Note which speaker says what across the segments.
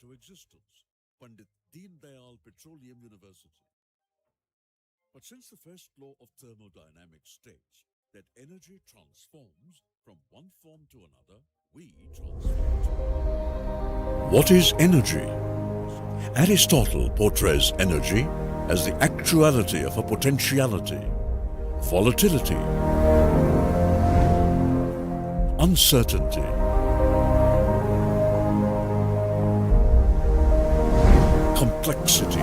Speaker 1: into existence, Pandit Deendayal Petroleum University. But since the first law of thermodynamics states that energy transforms from one form to another, we transform too. What is energy? Aristotle portrays energy as the actuality of a potentiality, volatility, uncertainty, complexity,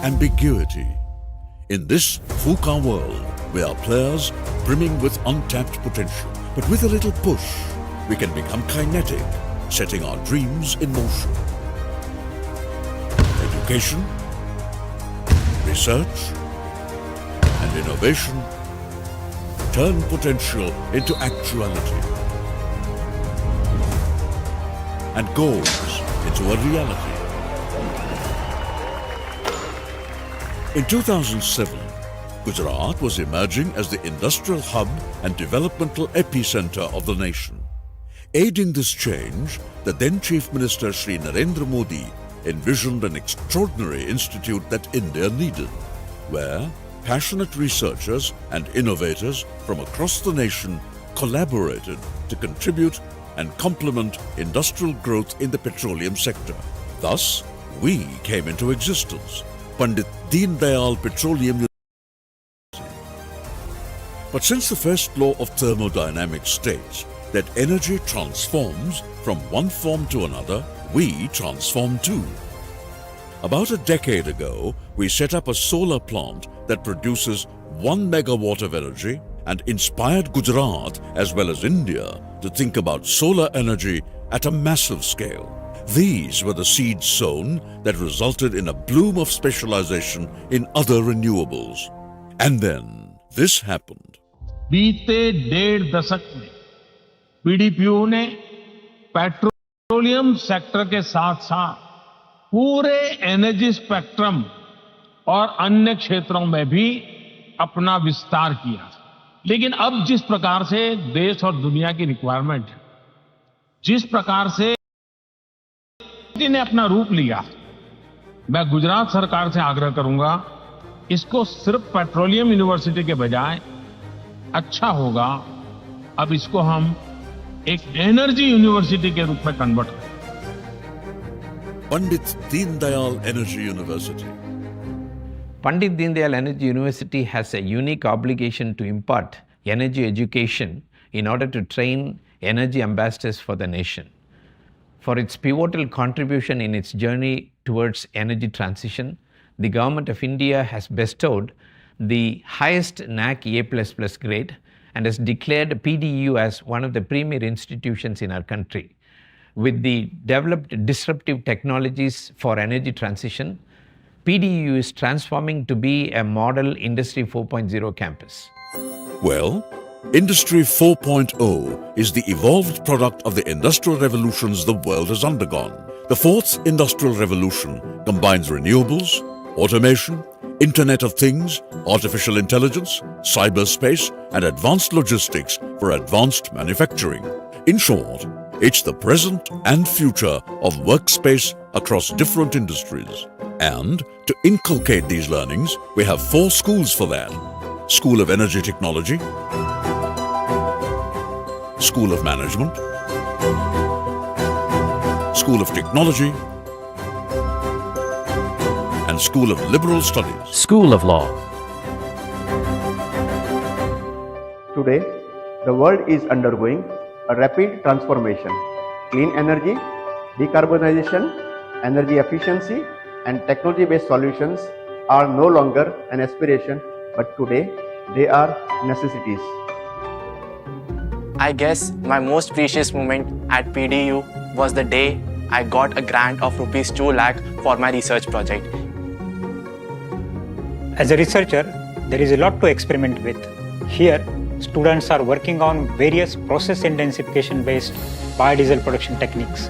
Speaker 1: ambiguity. In this VUCA world, we are players brimming with untapped potential. But with a little push, we can become kinetic, setting our dreams in motion. Education, research, and innovation turn potential into actuality, and goals into a reality. In 2007, Gujarat was emerging as the industrial hub and developmental epicenter of the nation. Aiding this change, the then Chief Minister Shri Narendra Modi envisioned an extraordinary institute that India needed, where passionate researchers and innovators from across the nation collaborated to contribute and complement industrial growth in the petroleum sector. Thus, we came into existence, Pandit Deendayal Petroleum University. But since the first law of thermodynamics states that energy transforms from one form to another, we transform too. About a decade ago, we set up a solar plant that produces 1 megawatt of energy and inspired Gujarat as well as India to think about solar energy at a massive scale. These were the seeds sown that resulted in a bloom of specialization in other renewables. And then this happened.
Speaker 2: बीते 1.5 दशक में PDPU ने petroleum sector के साथ साथ पूरे energy spectrum और अन्य क्षेत्रों में भी अपना विस्तार किया। लेकिन अब जिस प्रकार से देश और दुनिया की रिक्वायरमेंट है, जिस प्रकार से ने अपना रूप लिया, मैं गुजरात सरकार से आग्रह करूंगा, इसको सिर्फ पेट्रोलियम यूनिवर्सिटी के बजाय अच्छा होगा अब इसको हम एक एनर्जी यूनिवर्सिटी के रूप में कन्वर्ट करें।
Speaker 1: Pandit Deendayal Energy University.
Speaker 3: Pandit Deendayal Energy University has a unique obligation to impart energy education in order to train energy ambassadors for the nation. For its pivotal contribution in its journey towards energy transition, the Government of India has bestowed the highest NAC A++ grade and has declared PDEU as one of the premier institutions in our country. With the developed disruptive technologies for energy transition, PDEU is transforming to be a model Industry 4.0 campus.
Speaker 1: Well, Industry 4.0 is the evolved product of the industrial revolutions the world has undergone. The fourth industrial revolution combines renewables, automation, Internet of Things, artificial intelligence, cyberspace, and advanced logistics for advanced manufacturing. In short, it's the present and future of workspace across different industries. And to inculcate these learnings, we have 4 schools for that. School of Energy Technology, School of Management, School of Technology, and School of Liberal Studies.
Speaker 4: School of Law.
Speaker 5: Today, the world is undergoing a rapid transformation. Clean energy, decarbonization, energy efficiency, and technology-based solutions are no longer an aspiration, but today they are necessities.
Speaker 6: I guess my most precious moment at PDU was the day I got a grant of rupees 2 lakh for my research project.
Speaker 7: As a researcher, there is a lot to experiment with. Here, students are working on various process intensification-based biodiesel production techniques.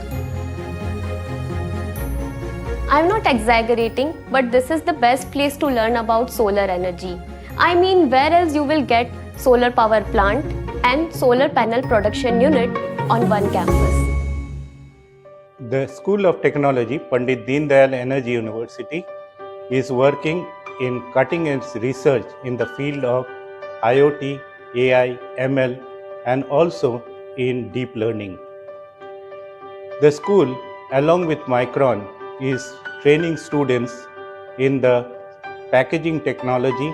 Speaker 8: I'm not exaggerating, but this is the best place to learn about solar energy. I mean, where else you will get solar power plant and solar panel production unit on one campus?
Speaker 4: The School of Technology, Pandit Deendayal Energy University, is working in cutting-edge research in the field of IoT, AI, ML, and also in deep learning. The school, along with Micron, is training students in the packaging technology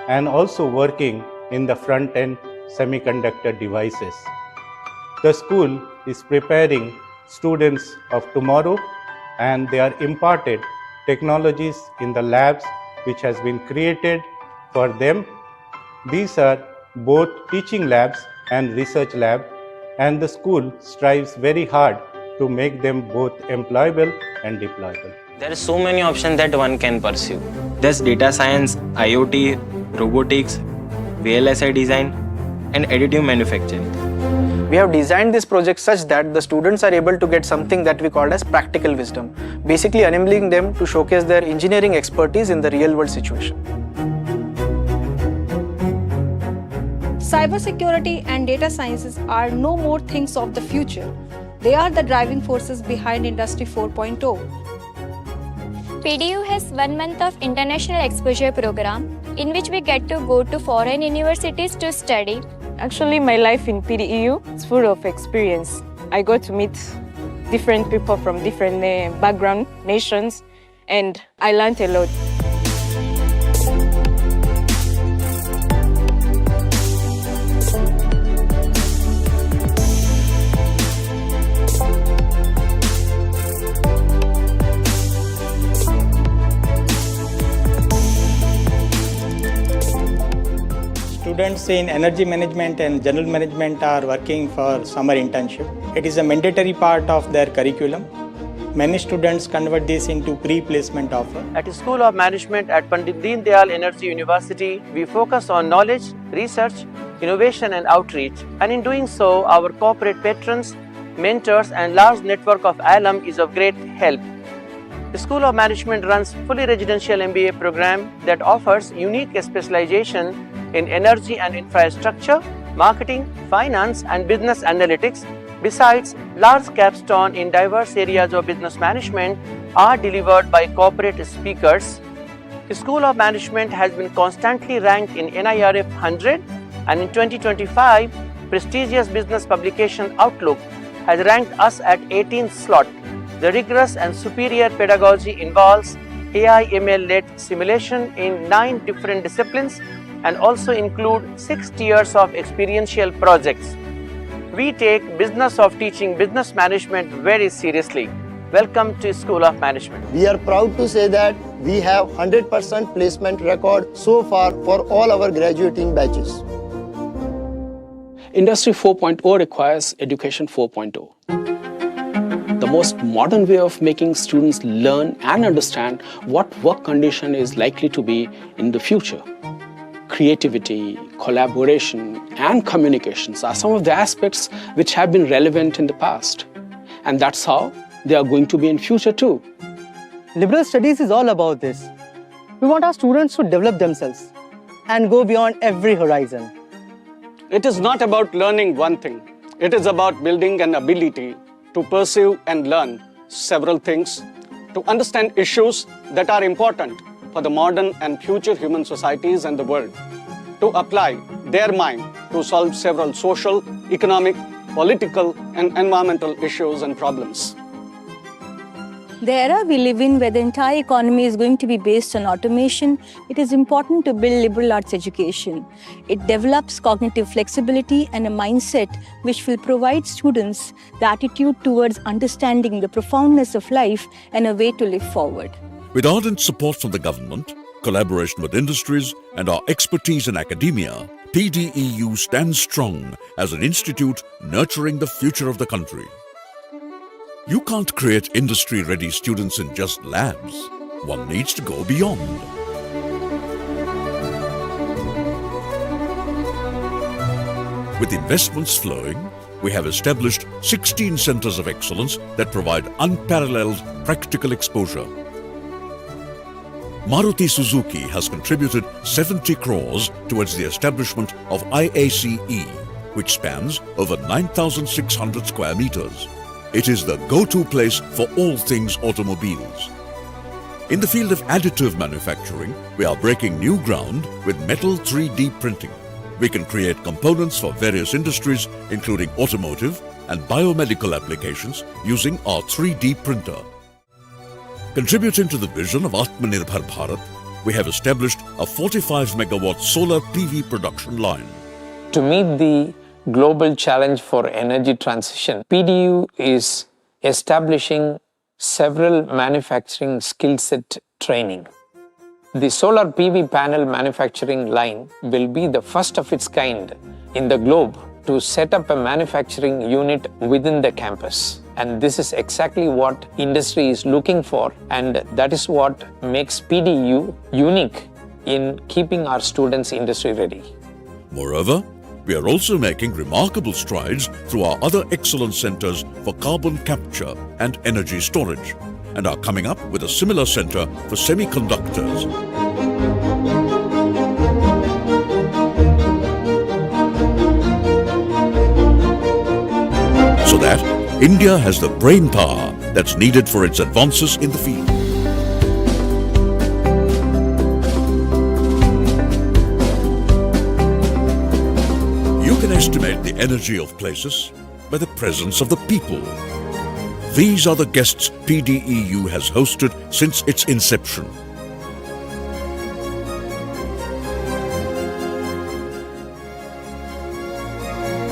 Speaker 4: and also working in the front-end semiconductor devices. The school is preparing students of tomorrow, and they are imparted technologies in the labs which has been created for them. These are both teaching labs and research lab, and the school strives very hard to make them both employable and deployable.
Speaker 6: There are so many options that one can pursue. There's data science, IoT, robotics, VLSI design, and additive manufacturing.
Speaker 9: We have designed this project such that the students are able to get something that we call as practical wisdom, basically enabling them to showcase their engineering expertise in the real world situation.
Speaker 10: Cybersecurity and data sciences are no more things of the future. They are the driving forces behind Industry 4.0.
Speaker 11: PDEU has 1 month of international exposure program in which we get to go to foreign universities to study.
Speaker 12: Actually, my life in PDEU is full of experience. I got to meet different people from different background, nations, and I learned a lot.
Speaker 7: Students in energy management and general management are working for summer internship. It is a mandatory part of their curriculum. Many students convert this into pre-placement offer.
Speaker 9: At the School of Management at Pandit Deendayal Energy University, we focus on knowledge, research, innovation and outreach. And in doing so, our corporate patrons, mentors and large network of alum is of great help. The School of Management runs fully residential MBA program that offers unique specialization in energy and infrastructure, marketing, finance and business analytics. Besides, large capstone in diverse areas of business management are delivered by corporate speakers. The School of Management has been constantly ranked in NIRF 100, and in 2025, prestigious business publication Outlook has ranked us at 18th slot. The rigorous and superior pedagogy involves AI/ML-led simulation in 9 different disciplines and also include 6 tiers of experiential projects. We take business of teaching business management very seriously. Welcome to School of Management.
Speaker 13: We are proud to say that we have 100% placement record so far for all our graduating batches.
Speaker 14: Industry 4.0 requires Education 4.0. The most modern way of making students learn and understand what work condition is likely to be in the future. Creativity, collaboration, and communications are some of the aspects which have been relevant in the past. And that's how they are going to be in future too.
Speaker 9: Liberal studies is all about this. We want our students to develop themselves and go beyond every horizon.
Speaker 14: It is not about learning one thing. It is about building an ability to pursue and learn several things, to understand issues that are important for the modern and future human societies and the world, to apply their mind to solve several social, economic, political, and environmental issues and problems.
Speaker 10: The era we live in, where the entire economy is going to be based on automation, it is important to build liberal arts education. It develops cognitive flexibility and a mindset which will provide students the attitude towards understanding the profoundness of life and a way to live forward.
Speaker 1: With ardent support from the government, collaboration with industries, and our expertise in academia, PDEU stands strong as an institute nurturing the future of the country. You can't create industry-ready students in just labs. One needs to go beyond. With investments flowing, we have established 16 centers of excellence that provide unparalleled practical exposure. Maruti Suzuki has contributed 70 crores towards the establishment of IACE, which spans over 9,600 square meters. it is the go-to place for all things automobiles. In the field of additive manufacturing, we are breaking new ground with metal 3D printing. We can create components for various industries, including automotive and biomedical applications, using our 3D printer. Contributing to the vision of Atmanirbhar Bharat, we have established a 45 megawatt solar PV production line.
Speaker 3: To meet the global challenge for energy transition, PDEU is establishing several manufacturing skill set training. The solar PV panel manufacturing line will be the first of its kind in the globe to set up a manufacturing unit within the campus. And this is exactly what industry is looking for, and that is what makes PDEU unique in keeping our students industry ready.
Speaker 1: Moreover, we are also making remarkable strides through our other excellence centers for carbon capture and energy storage, and are coming up with a similar center for semiconductors. So that India has the brain power that's needed for its advances in the field. You can estimate the energy of places by the presence of the people. These are the guests PDEU has hosted since its inception.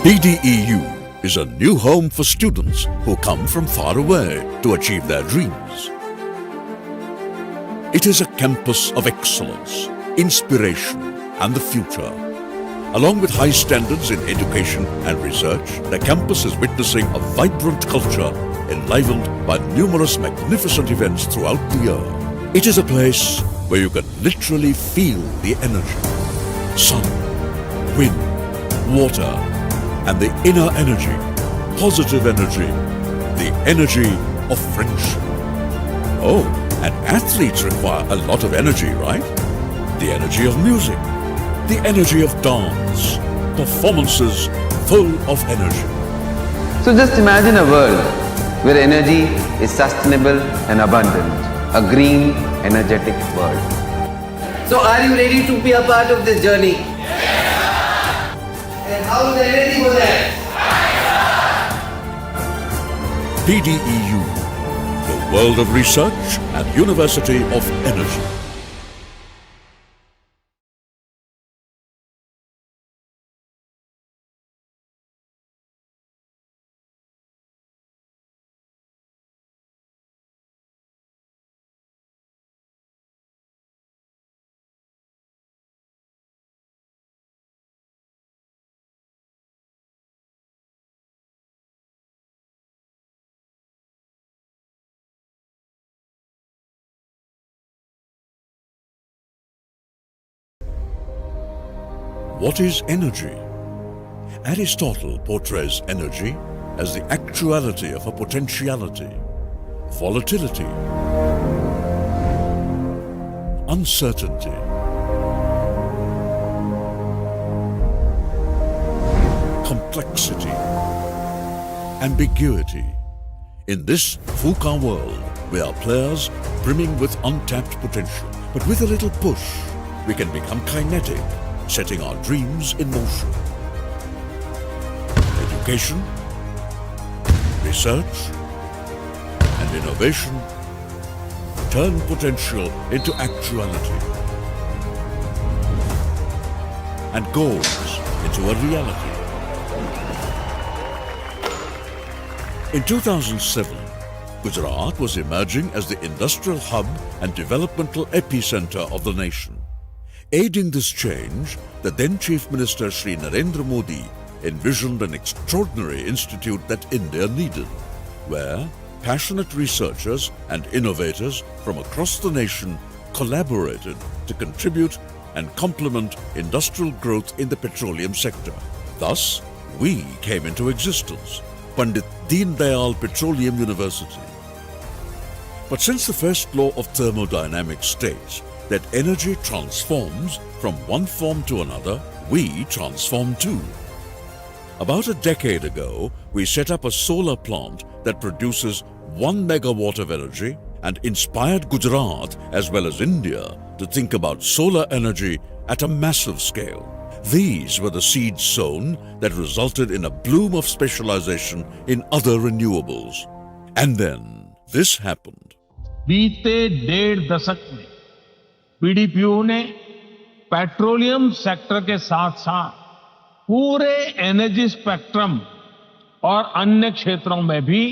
Speaker 1: PDEU is a new home for students who come from far away to achieve their dreams. It is a campus of excellence, inspiration, and the future. Along with high standards in education and research, the campus is witnessing a vibrant culture enlivened by numerous magnificent events throughout the year. It is a place where you can literally feel the energy. Sun, wind, water, and the inner energy, positive energy, the energy of friendship. Oh, and athletes require a lot of energy, right? The energy of music, the energy of dance, performances full of energy.
Speaker 15: So just imagine a world where energy is sustainable and abundant, a green, energetic world.
Speaker 16: So are you ready to be a part of this journey? And how is the energy for that?
Speaker 1: PDEU, the world of research and University of Energy. What is energy? Aristotle portrays energy as the actuality of a potentiality, volatility, uncertainty, complexity, ambiguity. In this VUCA world, we are players brimming with untapped potential. But with a little push, we can become kinetic, setting our dreams in motion. Education, research, and innovation turn potential into actuality, and goals into a reality. In 2007, Gujarat was emerging as the industrial hub and developmental epicenter of the nation. Aiding this change, the then Chief Minister Shri Narendra Modi envisioned an extraordinary institute that India needed, where passionate researchers and innovators from across the nation collaborated to contribute and complement industrial growth in the petroleum sector. Thus, we came into existence, Pandit Deendayal Petroleum University. But since the first law of thermodynamics states that energy transforms from one form to another, we transform too. About a decade ago, we set up a solar plant that produces 1 megawatt of energy and inspired Gujarat as well as India to think about solar energy at a massive scale. These were the seeds sown that resulted in a bloom of specialization in other renewables. And then this happened.
Speaker 2: बीते 1.5 दशक में पीडीपीयू ने petroleum sector के साथ साथ पूरे energy spectrum और अन्य क्षेत्रों में भी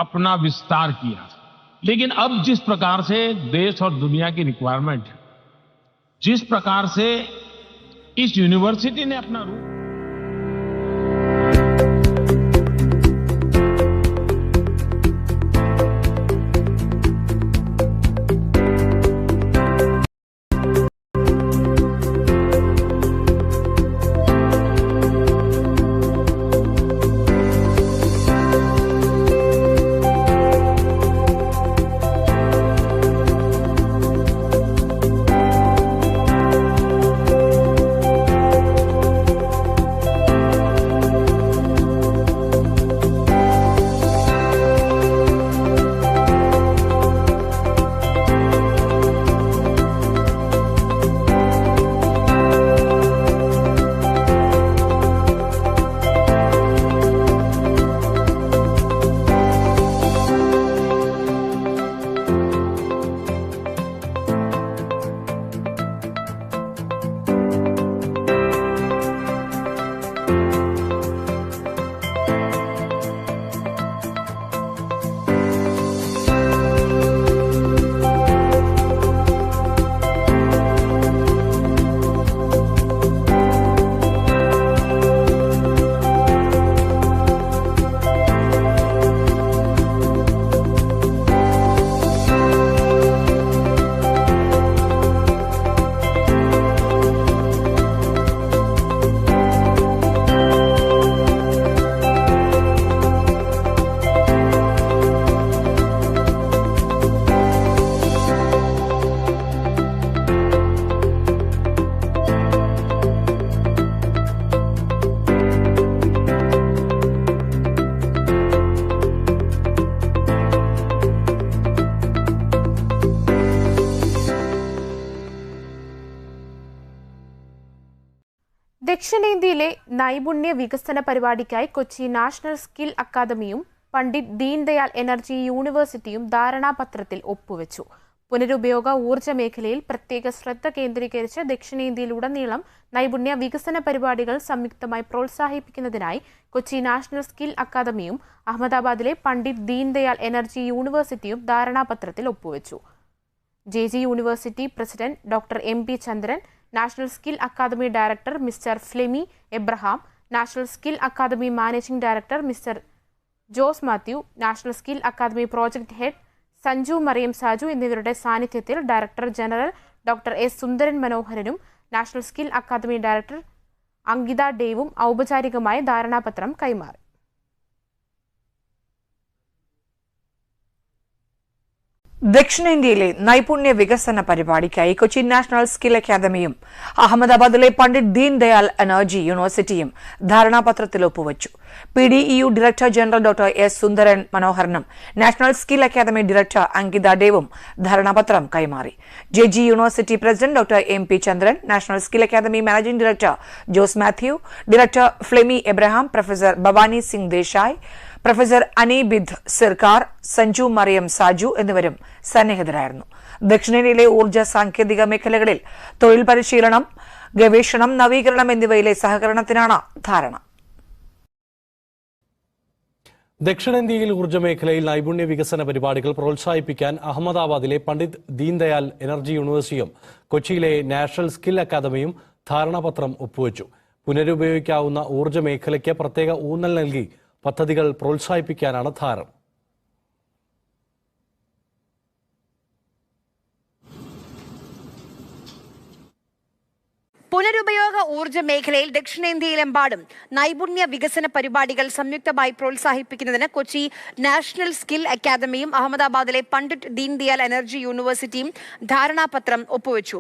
Speaker 2: अपना विस्तार किया। लेकिन अब जिस प्रकार से देश और दुनिया की रिक्वायरमेंट है, जिस प्रकार से इस यूनिवर्सिटी ने अपना रूप
Speaker 17: ദക്ഷിണേന്ത്യയിലെ നൈപുണ്യ വികസന പരിപാടിക്കായി കൊച്ചി നാഷണൽ സ്കിൽ അക്കാദമിയും പണ്ഡിറ്റ് ദീൻദയാൽ എനർജി യൂണിവേഴ്സിറ്റിയും ധാരണാപത്രത്തിൽ ഒപ്പുവെച്ചു. പുനരുപയോഗ ഊർജ്ജ മേഖലയിൽ പ്രത്യേക ശ്രദ്ധ കേന്ദ്രീകരിച്ച് ദക്ഷിണേന്ത്യയിലുടനീളം നൈപുണ്യ വികസന പരിപാടികൾ സംയുക്തമായി പ്രോത്സാഹിപ്പിക്കുന്നതിനായി കൊച്ചി നാഷണൽ സ്കിൽ അക്കാദമിയും അഹമ്മദാബാദിലെ പണ്ഡിറ്റ് ദീൻദയാൽ എനർജി യൂണിവേഴ്സിറ്റിയും ധാരണാപത്രത്തിൽ ഒപ്പുവെച്ചു. JG university president doctor MP. Chandran, national skill academy director mister Flemy Abraham, national skill academy managing director mister Jose Mathew, national skill academy project head Sanju Mariam Saju എന്നിവരുടെ സാന്നിധ്യത്തിൽ director general doctor S Sundaran മനോഹരനും national skill academy director Ankita ഡേവും ഔപചാരികമായി ധാരണാപത്രം കൈമാറി.
Speaker 18: ദക്ഷിണേന്ത്യയിലെ നൈപുണ്യ വികസന പരിപാടിക്കായി കൊച്ചി നാഷണൽ സ്കിൽ അക്കാദമിയും അഹമ്മദാബാദിലെ പണ്ഡിറ്റ് ദീൻദയാൽ എനർജി യൂണിവേഴ്സിറ്റിയും ധാരണാപത്രത്തിൽ ഒപ്പുവച്ചു. PDEU director general doctor S Sundaran മനോഹരനും national skill academy director Ankita ഡേവും ധാരണാപത്രം കൈമാറി. JG university president doctor MP. Chandran, national skill academy managing director Jose Mathew, director Flemy Abraham, professor Bhavani Singh Desai, professor Anirbid Sircar, Sanju Mariam Saju എന്നിവരും സന്നിഹിതരായിരുന്നു. ദക്ഷിണേന്ത്യയിലെ ഊർജ്ജ സാങ്കേതിക മേഖലകളിൽ തൊഴിൽ പരിശീലനം, ഗവേഷണം, നവീകരണം എന്നിവയിലെ സഹകരണത്തിനാണ് ധാരണ.
Speaker 19: ദക്ഷിണേന്ത്യയിൽ ഊർജ്ജ മേഖലയിൽ നൈപുണ്യ വികസന പരിപാടികൾ പ്രോത്സാഹിപ്പിക്കാൻ അഹമ്മദാബാദിലെ പണ്ഡിറ്റ് ദീൻദയാൽ എനർജി യൂണിവേഴ്സിറ്റിയും കൊച്ചിയിലെ നാഷണൽ സ്കിൽ അക്കാദമിയും ധാരണാപത്രം ഒപ്പുവച്ചു. പുനരുപയോഗിക്കാവുന്ന ഊർജ്ജ മേഖലയ്ക്ക് പ്രത്യേക ഊന്നൽ നൽകി പദ്ധതികൾ പ്രോത്സാഹിപ്പിക്കാനാണ് ധാരണ.
Speaker 20: പുനരുപയോഗ ഊർജ്ജ മേഖലയിൽ ദക്ഷിണേന്ത്യയിലെമ്പാടും നൈപുണ്യ വികസന പരിപാടികൾ സംയുക്തമായി പ്രോത്സാഹിപ്പിക്കുന്നതിന് കൊച്ചി നാഷണൽ സ്കിൽ അക്കാദമിയും അഹമ്മദാബാദിലെ പണ്ഡിറ്റ് ദീൻദയാൽ എനർജി യൂണിവേഴ്സിറ്റിയും ധാരണാപത്രം ഒപ്പുവെച്ചു.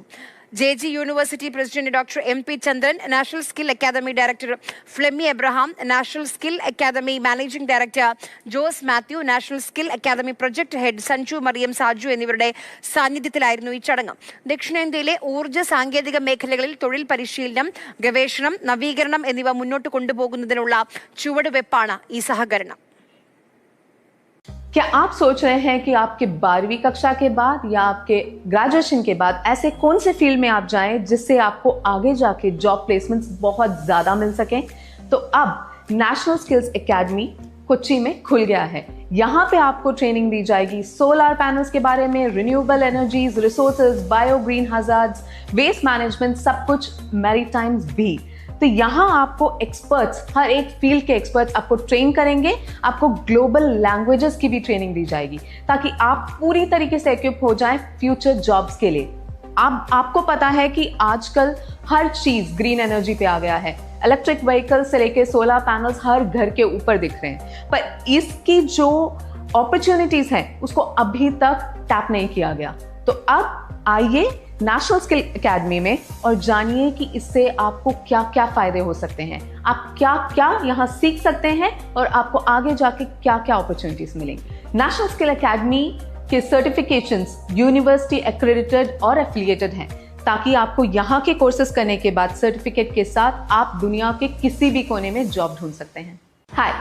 Speaker 20: JG University President Dr. MP Chandran, National Skill Academy Director Flemmy Abraham, National Skill Academy Managing Director Jose Matthew, National Skill Academy Project Head Sanju Mariam Saju എന്നിവരുടെ സാന്നിധ്യത്തിലായിരുന്നു ഈ ചടങ്ങ്. ദക്ഷിണേന്ത്യയിലെ ഊർജ്ജ സാങ്കേതിക മേഖലകളിൽ തൊഴിൽ പരിശീലനം, ഗവേഷണം, നവീകരണം എന്നിവ മുന്നോട്ട് കൊണ്ടുപോകുന്നതിനുള്ള ചുവടുവെപ്പാണ് ഈ സഹകരണം.
Speaker 21: क्या आप सोच रहे हैं कि आपके 12वीं कक्षा के बाद या आपके ग्रेजुएशन के बाद ऐसे कौन से फील्ड में आप जाएं जिससे आपको आगे जाके जॉब प्लेसमेंट्स बहुत ज़्यादा मिल सकें? तो अब नेशनल स्किल्स एकेडमी कोच्चि में खुल गया है. यहाँ पे आपको ट्रेनिंग दी जाएगी सोलर पैनल्स के बारे में, renewable energies, resources, bio green hazards, waste management, सब कुछ मैरीटाइम्स भी. तो यहाँ आपको एक्सपर्ट्स, हर एक फील्ड के एक्सपर्ट्स आपको ट्रेन करेंगे. आपको ग्लोबल लैंग्वेजेस की भी ट्रेनिंग दी जाएगी ताकि आप पूरी तरीके से इक्विप हो जाएं फ्यूचर जॉब्स के लिए. आपको पता है कि आजकल हर चीज ग्रीन एनर्जी पे आ गया है. इलेक्ट्रिक व्हीकल से लेके सोलर पैनल्स हर घर के ऊपर दिख रहे हैं, पर इसकी जो अपॉर्चुनिटीज हैं उसको अभी तक टैप नहीं किया गया. तो अब आइए नेशनल स्किल एकेडमी में और जानिए कि इससे आपको क्या क्या फायदे हो सकते हैं, आप क्या क्या यहाँ सीख सकते हैं और आपको आगे जाके क्या क्या अपॉर्चुनिटीज मिलेंगी. नेशनल स्किल एकेडमी के सर्टिफिकेशंस यूनिवर्सिटी एक्रेडिटेड और एफिलिएटेड हैं ताकि आपको यहाँ के कोर्सेज करने के बाद सर्टिफिकेट के साथ आप दुनिया के किसी भी कोने में जॉब ढूंढ सकते हैं. Hi,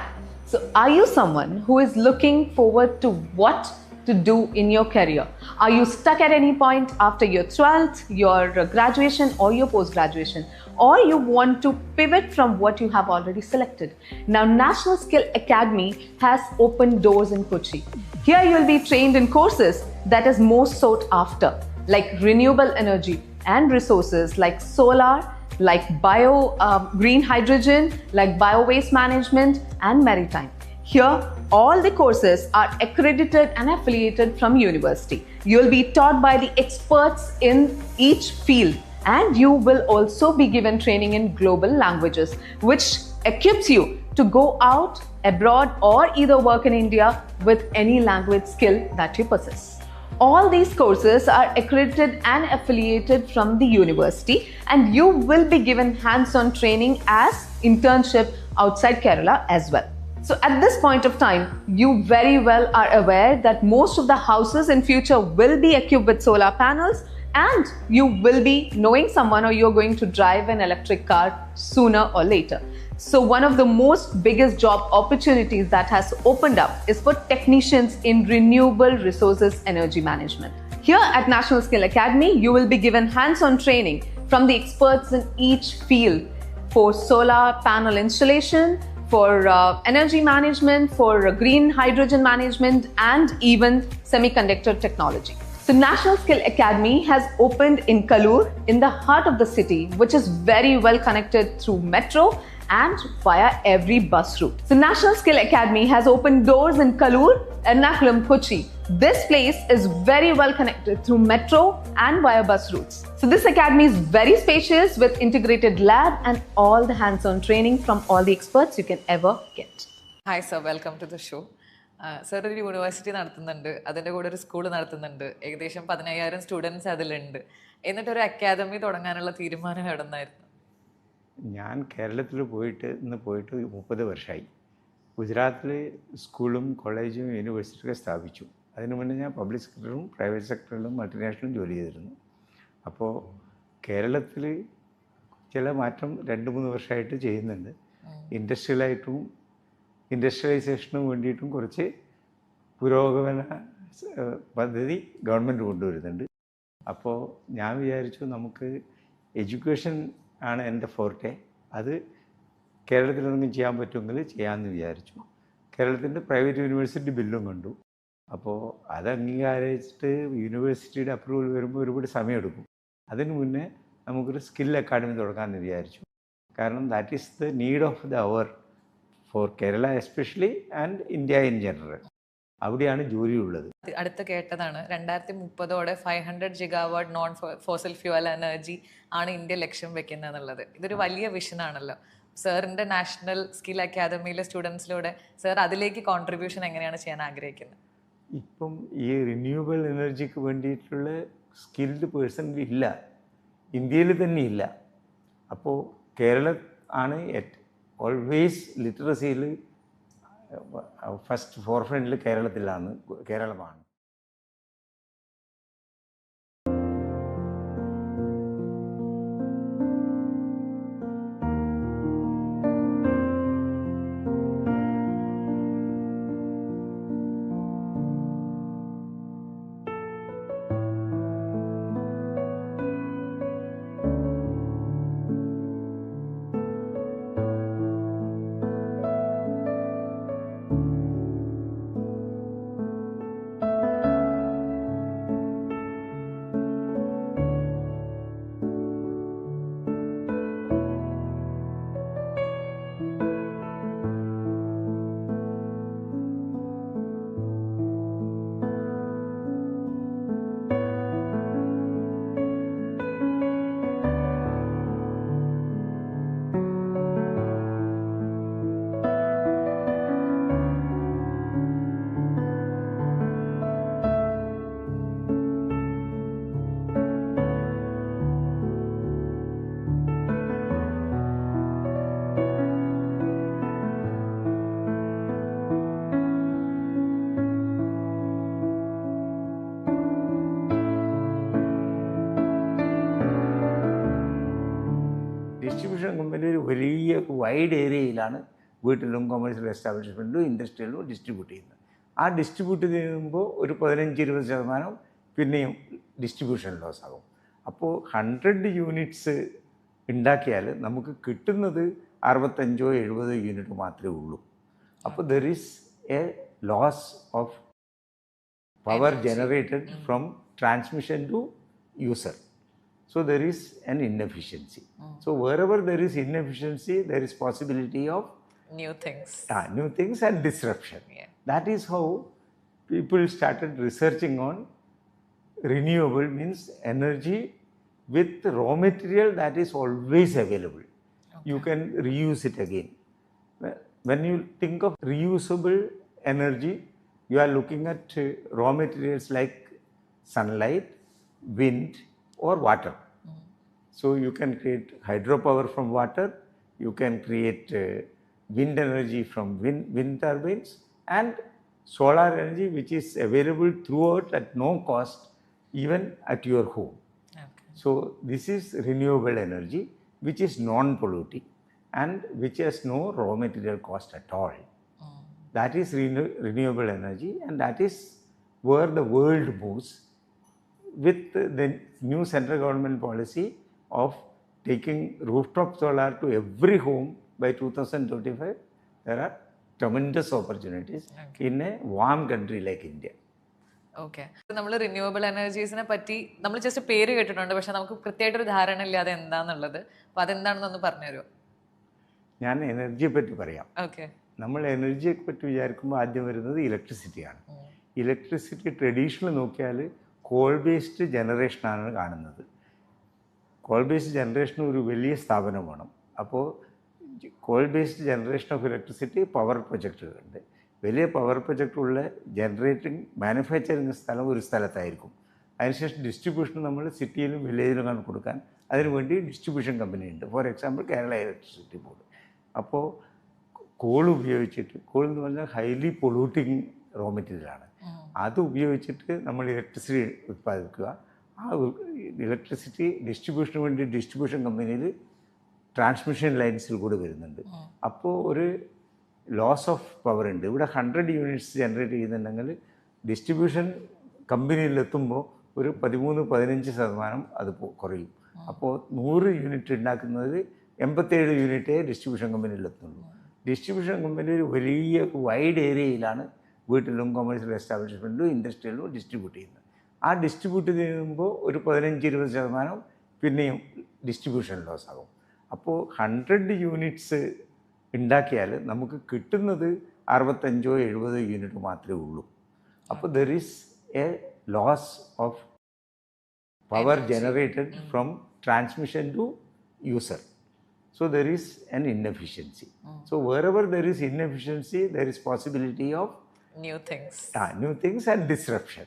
Speaker 21: so are you someone who is looking forward to what to do in your career? Are you stuck at any point after your 12th, your graduation or your post-graduation? Or you want to pivot from what you have already selected? Now, National Skill Academy has opened doors in Kochi. Here you will be trained in courses that is most sought after, like renewable energy and resources like solar, like green hydrogen, like bio waste management and maritime. Here, all the courses are accredited and affiliated from university. You will be taught by the experts in each field, and you will also be given training in global languages, which equips you to go out abroad or either work in India with any language skill that you possess. All these courses are accredited and affiliated from the university, and you will be given hands-on training as internship outside Kerala as well. So at this point of time, you very well are aware that most of the houses in future will be equipped with solar panels, and you will be knowing someone or you're going to drive an electric car sooner or later. So one of the most biggest job opportunities that has opened up is for technicians in renewable resources energy management. Here at National Skill Academy, you will be given hands-on training from the experts in each field for solar panel installation, for energy management, for green hydrogen management, and even semiconductor technology. So National Skill Academy has opened in Kalur, in the heart of the city, which is very well connected through metro and via every bus route. So National Skill Academy has opened doors in Kalur, Ernakulam, Kochi. This place is very well connected through metro and via bus routes. So this academy is very spacious with integrated lab and all the hands-on training from all the experts you can ever get.
Speaker 22: Hi sir, welcome to the show. Sir, ഒരു university നടത്തുന്നുണ്ട്, അതിൻ്റെ കൂടെ ഒരു school നടത്തുന്നുണ്ട്, ഏകദേശം 15,000 students അതിലുണ്ട്. എന്നിട്ടൊരു academy തുടങ്ങാനുള്ള തീരുമാനം എവിടെ നിന്നായിരുന്നു?
Speaker 23: ഞാൻ കേരളത്തിൽ പോയിട്ട് 30 വർഷമായി. ഗുജറാത്തിൽ സ്കൂളും കോളേജും യൂണിവേഴ്സിറ്റിയൊക്കെ സ്ഥാപിച്ചു. അതിനു മുന്നേ ഞാൻ പബ്ലിക് സെക്ടറിലും പ്രൈവറ്റ് സെക്ടറിലും മൾട്ടിനാഷണലും ജോലി ചെയ്തിരുന്നു. അപ്പോൾ കേരളത്തിൽ ചില മാറ്റം 2-3 വർഷമായിട്ട് ചെയ്യുന്നുണ്ട്. ഇൻഡസ്ട്രിയലൈസേഷനും വേണ്ടിയിട്ടും കുറച്ച് പുരോഗമന പദ്ധതി ഗവൺമെൻറ് കൊണ്ടുവരുന്നുണ്ട്. അപ്പോൾ ഞാൻ വിചാരിച്ചു നമുക്ക് എഡ്യൂക്കേഷൻ ആണ് എൻ്റെ ഫോർട്ടെ, അത് കേരളത്തിലെന്തെങ്കിലും ചെയ്യാൻ പറ്റുമെങ്കിൽ ചെയ്യാമെന്ന് വിചാരിച്ചു. കേരളത്തിൻ്റെ പ്രൈവറ്റ് യൂണിവേഴ്സിറ്റി ബില്ലും കണ്ടു. അപ്പോൾ അത് അംഗീകരിച്ചിട്ട് യൂണിവേഴ്സിറ്റിയുടെ അപ്രൂവൽ വരുമ്പോൾ ഒരുപാട് സമയമെടുക്കും. അതിന് മുന്നേ നമുക്കൊരു സ്കിൽ അക്കാഡമി തുടങ്ങാമെന്ന് വിചാരിച്ചു. കാരണം that is the need of the hour for Kerala especially and India in general. അവിടെയാണ് ജോലിയുള്ളത്.
Speaker 22: അടുത്ത് കേട്ടതാണ് 2030 500 gigawatt non fossil fuel energy ആണ് ഇന്ത്യ ലക്ഷ്യം വെക്കുന്നത് എന്നുള്ളത്. ഇതൊരു വലിയ വിഷനാണല്ലോ. സാറിൻ്റെ നാഷണൽ സ്കിൽ അക്കാദമിയിലെ സ്റ്റുഡൻസിലൂടെ സാർ അതിലേക്ക് കോൺട്രിബ്യൂഷൻ എങ്ങനെയാണ് ചെയ്യാൻ ആഗ്രഹിക്കുന്നത്?
Speaker 23: ഇപ്പം ഈ റിന്യൂവബിൾ എനർജിക്ക് വേണ്ടിയിട്ടുള്ള സ്കിൽഡ് പേഴ്സൺ ഇല്ല. ഇന്ത്യയിൽ തന്നെ ഇല്ല. അപ്പോൾ കേരളം ആണ് ഓൾവേസ് ലിറ്ററസിയിൽ ഫസ്റ്റ് ഫോർഫ്രണ്ടിൽ കേരളമാണ്. ഡിസ്ട്രിബ്യൂഷൻ കമ്പനി ഒരു വലിയ വൈഡ് ഏരിയയിലാണ് വീട്ടിലും കൊമേഴ്ഷ്യൽ എസ്റ്റാബ്ലിഷ്മെൻറ്റിലും ഇൻഡസ്ട്രിയിലും ഡിസ്ട്രിബ്യൂട്ട് ചെയ്യുന്നത്. ആ ഡിസ്ട്രിബ്യൂട്ട് ചെയ്യുമ്പോൾ ഒരു 15-20% പിന്നെയും ഡിസ്ട്രിബ്യൂഷൻ ലോസ് ആകും. അപ്പോൾ 100 യൂണിറ്റ്സ് ഉണ്ടാക്കിയാൽ നമുക്ക് കിട്ടുന്നത് 65-70 യൂണിറ്റ് മാത്രമേ ഉള്ളൂ. അപ്പോൾ there is a loss of power generated from transmission to user. So there is an inefficiency. So wherever there is inefficiency, there is possibility of
Speaker 22: new things
Speaker 23: and disruption. That is how people started researching on renewable, means energy with raw material that is always available. You can reuse it again. When you think of reusable energy, you are looking at raw materials like sunlight, wind, or water. So you can create hydropower from water, you can create wind energy from wind turbines, and solar energy which is available throughout at no cost, even at your home. So this is renewable energy which is non-polluting and which has no raw material cost at all. That is renewable energy, and that is where the world moves with the new central government policy of taking rooftop solar to every home by 2025. There are tremendous opportunities in a warm country like India.
Speaker 22: Okay, നമ്മൾ renewable എനർജീസിനെ പറ്റി നമ്മൾ just പേര് കേട്ടിട്ടുണ്ട്, പക്ഷെ നമുക്ക് കൃത്യമായിട്ടൊരു ധാരണ ഇല്ല അത് എന്താണെന്നുള്ളത്. അപ്പോൾ അതെന്താണെന്നൊന്ന് പറഞ്ഞുതരുമോ?
Speaker 23: ഞാൻ എനർജിയെ പറ്റി പറയാം.
Speaker 22: ഓക്കെ,
Speaker 23: നമ്മൾ എനർജിയെ പറ്റി വിചാരിക്കുമ്പോൾ ആദ്യം വരുന്നത് ഇലക്ട്രിസിറ്റിയാണ്. ഇലക്ട്രിസിറ്റി ട്രഡീഷണൽ നോക്കിയാൽ കോൾ ബേസ്ഡ് ജനറേഷനാണ് കാണുന്നത്. കോൾ ബേസ്ഡ് ജനറേഷൻ ഒരു വലിയ സ്ഥാപനം വേണം. അപ്പോൾ coal based generation of electricity power പ്രൊജക്റ്റുകളുണ്ട്. വലിയ പവർ പ്രൊജക്റ്റുള്ള ജനറേറ്റിംഗ് മാനുഫാക്ചറിങ് സ്ഥലം ഒരു സ്ഥലത്തായിരിക്കും. അതിനുശേഷം ഡിസ്ട്രിബ്യൂഷൻ നമ്മൾ സിറ്റിയിലും വില്ലേജിലും കൊടുക്കാൻ അതിനുവേണ്ടി ഡിസ്ട്രിബ്യൂഷൻ കമ്പനി ഉണ്ട്. For example Kerala electricity board. അപ്പോൾ കോൾ ഉപയോഗിച്ചിട്ട്, കോൾ എന്ന് പറഞ്ഞാൽ ഹൈലി പൊള്യൂട്ടിങ് റോ മെറ്റീരിയലാണ്. അത് ഉപയോഗിച്ചിട്ട് നമ്മൾ ഇലക്ട്രിസിറ്റി ഉത്പാദിപ്പിക്കുക. ആ ഇലക്ട്രിസിറ്റി ഡിസ്ട്രിബ്യൂഷന് വേണ്ടി ഡിസ്ട്രിബ്യൂഷൻ കമ്പനിയിൽ ട്രാൻസ്മിഷൻ ലൈൻസിൽ കൂടെ വരുന്നുണ്ട്. അപ്പോൾ ഒരു ലോസ് ഓഫ് പവർ ഉണ്ട്. ഇവിടെ 100 യൂണിറ്റ്സ് ജനറേറ്റ് ചെയ്യുന്നുണ്ടെങ്കിൽ ഡിസ്ട്രിബ്യൂഷൻ കമ്പനിയിലെത്തുമ്പോൾ ഒരു 13-15% അത് കുറയും. അപ്പോൾ 100 യൂണിറ്റ് ഉണ്ടാക്കുന്നത് 87 യൂണിറ്റേ ഡിസ്ട്രിബ്യൂഷൻ കമ്പനിയിലെത്തുള്ളൂ. ഡിസ്ട്രിബ്യൂഷൻ കമ്പനി ഒരു വലിയ വൈഡ് ഏരിയയിലാണ് വീട്ടിലും കൊമേഴ്ഷ്യൽ എസ്റ്റാബ്ലിഷ്മെൻറ്റിലും ഇൻഡസ്ട്രിയിലും ഡിസ്ട്രിബ്യൂട്ട് ചെയ്യുന്നത്. ആ ഡിസ്ട്രിബ്യൂട്ട് ചെയ്യുമ്പോൾ ഒരു 15-20% പിന്നെയും ഡിസ്ട്രിബ്യൂഷൻ ലോസ് ആകും. അപ്പോൾ 100 യൂണിറ്റ്സ് ഉണ്ടാക്കിയാൽ നമുക്ക് കിട്ടുന്നത് 65-70 യൂണിറ്റ് മാത്രമേ ഉള്ളൂ. അപ്പോൾ there is a loss of power generated from transmission to user. So there is an inefficiency. So wherever there is inefficiency, there is possibility of
Speaker 22: new things
Speaker 23: and disruption.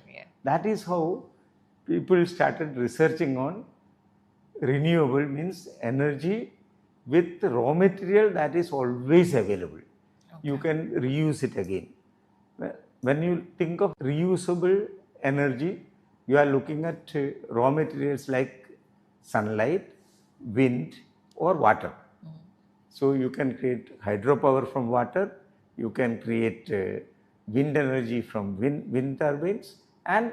Speaker 23: That is how people started researching on renewable means energy with raw material that is always available. You can reuse it again. When you think of reusable energy, you are looking at raw materials like sunlight, wind, or water. So you can create hydropower from water, you can create wind energy from wind turbines, and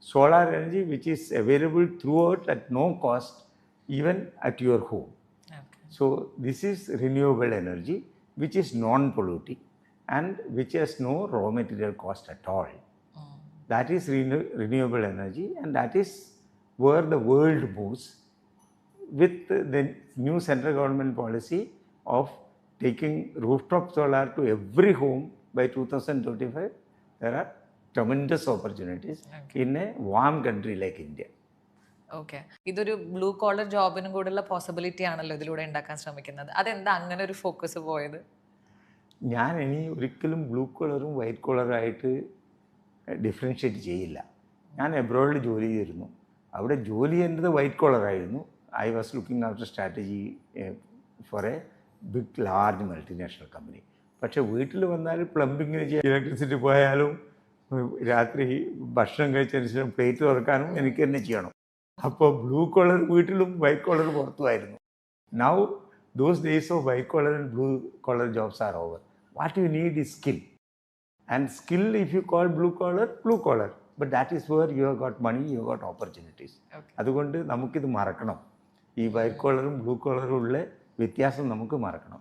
Speaker 23: solar energy which is available throughout at no cost, even at your home. So this is renewable energy which is non-polluting and which has no raw material cost at all. That is renewable energy, and that is where the world moves with the new central government policy of taking rooftop solar to every home by 2025. There are tremendous opportunities in a warm country like India.
Speaker 22: Okay, ഇതൊരു blue collar ജോബിനും കൂടെയുള്ള possibility ആണല്ലോ ഇതിലൂടെ ഉണ്ടാക്കാൻ ശ്രമിക്കുന്നത്. അതെന്താ അങ്ങനെ ഒരു focus പോയത്?
Speaker 23: ഞാൻ ഇനി ഒരിക്കലും ബ്ലൂ കോളറും വൈറ്റ് കോളറായിട്ട് ഡിഫറൻഷ്യേറ്റ് ചെയ്യില്ല. ഞാൻ എബ്രോഡിൽ ജോലി ചെയ്തിരുന്നു. അവിടെ ജോലി ചെയ്യേണ്ടത് വൈറ്റ് കോളറായിരുന്നു. I was looking after strategy for a big large multinational company. പക്ഷേ വീട്ടിൽ വന്നാൽ പ്ലംബിങ്ങിന് ചെയ്യാൻ, ഇലക്ട്രിസിറ്റി പോയാലും രാത്രി ഭക്ഷണം കഴിച്ചതിന് ശേഷം പ്ലേറ്റ് തുറക്കാനും എനിക്ക് തന്നെ ചെയ്യണം. അപ്പോൾ ബ്ലൂ കോളർ വീട്ടിലും വൈറ്റ് കോളർ പുറത്തുമായിരുന്നു. Now those days of white collar and blue collar jobs are over. What you need is skill. And skill, if you call blue collar. But that is where you have got money, you have got opportunities. അതുകൊണ്ട് നമുക്കിത് മറക്കണം. ഈ white കോളറും blue കോളറും ഉള്ള വ്യത്യാസം നമുക്ക് മറക്കണം.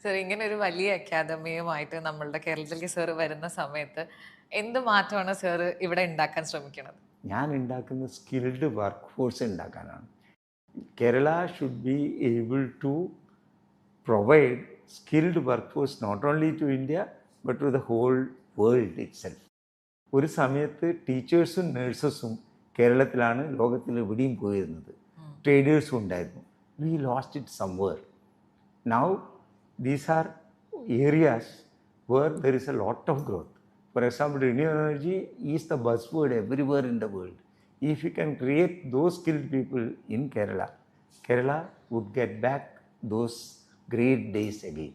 Speaker 22: Sir, ഇങ്ങനെ ഒരു വലിയ അക്കാദമിയുമായിട്ട് നമ്മളുടെ കേരളത്തിലേക്ക് സാർ വരുന്ന സമയത്ത് എന്ത് മാറ്റമാണ് സാർ ഇവിടെ ഉണ്ടാക്കാൻ ശ്രമിക്കുന്നത്?
Speaker 23: ഞാൻ ഉണ്ടാക്കുന്ന സ്കിൽഡ് വർക്ക് ഫോഴ്സ് ഉണ്ടാക്കാനാണ്. Kerala should be able to provide skilled workforce not only to India but to the whole world itself. ഒരു സമയത്ത് ടീച്ചേഴ്സും നേഴ്സസും കേരളത്തിലാണ് ലോകത്തിൽ എവിടെയും പോയിരുന്നത്. ട്രേഡേഴ്സും ഉണ്ടായിരുന്നു. We lost it somewhere. Now these are areas where there is a lot of growth. For example, renewable energy is the buzzword everywhere in the world. If you can create those skilled people in Kerala, Kerala would get back those great days again.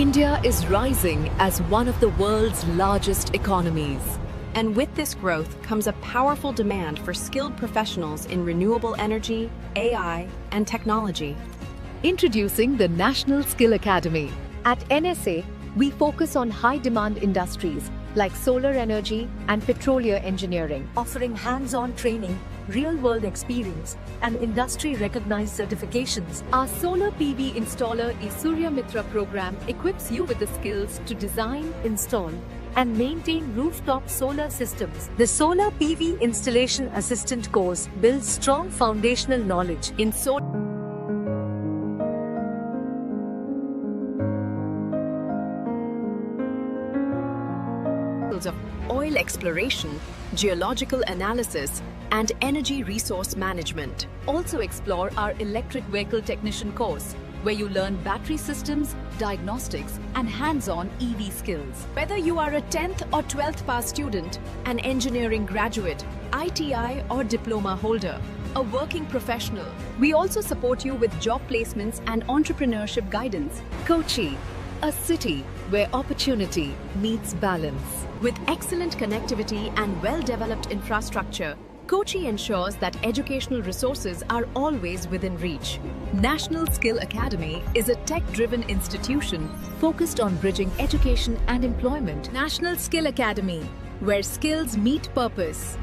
Speaker 4: India is rising as one of the world's largest economies. And with this growth comes a powerful demand for skilled professionals in renewable energy, AI, and technology. Introducing the National Skill Academy.
Speaker 5: At NSA, we focus on high-demand industries like solar energy and petroleum engineering,
Speaker 8: offering hands-on training, real-world experience, and industry-recognized certifications.
Speaker 5: Our solar PV installer Surya Mitra program equips you with the skills to design,
Speaker 8: install, and maintain rooftop solar systems. The Solar PV Installation Assistant course builds strong foundational knowledge in solar
Speaker 4: of oil exploration, geological analysis, and energy resource management.
Speaker 5: Also explore our electric vehicle technician course, where you learn battery systems, diagnostics, and hands-on EV skills.
Speaker 4: Whether you are a 10th or 12th pass student, an engineering graduate, ITI or diploma holder, a working professional, we also support you with job placements and entrepreneurship guidance.
Speaker 5: Kochi, a city where opportunity meets balance.
Speaker 4: With excellent connectivity and well-developed infrastructure, Kochi ensures that educational resources are always within reach.
Speaker 5: National Skill Academy is a tech-driven institution focused on bridging education and employment.
Speaker 4: National Skill Academy, where skills meet purpose.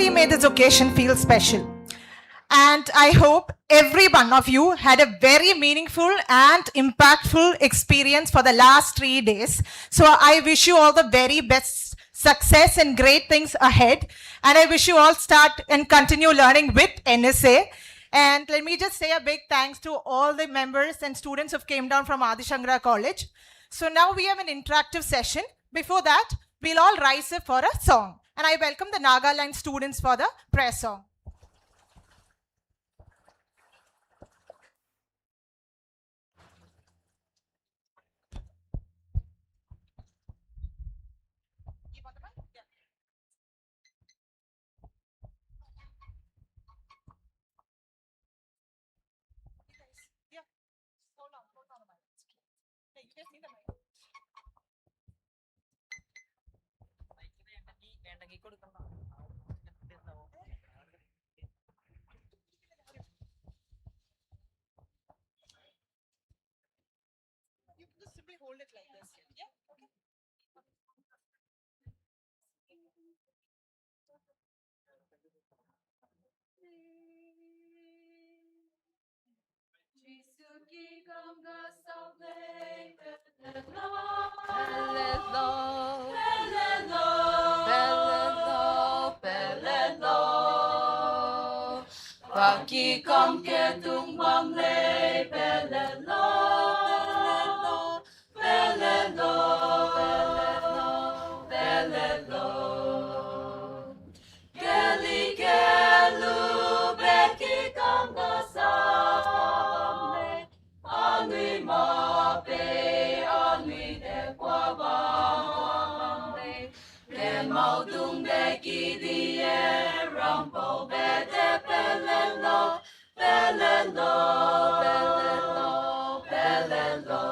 Speaker 6: really made this occasion feel special. And I hope every one of you had a very meaningful and impactful experience for the last 3 days. So I wish you all the very best success and great things ahead. And I wish you all start and continue learning with NSA. And let me just say a big thanks to all the members and students who came down from Adishankara College. So now we have an interactive session. Before that, we'll all rise up for a song. And I welcome the Nagaland students for the prayer song. Hold it like this. Yeah. Okay.
Speaker 11: Paki kom ke tung bam le pelelo pelelo pelelo pelelo Keli kelu beki kom gasam Anui ma pe anui de kwa bam Ke mau tung beki di rampo bede pelelo pelelo pelelo pelelo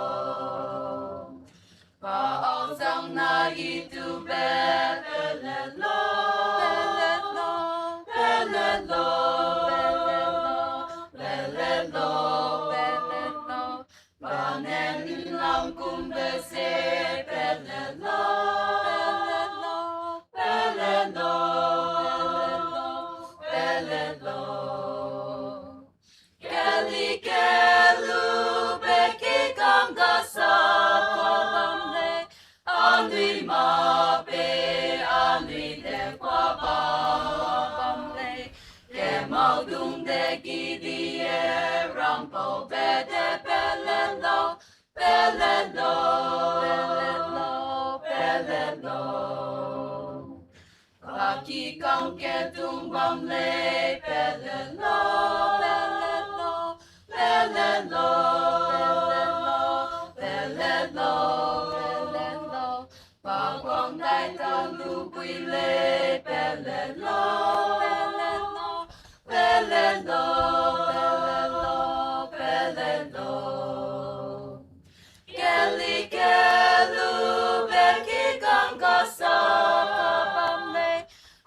Speaker 11: Pa au sang na itu pelelo pelelo pelelo pelelo pelelo Panen lam kumbese pelelo pelelo pelelo pelelo Keli kelu beki kam gasap kwabamle Anui ma pe anui de kwabamle Ke mau dung de gidi rampo bede pelelo pelelo pelelo pelelo Paki kam ke tumbam le pelelo pelelo pelelo pelelo pelelo Pa quang dai tang lu quy le pelelo pelelo pelelo pelelo pelelo Keli kelu beki kam gasapamle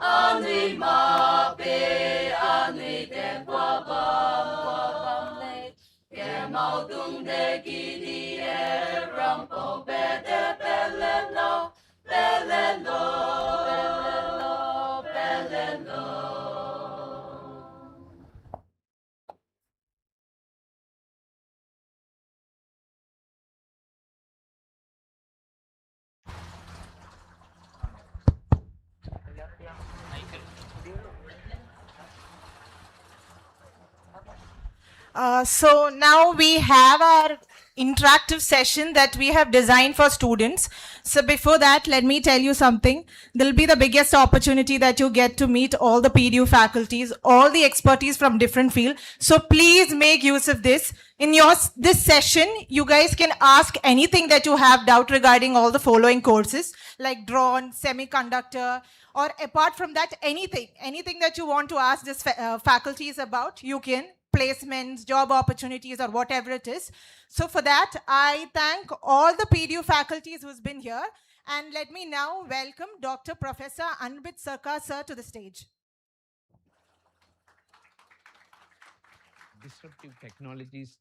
Speaker 11: Anui ma pe anui de kwabamle Ke mau tung de gidi rampo bede pelelo pelelo pelelo pelelo
Speaker 6: So now we have our interactive session that we have designed for students. So before that, let me tell you something. There'll be the biggest opportunity that you get to meet all the PDU faculties, all the expertise from different fields. So please make use of this. In this session, you guys can ask anything that you have doubt regarding all the following courses, like drone, semiconductor, or apart from that, anything that you want to ask this faculties about, you can. Placements, job opportunities, or whatever it is. So for that, I thank all the PDU faculties who's been here. And let me now welcome Dr. Professor Anbit Sarkar sir to the stage.
Speaker 3: Disruptive technologies.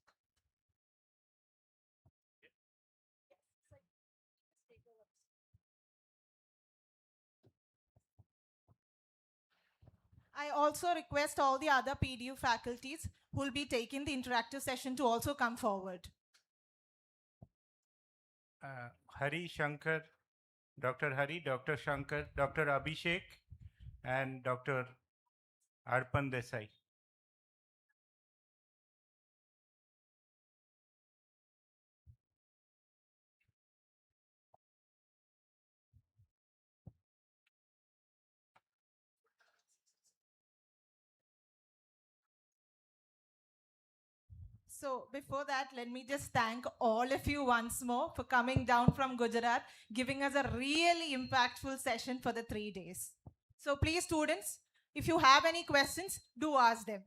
Speaker 6: I also request all the other PDU faculties who will be taking the interactive session to also come forward.
Speaker 7: Hari Shankar, Dr. Hari, Dr. Shankar, Dr. Abhishek, and Dr. Arpan Desai.
Speaker 6: So before that, let me just thank all of you once more for coming down from Gujarat, giving us a really impactful session for the 3 days. So please, students, if you have any questions, do ask them.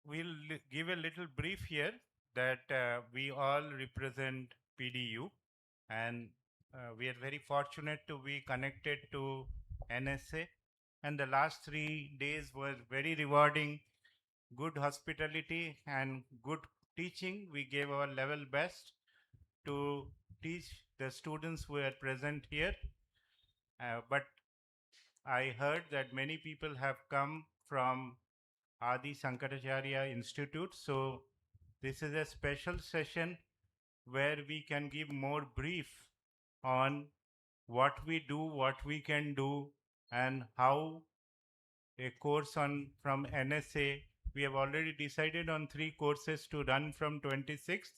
Speaker 7: We'll give a little brief here that we all represent PDU, and we are very fortunate to be connected to NSA, and the last 3 days were very rewarding, good hospitality and good teaching. We gave our level best to teach the students who are present here, but I heard that many people have come from Adi Shankaracharya Institute. So this is a special session where we can give more brief on what we do, what we can do, and how a course from NSA. We have already decided on 3 courses to run from 26th.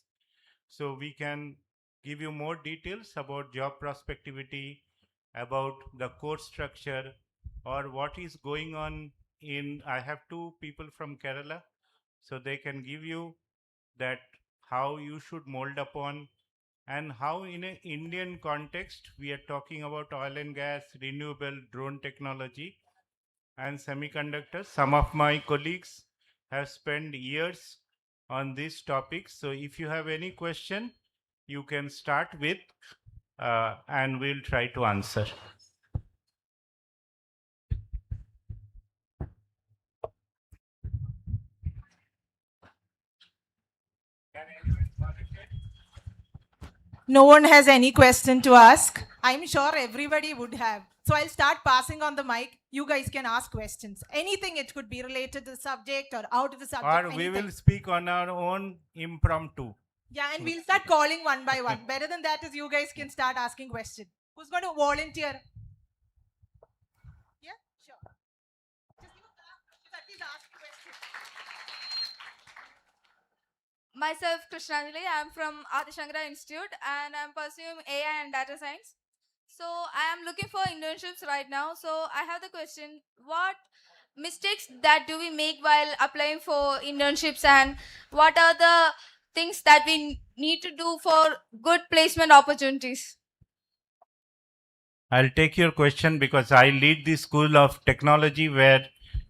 Speaker 7: So we can give you more details about job prospectivity, about the course structure, or what is going on in, I have 2 people from Kerala, so they can give you that how you should mold upon, and how in an Indian context, we are talking about oil and gas, renewable, drone technology, and semiconductors. Some of my colleagues have spent years on these topics. So if you have any question, you can start with, and we'll try to answer.
Speaker 6: No one has any question to ask. I'm sure everybody would have. So I'll start passing on the mic. You guys can ask questions. Anything, it could be related to the subject or out of the subject.
Speaker 7: Or we will speak on our own impromptu.
Speaker 6: Yeah, and we'll start calling one by one. Better than that is you guys can start asking questions. Who's going to volunteer? Yeah, sure. Just at least ask questions.
Speaker 12: Myself, Krishnanjali. I'm from Adi Shankara Institute and I'm pursuing AI and data science. So I am looking for internships right now. So I have the question, what mistakes that do we make while applying for internships, and what are the things that we need to do for good placement opportunities?
Speaker 7: I'll take your question because I lead the School of Technology where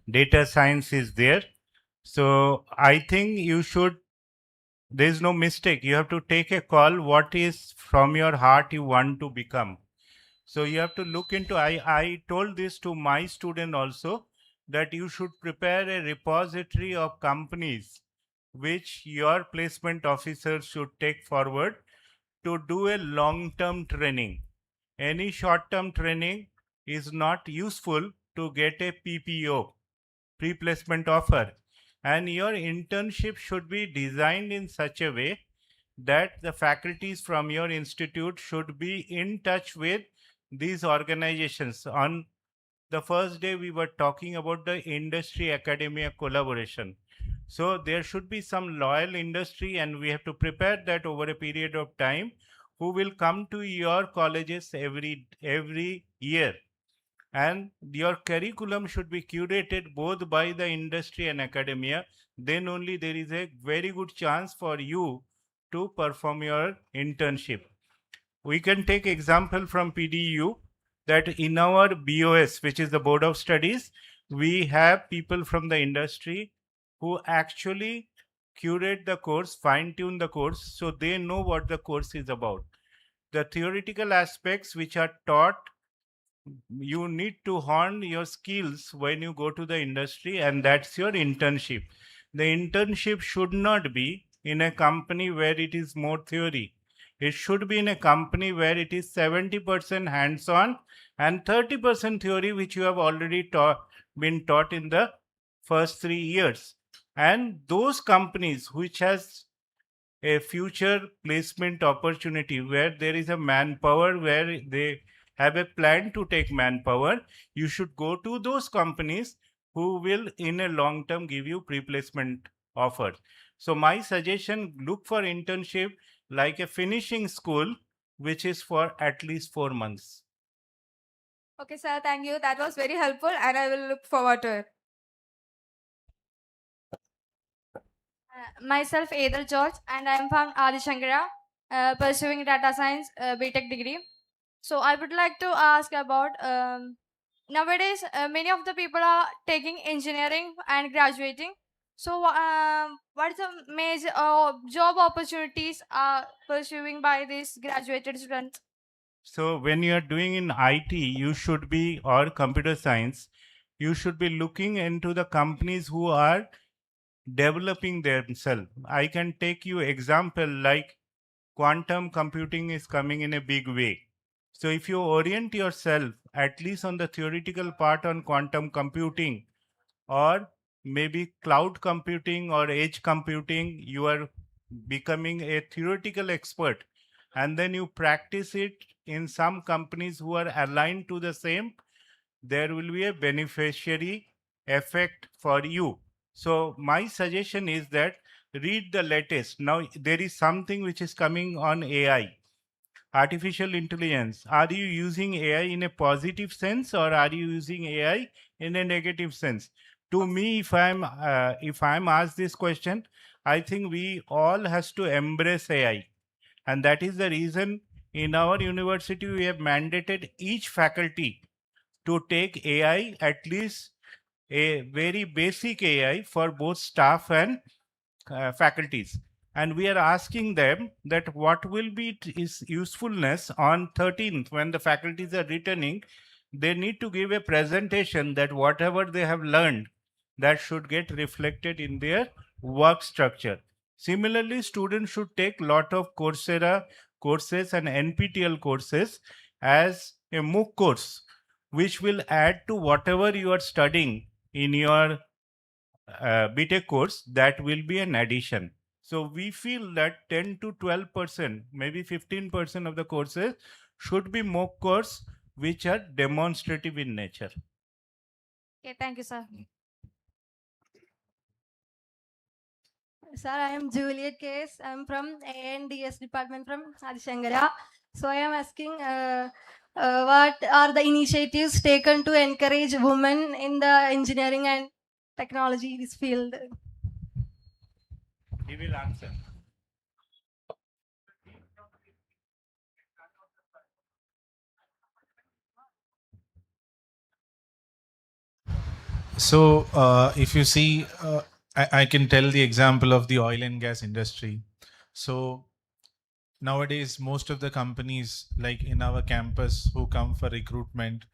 Speaker 7: data science is there. So I think you should, there's no mistake. You have to take a call what is from your heart you want to become. So you have to look into, I told this to my student also, that you should prepare a repository of companies which your placement officers should take forward to do a long-term training. Any short-term training is not useful to get a PPO, pre-placement offer. And your internship should be designed in such a way that the faculties from your institute should be in touch with these organizations. On the first day, we were talking about the industry-academia collaboration. So there should be some loyal industry, and we have to prepare that over a period of time, who will come to your colleges every year. And your curriculum should be curated both by the industry and academia. Then only there is a very good chance for you to perform your internship. We can take example from PDEU that in our BOS, which is the Board of Studies, we have people from the industry who actually curate the course, fine-tune the course, so they know what the course is about. The theoretical aspects which are taught, you need to hone your skills when you go to the industry, and that's your internship. The internship should not be in a company where it is more theory. It should be in a company where it is 70% hands-on and 30% theory, which you have already been taught in the first 3 years. And those companies which has a future placement opportunity where there is a manpower, where they have a plan to take manpower, you should go to those companies who will in a long term give you pre-placement offers. So my suggestion, look for internship like a finishing school, which is for at least 4 months.
Speaker 12: Okay, sir, thank you. That was very helpful, and I will look forward to it. Myself, Adel George, and I am from Adishankara, pursuing data science BTech degree. So I would like to ask about nowadays many of the people are taking engineering and graduating. So what is the major job opportunities are pursuing by these graduated students?
Speaker 7: So when you are doing in IT, you should be, or computer science, you should be looking into the companies who are developing themselves. I can take you example like quantum computing is coming in a big way. So if you orient yourself at least on the theoretical part on quantum computing, or maybe cloud computing or edge computing, you are becoming a theoretical expert, and then you practice it in some companies who are aligned to the same, there will be a beneficiary effect for you. So my suggestion is that read the latest. Now there is something which is coming on AI, artificial intelligence. Are you using AI in a positive sense, or are you using AI in a negative sense? To me, if I'm asked this question, I think we all has to embrace AI, and that is the reason in our university we have mandated each faculty to take AI, at least a very basic AI for both staff and faculties. And we are asking them that what will be its usefulness on 13th when the faculties are returning. They need to give a presentation that whatever they have learned, that should get reflected in their work structure. Similarly, students should take lot of Coursera courses and NPTEL courses as a MOOC course, which will add to whatever you are studying in your BTech course. That will be an addition. So we feel that 10 to 12%, maybe 15% of the courses should be MOOC course, which are demonstrative in nature.
Speaker 12: Okay, thank you, sir.
Speaker 9: Sir, I am Juliet Case. I am from ANDS department from Adishankara. So I am asking what are the initiatives taken to encourage women in the engineering and technology this field?
Speaker 7: He will answer.
Speaker 13: So, if you see, I can tell the example of the oil and gas industry. So, nowadays, most of the companies, like in our campus, who come for recruitment,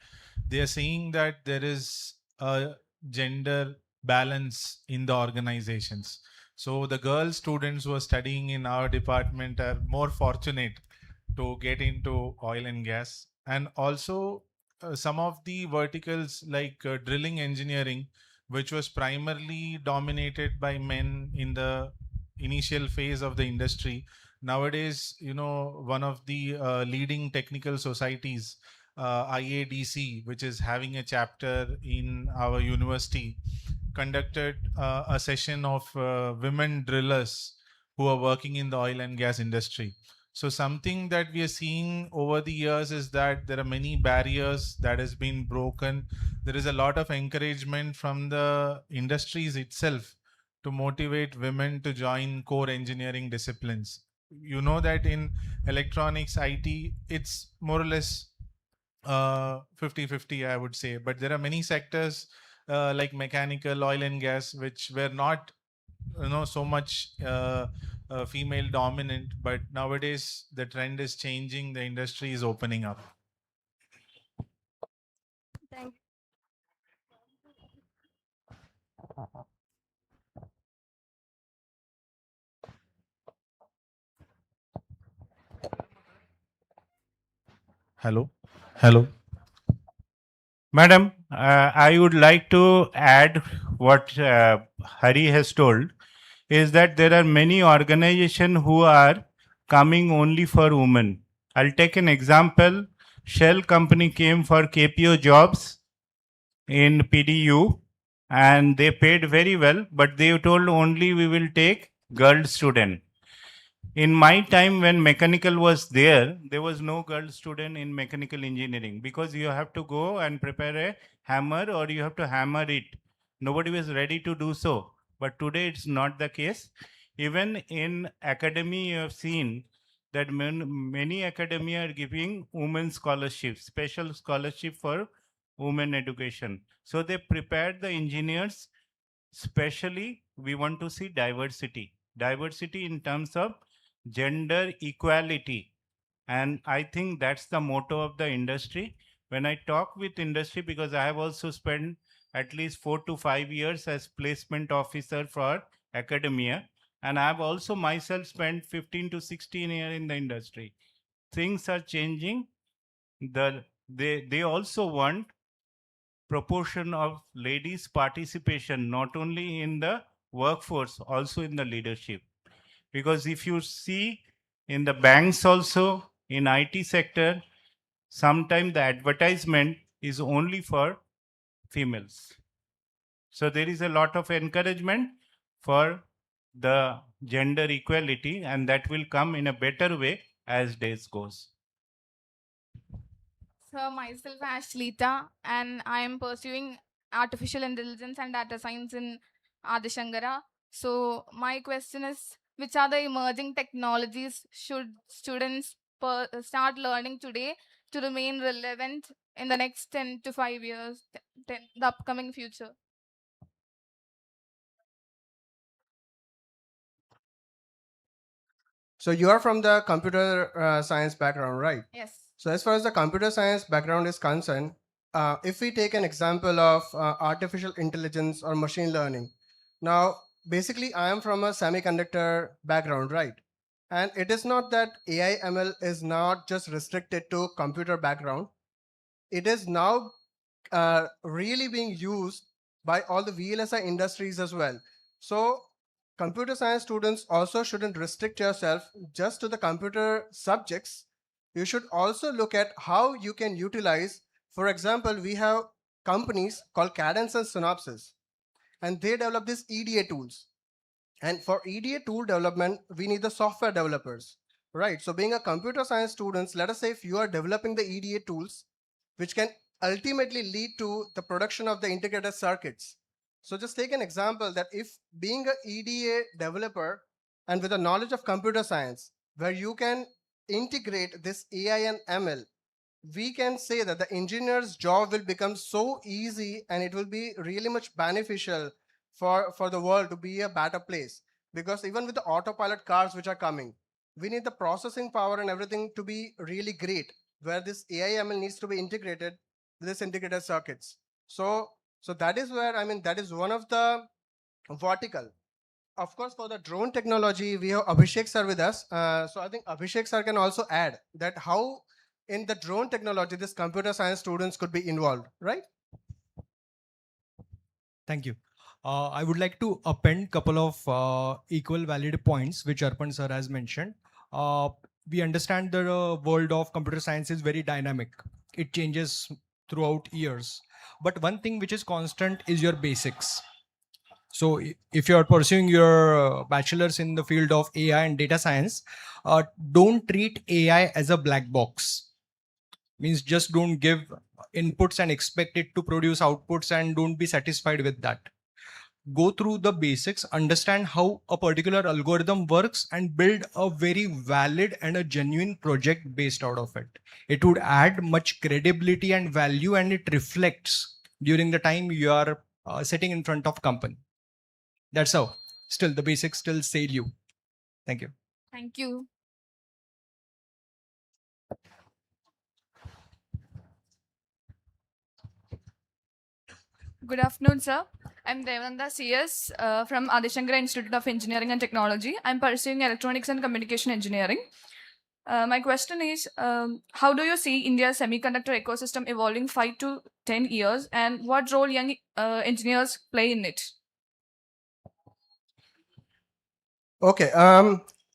Speaker 13: they are saying that there is a gender balance in the organizations. So, the girl students who are studying in our department are more fortunate to get into oil and gas. And also, some of the verticals like drilling engineering, which was primarily dominated by men in the initial phase of the industry. Nowadays, one of the leading technical societies, IADC, which is having a chapter in our university, conducted a session of women drillers who are working in the oil and gas industry. So something that we are seeing over the years is that there are many barriers that has been broken. There is a lot of encouragement from the industries itself to motivate women to join core engineering disciplines. You know that in electronics, IT, it's more or less 50-50, I would say. But there are many sectors like mechanical, oil and gas, which were not so much female dominant, but nowadays the trend is changing, the industry is opening up.
Speaker 9: Thank you.
Speaker 13: Hello.
Speaker 7: Madam, I would like to add what Hari has told is that there are many organizations who are coming only for women. I'll take an example. Shell company came for KPO jobs in PDEU and they paid very well, but they told only we will take girl student. In my time when mechanical was there was no girl student in mechanical engineering because you have to go and prepare a hammer or you have to hammer it. Nobody was ready to do so. But today it's not the case. Even in academy, you have seen that many academia are giving women scholarships, special scholarship for women education. So they prepared the engineers. Especially, we want to see diversity. Diversity in terms of gender equality. And I think that's the motto of the industry. When I talk with industry, because I have also spent at least 4 to 5 years as placement officer for academia, and I have also myself spent 15 to 16 years in the industry. Things are changing. They also want proportion of ladies participation not only in the workforce, also in the leadership. Because if you see in the banks also, in IT sector, sometimes the advertisement is only for females. So there is a lot of encouragement for the gender equality, and that will come in a better way as days goes.
Speaker 12: So myself Ashlita, and I am pursuing artificial intelligence and data science in Adishangara. So my question is, which are the emerging technologies should students start learning today to remain relevant in the next 10 to 5 years, the upcoming future?
Speaker 10: So you are from the computer science background, right?
Speaker 12: Yes.
Speaker 10: So as far as the computer science background is concerned, if we take an example of artificial intelligence or machine learning, now basically I am from a semiconductor background, right? And it is not that AI ML is not just restricted to computer background. It is now really being used by all the VLSI industries as well. So computer science students also shouldn't restrict yourself just to the computer subjects. You should also look at how you can utilize, for example, we have companies called Cadence and Synopsys, and they develop these EDA tools. And for EDA tool development, we need the software developers, right? So being a computer science students, let us say if you are developing the EDA tools, which can ultimately lead to the production of the integrated circuits. So just take an example that if being an EDA developer and with a knowledge of computer science, where you can integrate this AI and ML, we can say that the engineer's job will become so easy and it will be really much beneficial for the world to be a better place. Because even with the autopilot cars which are coming, we need the processing power and everything to be really great, where this AI ML needs to be integrated with this integrated circuits. So that is where, I mean, that is one of the vertical. Of course, for the drone technology, we have Abhishek sir with us. So I think Abhishek sir can also add that how in the drone technology, this computer science students could be involved, right?
Speaker 14: Thank you. I would like to append couple of equal valid points which Arpan sir has mentioned. We understand the world of computer science is very dynamic. It changes throughout years. But one thing which is constant is your basics. So if you are pursuing your bachelor's in the field of AI and data science, don't treat AI as a black box. Means just don't give inputs and expect it to produce outputs and don't be satisfied with that. Go through the basics, understand how a particular algorithm works and build a very valid and a genuine project based out of it. It would add much credibility and value, and it reflects during the time you are sitting in front of company. That's how. Still, the basics still sail you. Thank you.
Speaker 12: Thank you. Good afternoon, sir. I'm Devananda CS from Adishangara Institute of Engineering and Technology. I'm pursuing electronics and communication engineering. My question is, how do you see India's semiconductor ecosystem evolving 5 to 10 years, and what role young engineers play in it?
Speaker 10: Okay.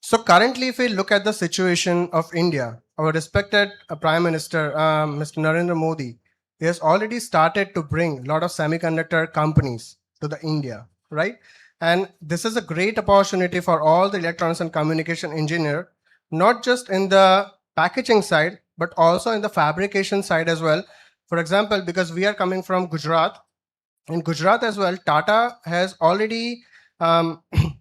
Speaker 10: So currently, if we look at the situation of India, our respected Prime Minister, Mr. Narendra Modi, he has already started to bring a lot of semiconductor companies to the India, right? And this is a great opportunity for all the electronics and communication engineer, not just in the packaging side, but also in the fabrication side as well. For example, because we are coming from Gujarat, in Gujarat as well, Tata has already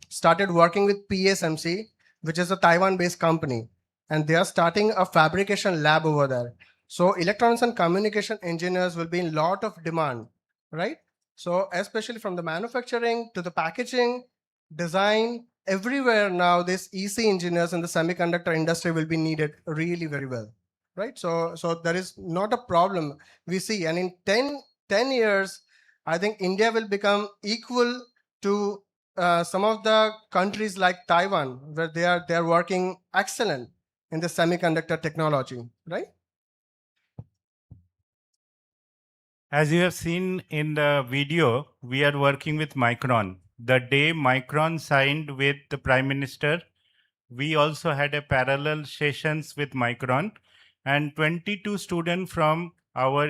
Speaker 10: started working with PSMC, which is a Taiwan-based company, and they are starting a fabrication lab over there. So electronics and communication engineers will be in lot of demand, right? So especially from the manufacturing to the packaging, design, everywhere now, these EC engineers in the semiconductor industry will be needed really very well, right? So there is not a problem we see, and in 10 years, I think India will become equal to some of the countries like Taiwan, where they are working excellent in the semiconductor technology, right?
Speaker 7: As you have seen in the video, we are working with Micron. The day Micron signed with the Prime Minister, we also had a parallel sessions with Micron, and 22 students from our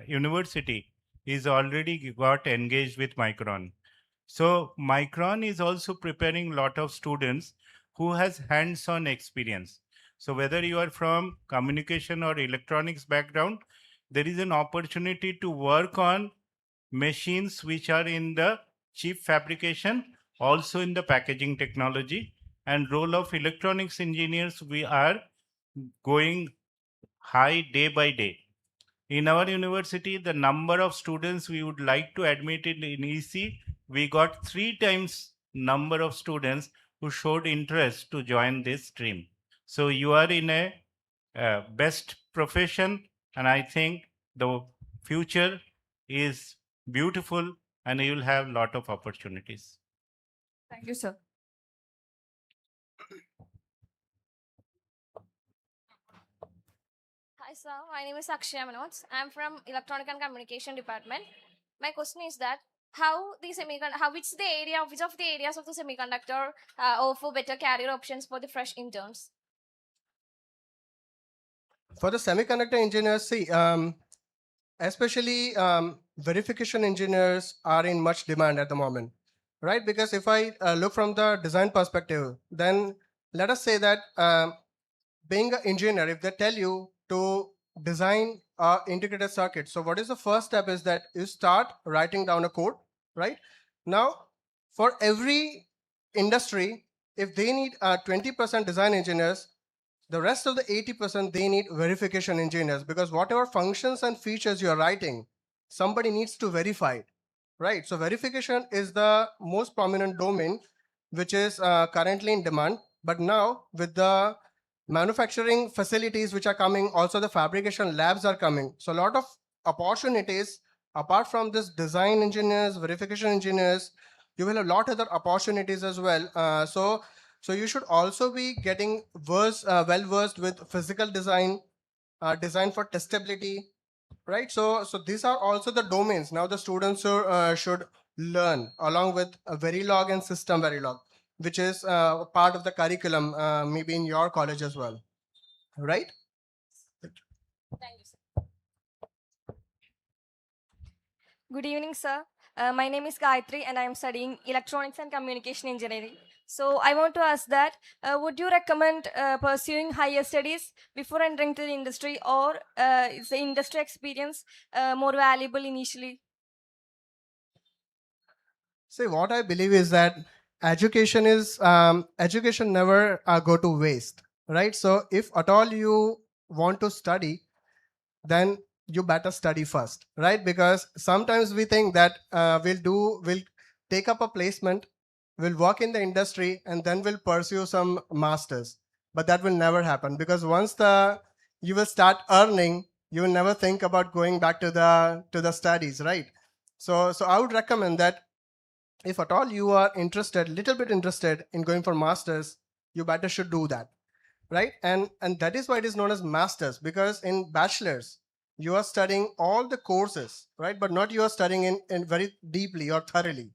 Speaker 7: university is already got engaged with Micron. So Micron is also preparing a lot of students who has hands-on experience. So whether you are from communication or electronics background, there is an opportunity to work on machines which are in the chip fabrication, also in the packaging technology, and role of electronics engineers, we are going high day by day. In our university, the number of students we would like to admit in EC, we got 3 times number of students who showed interest to join this stream. So you are in a best profession, and I think the future is beautiful and you will have a lot of opportunities.
Speaker 12: Thank you, sir.
Speaker 1: Hi sir, my name is Akshaya Manoj. I am from Electronic and Communication Department. My question is that which of the areas of the semiconductor offer better career options for the fresh interns?
Speaker 10: For the semiconductor engineers, see, especially verification engineers are in much demand at the moment, right? Because if I look from the design perspective, then let us say that being an engineer, if they tell you to design an integrated circuit, so what is the first step is that you start writing down a code, right? Now, for every industry, if they need 20% design engineers, the rest of the 80%, they need verification engineers, because whatever functions and features you're writing, somebody needs to verify it, right? So verification is the most prominent domain, which is currently in demand. But now with the manufacturing facilities which are coming, also the fabrication labs are coming. So a lot of opportunities, apart from this design engineers, verification engineers, you will have a lot of other opportunities as well. So you should also be getting well versed with physical design, design for testability, right? So these are also the domains now the students should learn, along with Verilog and System Verilog, which is part of the curriculum, maybe in your college as well, right?
Speaker 1: Thank you, sir. Good evening, sir. My name is Gayatri and I am studying Electronics and Communication Engineering. So I want to ask that, would you recommend pursuing higher studies before entering to the industry, or is the industry experience more valuable initially?
Speaker 10: See, what I believe is that education never go to waste, right? So if at all you want to study, then you better study first, right? Because sometimes we think that we'll take up a placement, we'll work in the industry, and then we'll pursue some masters. But that will never happen, because once you will start earning, you will never think about going back to the studies, right? So I would recommend that if at all you are little bit interested in going for masters, you better should do that. right? And that is why it is known as masters, because in bachelor's you are studying all the courses, right? But not you are studying in very deeply or thoroughly.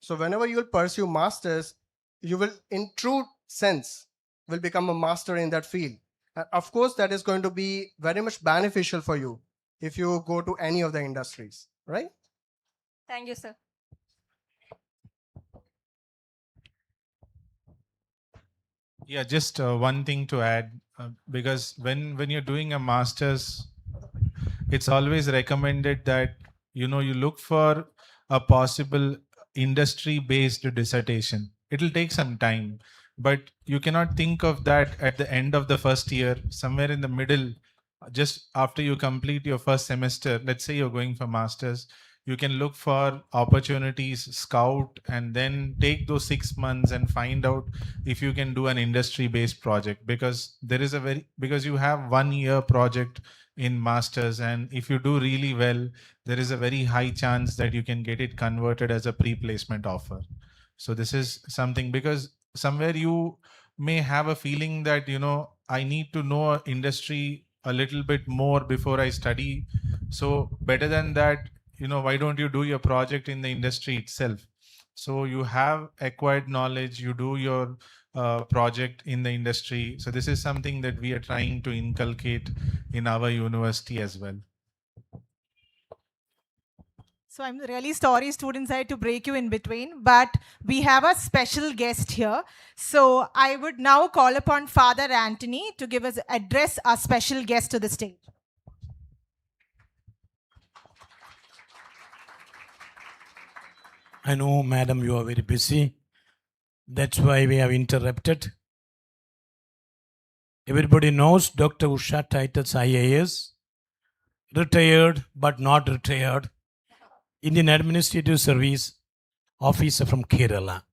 Speaker 10: So whenever you will pursue masters, you will in true sense will become a master in that field. And of course that is going to be very much beneficial for you if you go to any of the industries, right?
Speaker 1: Thank you, sir.
Speaker 13: Yeah, just one thing to add, because when you're doing a master's, it's always recommended that you look for a possible industry-based dissertation. It'll take some time, but you cannot think of that at the end of the first year, somewhere in the middle, just after you complete your first semester. Let's say you're going for masters, you can look for opportunities, scout, and then take those 6 months and find out if you can do an industry based project, because because you have 1 year project in masters, and if you do really well, there is a very high chance that you can get it converted as a pre-placement offer. So this is something, because somewhere you may have a feeling that I need to know industry a little bit more before I study. So better than that, why don't you do your project in the industry itself? So you have acquired knowledge, you do your project in the industry. So this is something that we are trying to inculcate in our university as well.
Speaker 6: So I'm really sorry, students, I had to break you in between, but we have a special guest here. So I would now call upon Father Anthony to give us address our special guest to the stage.
Speaker 2: I know, madam, you are very busy. That's why we have interrupted. Everybody knows Dr. Usha Titus IAS, retired but not retired, Indian Administrative Service officer from Kerala.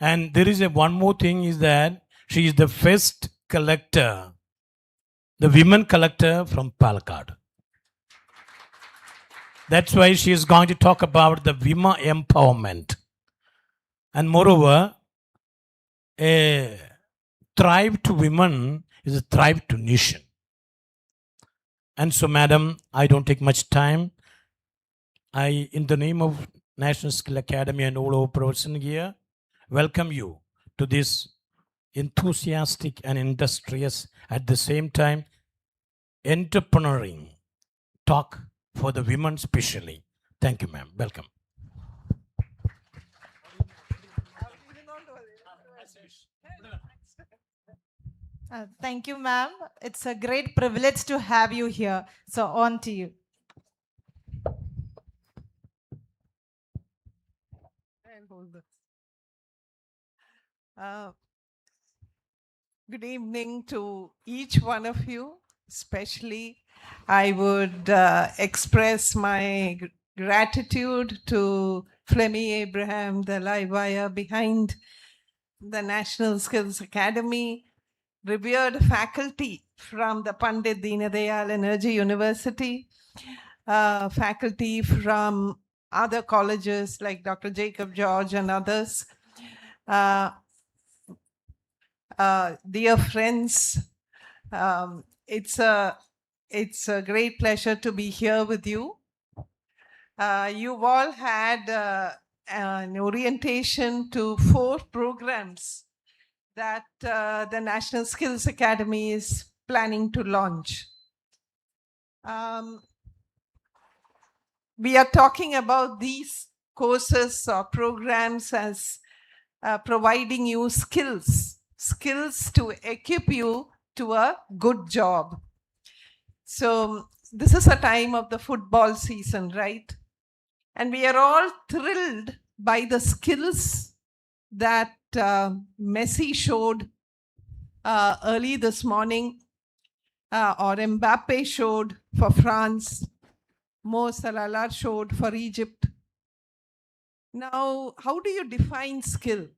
Speaker 2: And there is one more thing, is that she is the first collector, the women collector from Palakkad. That's why she is going to talk about the women empowerment. And moreover, a thrive to women is a thrive to nation. And so, madam, I don't take much time. I, in the name of National Skill Academy and all our person here, welcome you to this enthusiastic and industrious, at the same time, entrepreneuring talk for the women specially. Thank you, ma'am. Welcome.
Speaker 6: Thank you, ma'am. It's a great privilege to have you here. So on to you.
Speaker 15: Good evening to each one of you. Especially, I would express my gratitude to Flemmy Abraham, the live wire behind the National Skills Academy, revered faculty from the Pandit Deendayal Energy University, faculty from other colleges like Dr. Jacob George and others. Dear friends, it's a great pleasure to be here with you. You've all had an orientation to 4 programs that the National Skills Academy is planning to launch. We are talking about these courses or programs as providing you skills to equip you to a good job. So this is a time of the football season, right? And we are all thrilled by the skills that Messi showed early this morning, or Mbappe showed for France, Mo Salah showed for Egypt. Now, how do you define skill?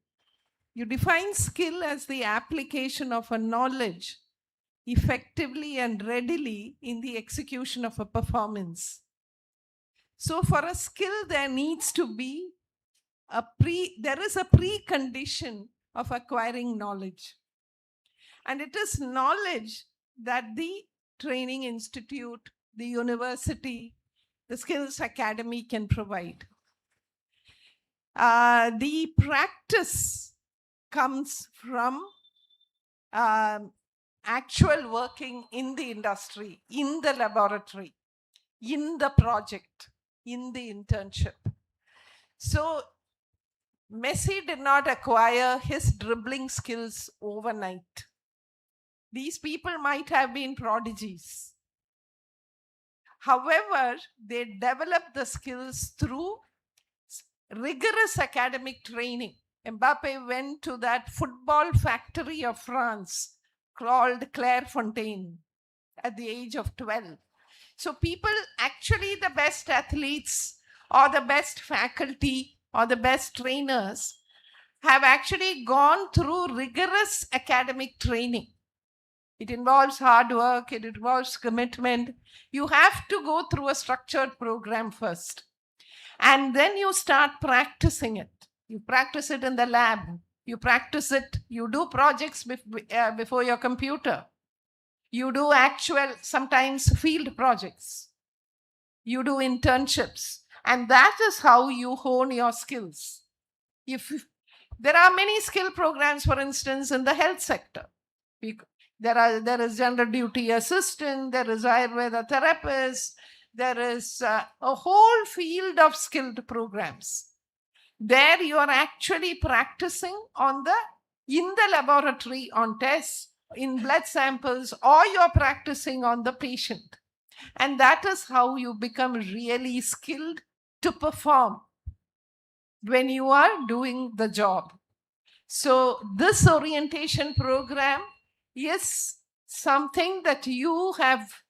Speaker 15: You define skill as the application of a knowledge effectively and readily in the execution of a performance. So for a skill, there needs to be there is a precondition of acquiring knowledge. And it is knowledge that the training institute, the university, the skills academy can provide. The practice comes from actual working in the industry, in the laboratory, in the project, in the internship. So Messi did not acquire his dribbling skills overnight. These people might have been prodigies. However, they developed the skills through rigorous academic training. Mbappe went to that football factory of France called Clairefontaine at the age of 12. So people, actually the best athletes or the best faculty or the best trainers have actually gone through rigorous academic training. It involves hard work, it involves commitment. You have to go through a structured program first. And then you start practicing it. You practice it in the lab. You practice it, you do projects before your computer. You do actual, sometimes field projects. You do internships. And that is how you hone your skills. There are many skill programs, for instance, in the health sector. There is gender duty assistant, there is Ayurveda therapist, there is a whole field of skilled programs. There you are actually practicing in the laboratory on tests, in blood samples, or you're practicing on the patient. And that is how you become really skilled to perform when you are doing the job. So this orientation program is something that you have.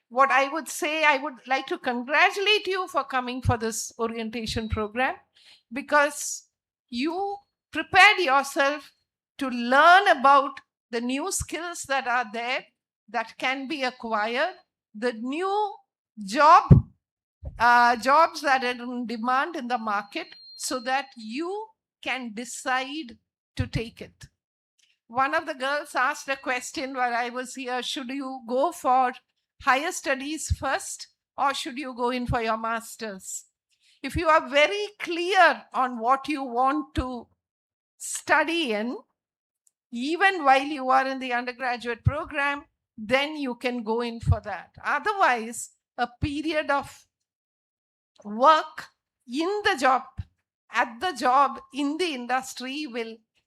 Speaker 15: What I would say, I would like to congratulate you for coming for this orientation program, because you prepared yourself to learn about the new skills that are there that can be acquired, the new jobs that are in demand in the market, so that you can decide to take it. One of the girls asked a question while I was here: should you go for higher studies first, or should you go in for your master's? If you are very clear on what you want to study in, even while you are in the undergraduate program, then you can go in for that. Otherwise, a period of work in the job, at the job, in the industry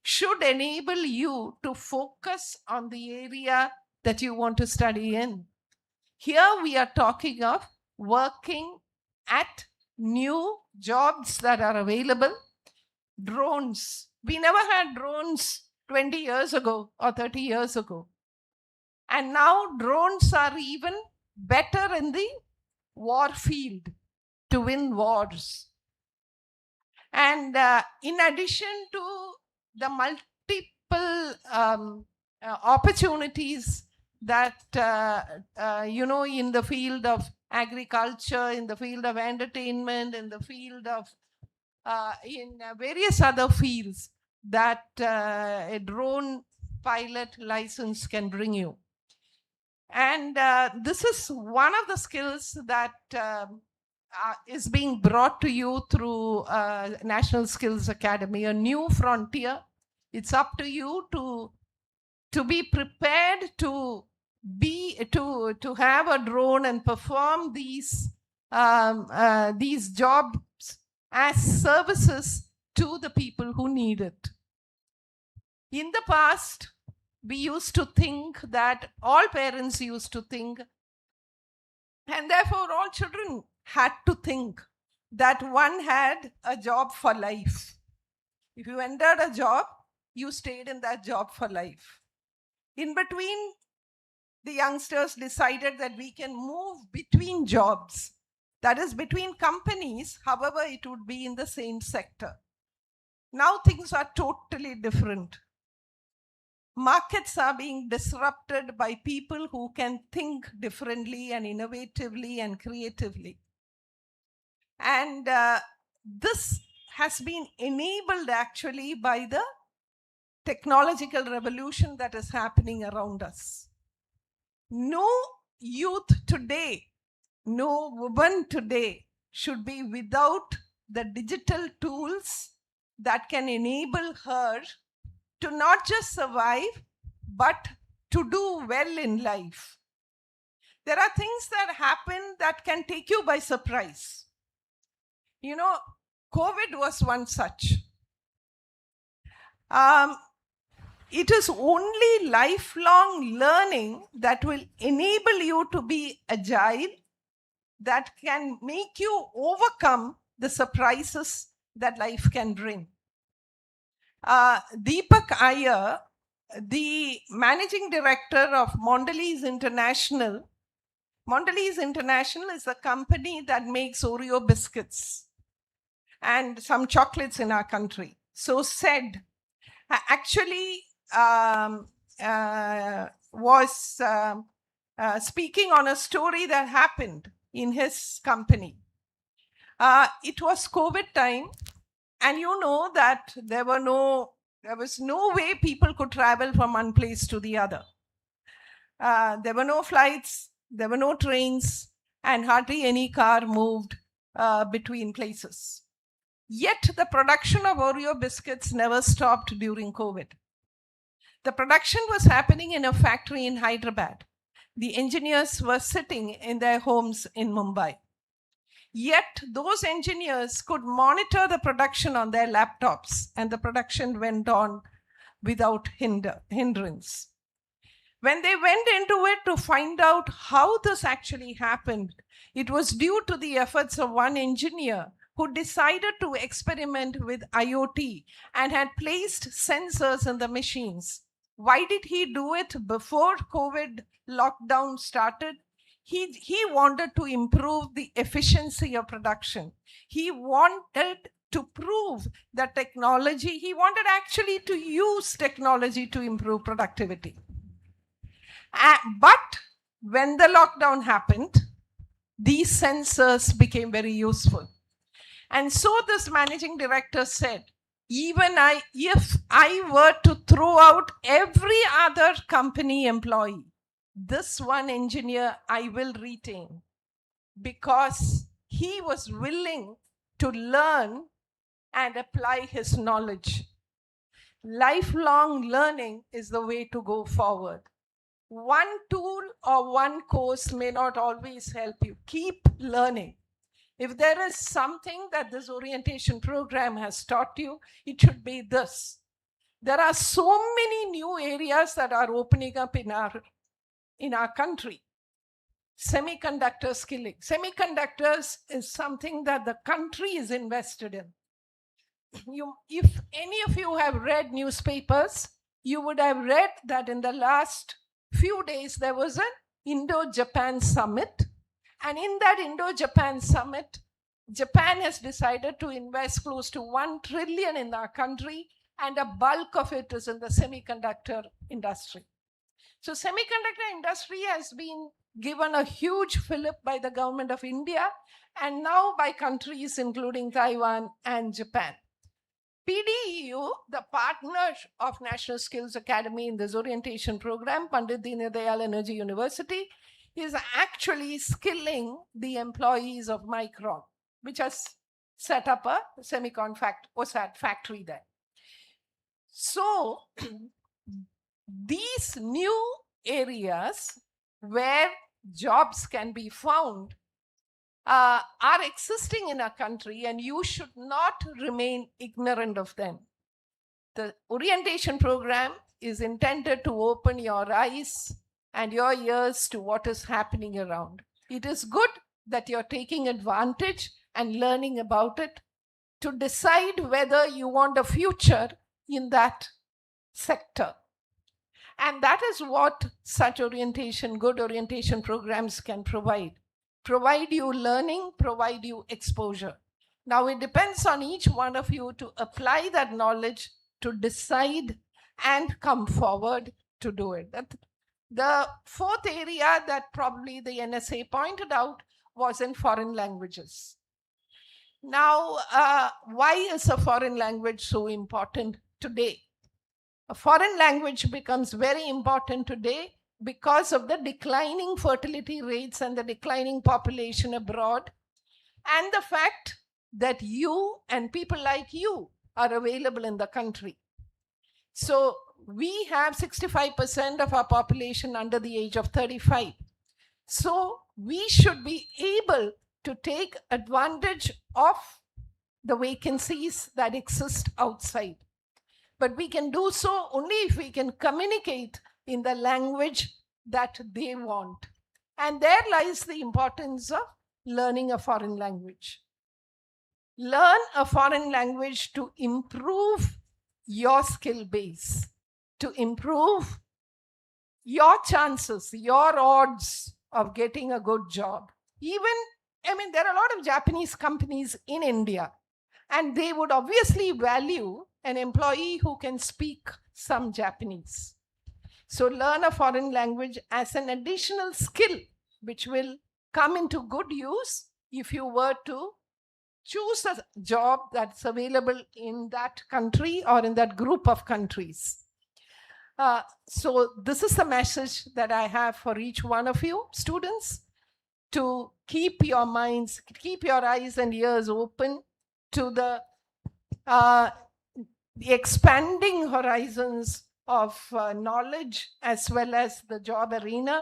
Speaker 15: should enable you to focus on the area that you want to study in. Here we are talking of working at new jobs that are available. Drones. We never had drones 20 years ago or 30 years ago. And now drones are even better in the war field to win wars. And in addition to the multiple opportunities that, in the field of agriculture, in the field of entertainment, in the field of, in various other fields that a drone pilot license can bring you. And this is one of the skills that is being brought to you through National Skills Academy, a new frontier. It's up to you to be prepared to have a drone and perform these jobs as services to the people who need it. In the past, we used to think that all parents used to think, and therefore all children had to think, that one had a job for life. If you entered a job, you stayed in that job for life. In between, the youngsters decided that we can move between jobs. That is, between companies, however, it would be in the same sector. Now things are totally different. Markets are being disrupted by people who can think differently and innovatively and creatively. And this has been enabled actually by the technological revolution that is happening around us. No youth today, no woman today should be without the digital tools that can enable her to not just survive, but to do well in life. There are things that happen that can take you by surprise. You know, COVID was one such. It is only lifelong learning that will enable you to be agile, that can make you overcome the surprises that life can bring. Deepak Iyer, the managing director of Mondelez International. Mondelez International is a company that makes Oreo biscuits and some chocolates in our country. So said, actually was speaking on a story that happened in his company. It was COVID time, and you know that there was no way people could travel from one place to the other. There were no flights, there were no trains, and hardly any car moved between places. Yet the production of Oreo biscuits never stopped during COVID. The production was happening in a factory in Hyderabad. The engineers were sitting in their homes in Mumbai. Yet those engineers could monitor the production on their laptops, and the production went on without hindrance. When they went into it to find out how this actually happened, it was due to the efforts of one engineer who decided to experiment with IoT and had placed sensors in the machines. Why did he do it before COVID lockdown started? He wanted to improve the efficiency of production. He wanted to prove that technology, he wanted actually to use technology to improve productivity. But when the lockdown happened, these sensors became very useful. And so this managing director said, if I were to throw out every other company employee, this one engineer I will retain, because he was willing to learn and apply his knowledge. Lifelong learning is the way to go forward. One tool or one course may not always help you. Keep learning. If there is something that this orientation program has taught you, it should be this. There are so many new areas that are opening up in our country. Semiconductor skilling. Semiconductors is something that the country is invested in. If any of you have read newspapers, you would have read that in the last few days there was an Indo-Japan summit. And in that Indo-Japan summit, Japan has decided to invest close to 1 trillion in our country, and a bulk of it is in the semiconductor industry. So semiconductor industry has been given a huge fillip by the government of India, and now by countries including Taiwan and Japan. PDEU, the partner of National Skills Academy in this orientation program, Pandit Deendayal Energy University, is actually skilling the employees of Micron, which has set up a semicon factory there. So these new areas where jobs can be found are existing in our country, and you should not remain ignorant of them. The orientation program is intended to open your eyes and your ears to what is happening around. It is good that you're taking advantage and learning about it to decide whether you want a future in that sector. And that is what such good orientation programs can provide. Provide you learning, provide you exposure. Now it depends on each one of you to apply that knowledge, to decide and come forward to do it. The fourth area that probably the NSA pointed out was in foreign languages. Now, why is a foreign language so important today? A foreign language becomes very important today because of the declining fertility rates and the declining population abroad, and the fact that you and people like you are available in the country. So we have 65% of our population under the age of 35. So we should be able to take advantage of the vacancies that exist outside. But we can do so only if we can communicate in the language that they want. And there lies the importance of learning a foreign language. Learn a foreign language to improve your skill base, to improve your chances, your odds of getting a good job. There are a lot of Japanese companies in India, and they would obviously value an employee who can speak some Japanese. So learn a foreign language as an additional skill, which will come into good use if you were to choose a job that's available in that country or in that group of countries. So this is the message that I have for each one of you students, to keep your minds, keep your eyes and ears open to the expanding horizons of knowledge as well as the job arena,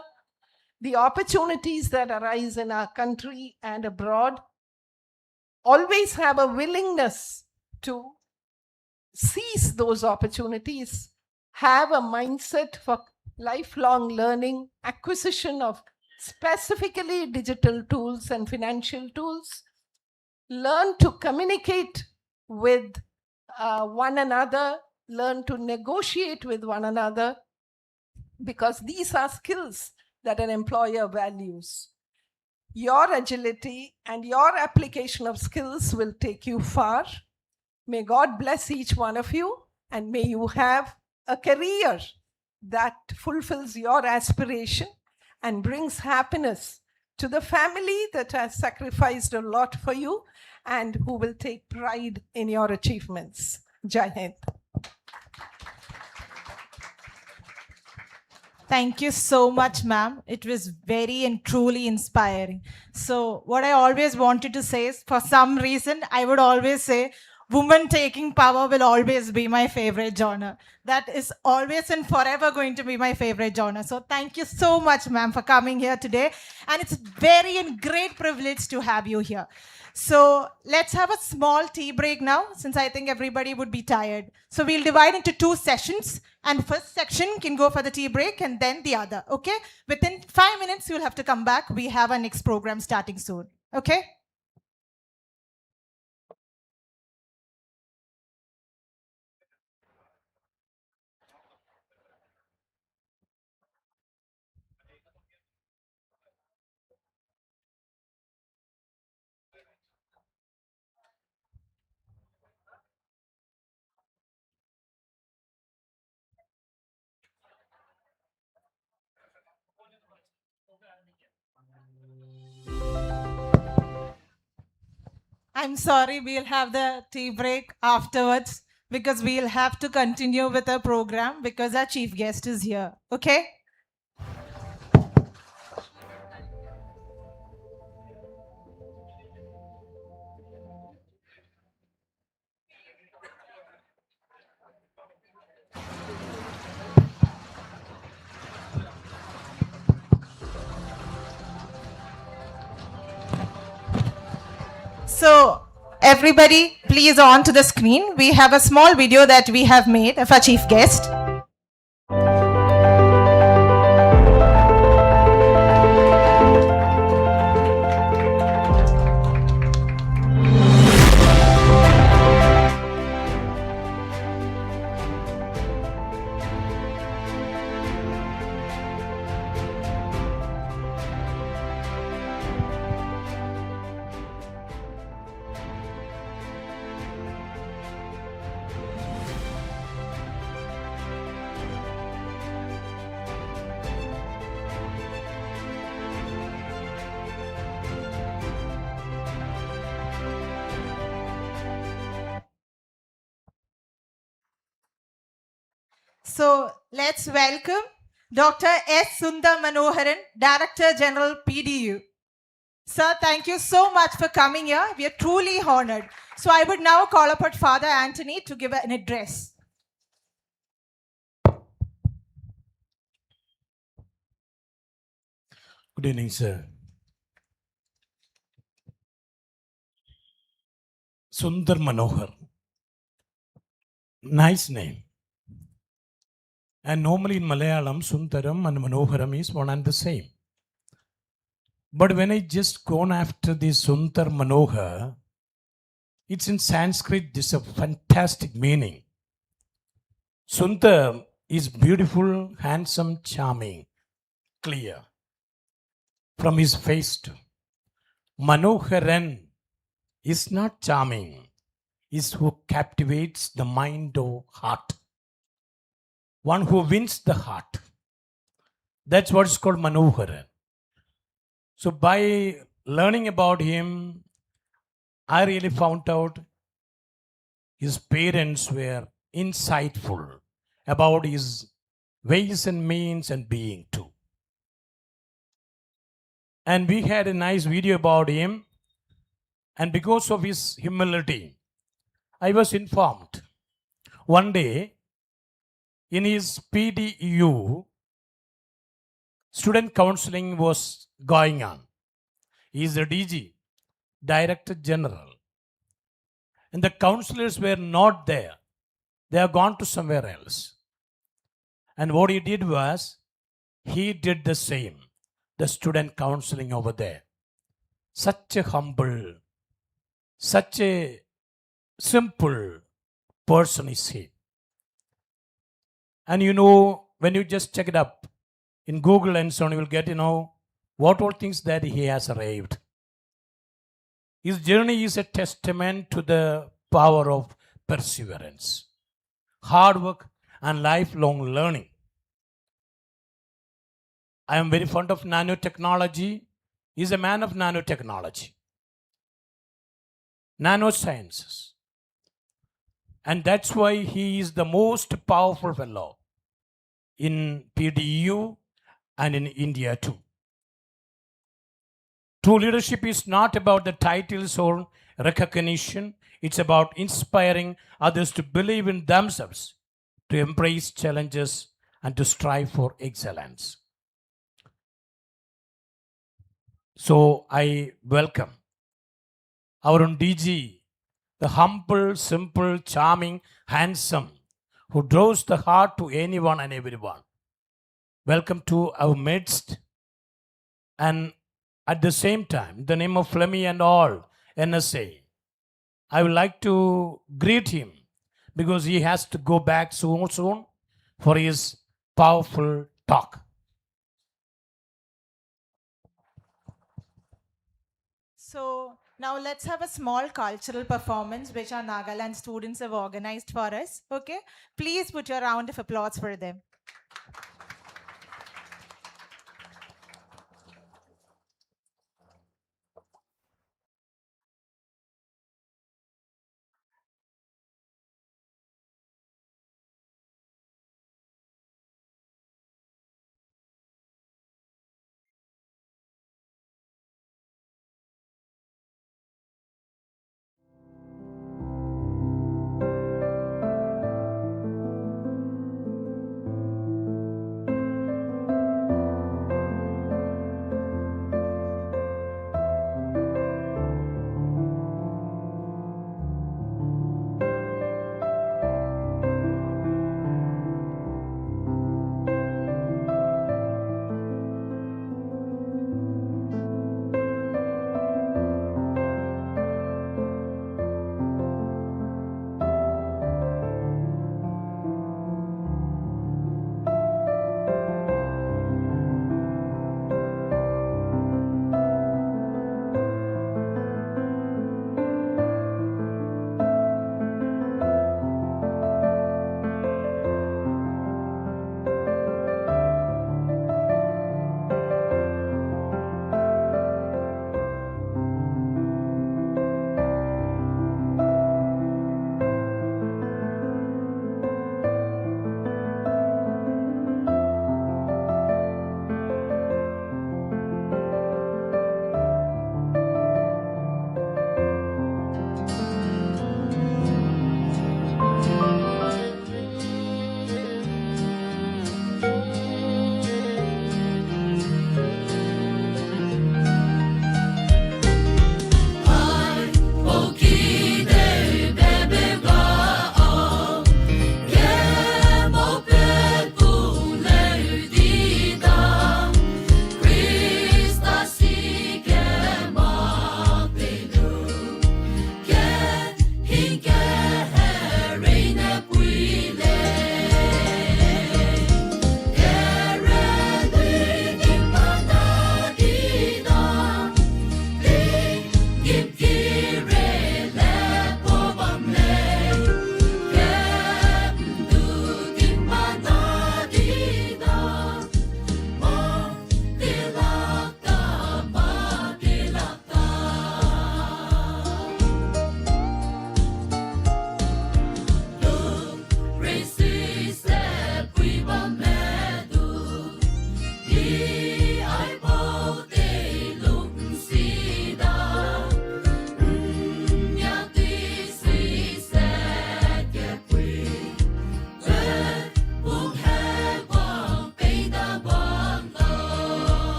Speaker 15: the opportunities that arise in our country and abroad. Always have a willingness to seize those opportunities, have a mindset for lifelong learning, acquisition of specifically digital tools and financial tools, learn to communicate with one another, learn to negotiate with one another, because these are skills that an employer values. Your agility and your application of skills will take you far. May God bless each one of you, and may you have a career that fulfills your aspiration and brings happiness to the family that has sacrificed a lot for you and who will take pride in your achievements. Jai Hind.
Speaker 6: Thank you so much, ma'am. It was very and truly inspiring. So what I always wanted to say is, for some reason, I would always say, woman taking power will always be my favorite genre. That is always and forever going to be my favorite genre. So thank you so much, ma'am, for coming here today. And it's very and great privilege to have you here. So let's have a small tea break now, since I think everybody would be tired. So we'll divide into 2 sessions, and first section can go for the tea break and then the other, okay? Within 5 minutes, you'll have to come back. We have our next program starting soon, okay? I'm sorry, we'll have the tea break afterwards because we'll have to continue with our program because our chief guest is here, okay? So everybody, please on to the screen. We have a small video that we have made of our chief guest. So let's welcome Dr. S. Sundar Manoharan, Director General PDEU. Sir, thank you so much for coming here. We are truly honored. So I would now call upon Father Anthony to give an address.
Speaker 2: Good evening, sir. Sundar Manohar. Nice name. And normally in Malayalam, Sundaram and Manoharam is one and the same. But when I just gone after the Sundar Manohar, it's in Sanskrit, this is a fantastic meaning. Sundar is beautiful, handsome, charming, clear. From his face to Manoharan is not charming, is who captivates the mind or heart. One who wins the heart. That's what is called Manoharan. So by learning about him, I really found out his parents were insightful about his ways and means and being too. And we had a nice video about him. And because of his humility, I was informed. One day, in his PDEU, student counseling was going on. He is the DG, Director General. And the counselors were not there. They have gone to somewhere else. And what he did was, he did the same. The student counseling over there. Such a humble, such a simple person is he. And you know, when you just check it up in Google and so on, you will get, what all things that he has arrived. His journey is a testament to the power of perseverance, hard work, and lifelong learning. I am very fond of nanotechnology. He is a man of nanotechnology, nanosciences. And that's why he is the most powerful fellow in PDEU and in India too. True leadership is not about the titles or recognition. It's about inspiring others to believe in themselves, to embrace challenges, and to strive for excellence. So I welcome our own DG, the humble, simple, charming, handsome, who draws the heart to anyone and everyone. Welcome to our midst. And at the same time, in the name of Flemmy and all NSA, I would like to greet him because he has to go back soon for his powerful talk.
Speaker 6: So now let's have a small cultural performance which our Nagaland students have organized for us. Okay, please put your round of applause for them.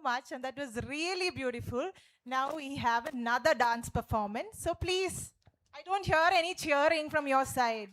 Speaker 6: much, and that was really beautiful. Now we have another dance performance. So please, I don't hear any cheering from your side.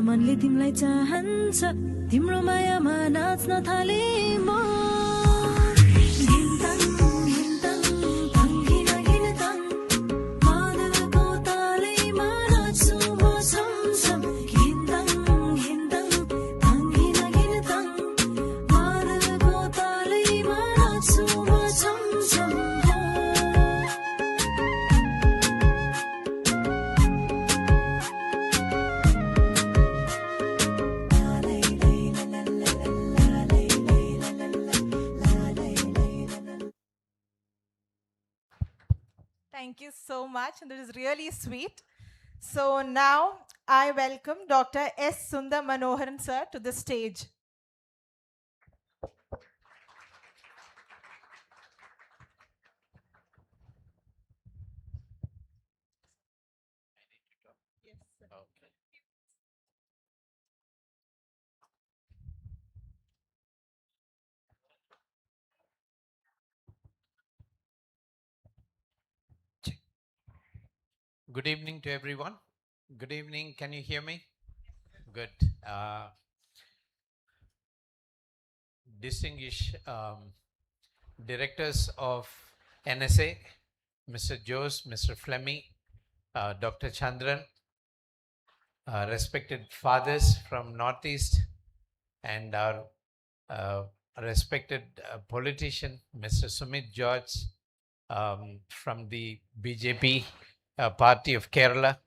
Speaker 16: मनले तिमीलाई चाहन्छ तिम्रो मायामा नाच्न थाले म
Speaker 6: Thank you so much, and it is really sweet. So now I welcome Dr. S. Sundar Manoharan sir to the stage.
Speaker 3: Good evening to everyone. Good evening. Can you hear me? Good. Distinguished directors of NSA, Mr. Jose, Mr. Flemmy, Dr. Chandran, respected fathers from Northeast, and our respected politician, Mr. Sumit George, from the BJP party of Kerala,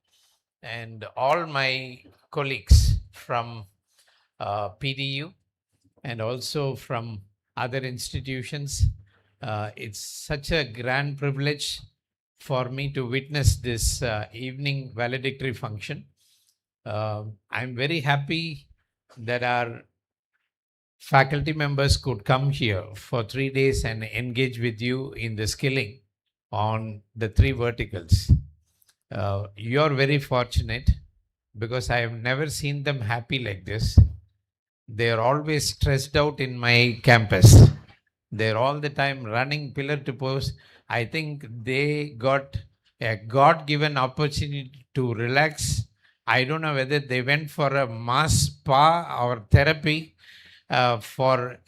Speaker 3: and all my colleagues from PDEU and also from other institutions. It's such a grand privilege for me to witness this evening valedictory function. I'm very happy that our faculty members could come here for 3 days and engage with you in the skilling on the 3 verticals.
Speaker 17: You're very fortunate because I have never seen them happy like this. They're always stressed out in my campus. They're all the time running pillar to post. I think they got a God-given opportunity to relax. I don't know whether they went for a mass spa or therapy for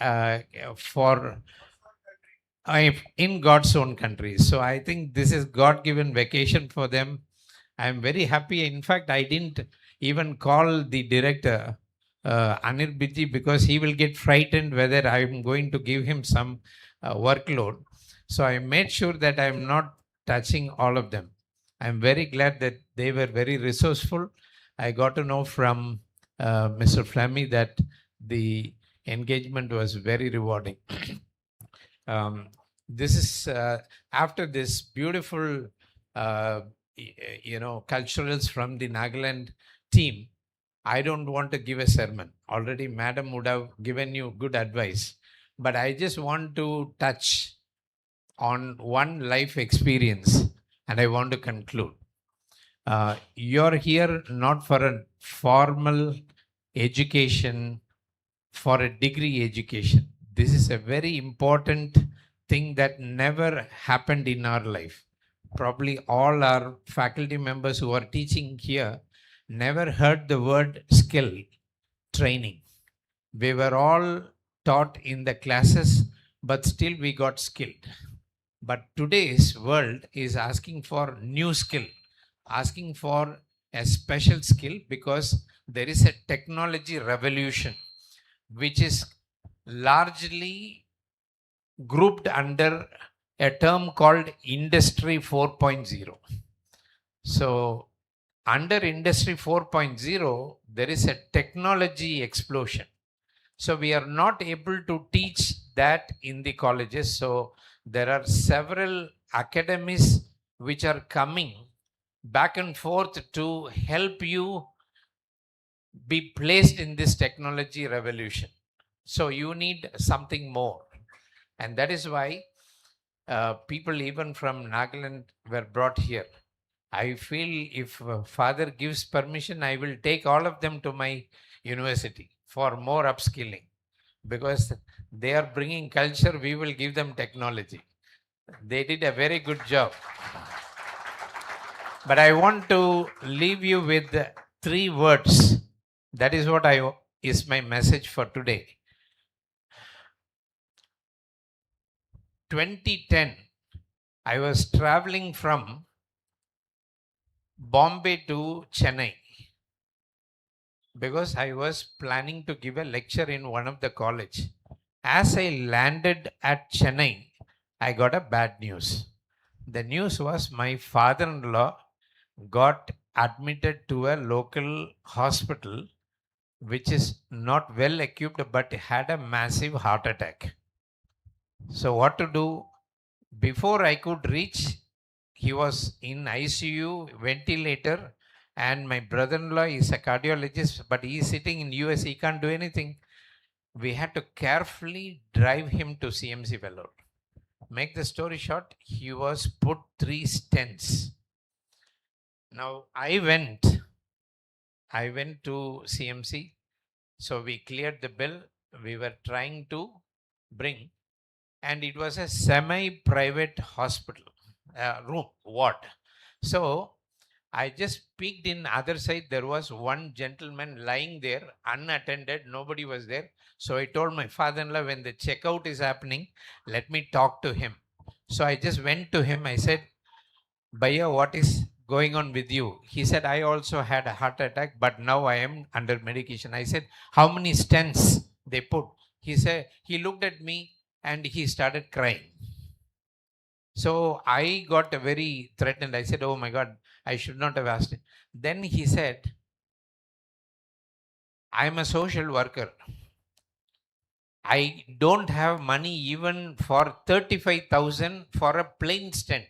Speaker 17: in God's own country. So I think this is God-given vacation for them. I'm very happy. In fact, I didn't even call the director, Anil Biji, because he will get frightened whether I'm going to give him some workload. So I made sure that I'm not touching all of them. I'm very glad that they were very resourceful. I got to know from Mr. Flammy that the engagement was very rewarding. This is after this beautiful culturals from the Nagaland team. I don't want to give a sermon. Already madam would have given you good advice, but I just want to touch on one life experience and I want to conclude. You're here not for a formal education, for a degree education. This is a very important thing that never happened in our life. Probably all our faculty members who are teaching here never heard the word skill training. We were all taught in the classes, but still we got skilled. But today's world is asking for new skill, asking for a special skill because there is a technology revolution which is largely grouped under a term called Industry 4.0. So under Industry 4.0, there is a technology explosion. So we are not able to teach that in the colleges. So there are several academies which are coming back and forth to help you be placed in this technology revolution. So you need something more. And that is why people even from Nagaland were brought here. I feel if father gives permission, I will take all of them to my university for more upskilling because they are bringing culture, we will give them technology. They did a very good job. But I want to leave you with 3 words. That is what is my message for today. 2010, I was traveling from Bombay to Chennai because I was planning to give a lecture in one of the college. As I landed at Chennai, I got a bad news. The news was my father-in-law got admitted to a local hospital which is not well equipped but had a massive heart attack. So what to do? Before I could reach, he was in ICU, ventilator, and my brother-in-law is a cardiologist, but he is sitting in US, he can't do anything. We had to carefully drive him to CMC Vellore. Make the story short, he was put 3 stents. Now I went to CMC, so we cleared the bill. We were trying to bring, and it was a semi-private hospital room ward. So I just peeked in other side. There was one gentleman lying there unattended. Nobody was there. So I told my father-in-law, when the checkout is happening, let me talk to him. So I just went to him. I said, Bhaiya, what is going on with you? He said, I also had a heart attack, but now I am under medication. I said, how many stents they put? He said, he looked at me and he started crying. So I got very threatened. I said, oh my God, I should not have asked him. Then he said, I'm a social worker. I don't have money even for 35,000 for a plain stent.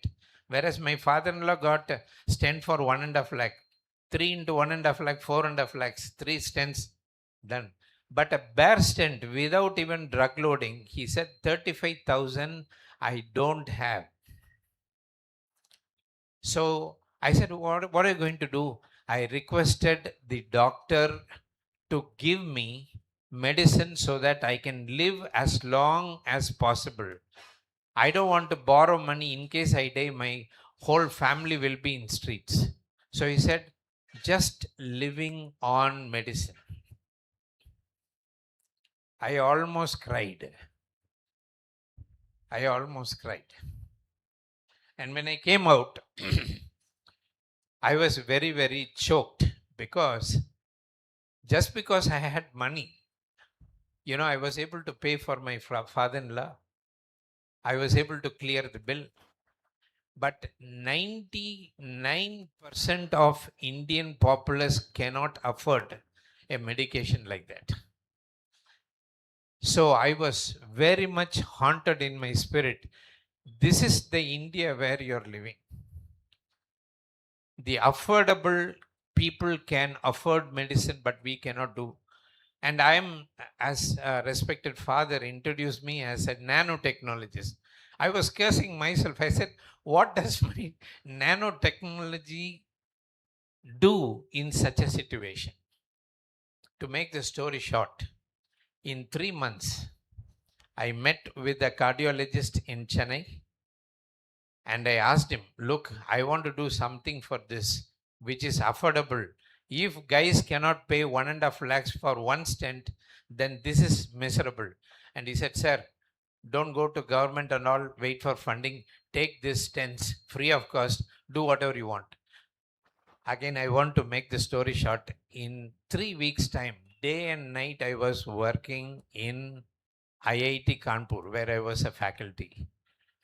Speaker 17: Whereas my father-in-law got a stent for 1.5 lakh. 3 into 1.5 lakh, 4.5 lakhs, 3 stents done. But a bare stent without even drug loading, he said 35,000 I don't have. So I said, what are you going to do? I requested the doctor to give me medicine so that I can live as long as possible. I don't want to borrow money. In case I die, my whole family will be in streets. So he said, just living on medicine. I almost cried. I almost cried. And when I came out, I was very, very choked because just because I had money, I was able to pay for my father-in-law. I was able to clear the bill. But 99% of Indian populace cannot afford a medication like that. So I was very much haunted in my spirit. This is the India where you're living. The affordable people can afford medicine, but we cannot do. And I am, as a respected father introduced me as a nanotechnologist. I was cursing myself. I said, what does my nanotechnology do in such a situation? To make the story short, in 3 months, I met with a cardiologist in Chennai and I asked him, look, I want to do something for this, which is affordable. If guys cannot pay 1.5 lakhs for one stent, then this is miserable. And he said, sir, don't go to government and all, wait for funding. Take this stents free of cost, do whatever you want. Again, I want to make the story short. In 3 weeks' time, day and night, I was working in IIT Kanpur, where I was a faculty.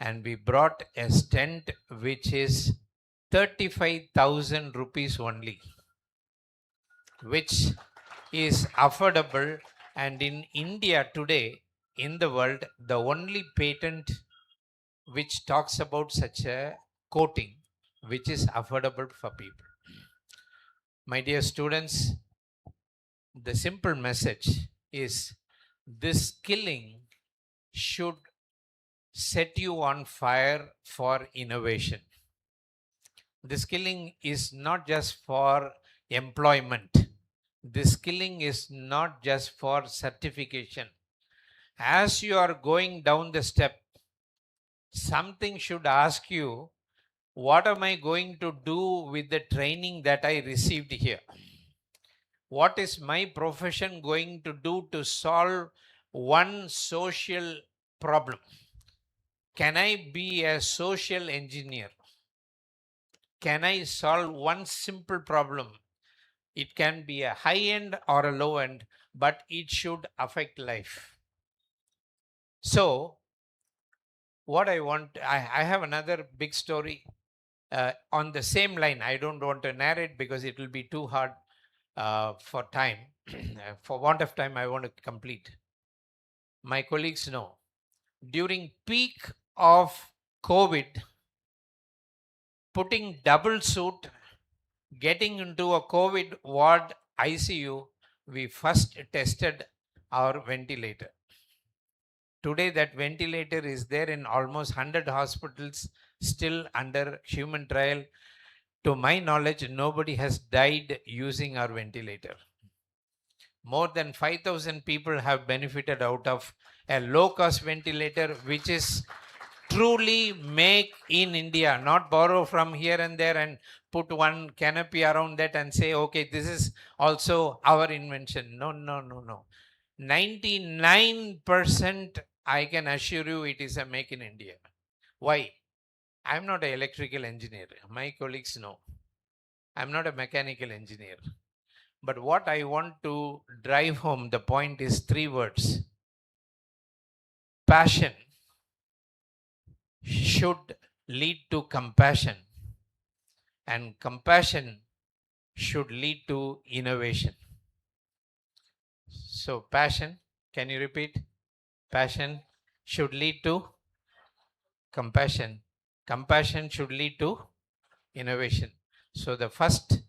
Speaker 17: And we brought a stent which is 35,000 rupees only, which is affordable. And in India today, in the world, the only patent which talks about such a coating, which is affordable for people. My dear students, the simple message is this killing should set you on fire for innovation. This killing is not just for employment. This killing is not just for certification. As you are going down the step, something should ask you, what am I going to do with the training that I received here? What is my profession going to do to solve one social problem? Can I be a social engineer? Can I solve one simple problem? It can be a high end or a low end, but it should affect life. So, what I want, I have another big story on the same line. I don't want to narrate because it will be too hard for time. For want of time, I want to complete. My colleagues know, during peak of COVID, putting double suit, getting into a COVID ward ICU, we first tested our ventilator. Today, that ventilator is there in almost 100 hospitals, still under human trial. To my knowledge, nobody has died using our ventilator. More than 5,000 people have benefited out of a low-cost ventilator, which is truly make in India, not borrow from here and there and put one canopy around that and say, okay, this is also our invention. No, no, no, no. 99%, I can assure you, it is a make in India. Why? I'm not an electrical engineer. My colleagues know. I'm not a mechanical engineer. But what I want to drive home, the point is 3 words. Passion should lead to compassion, and compassion should lead to innovation. So passion, can you repeat? Passion should lead to compassion. Compassion should lead to innovation. So the first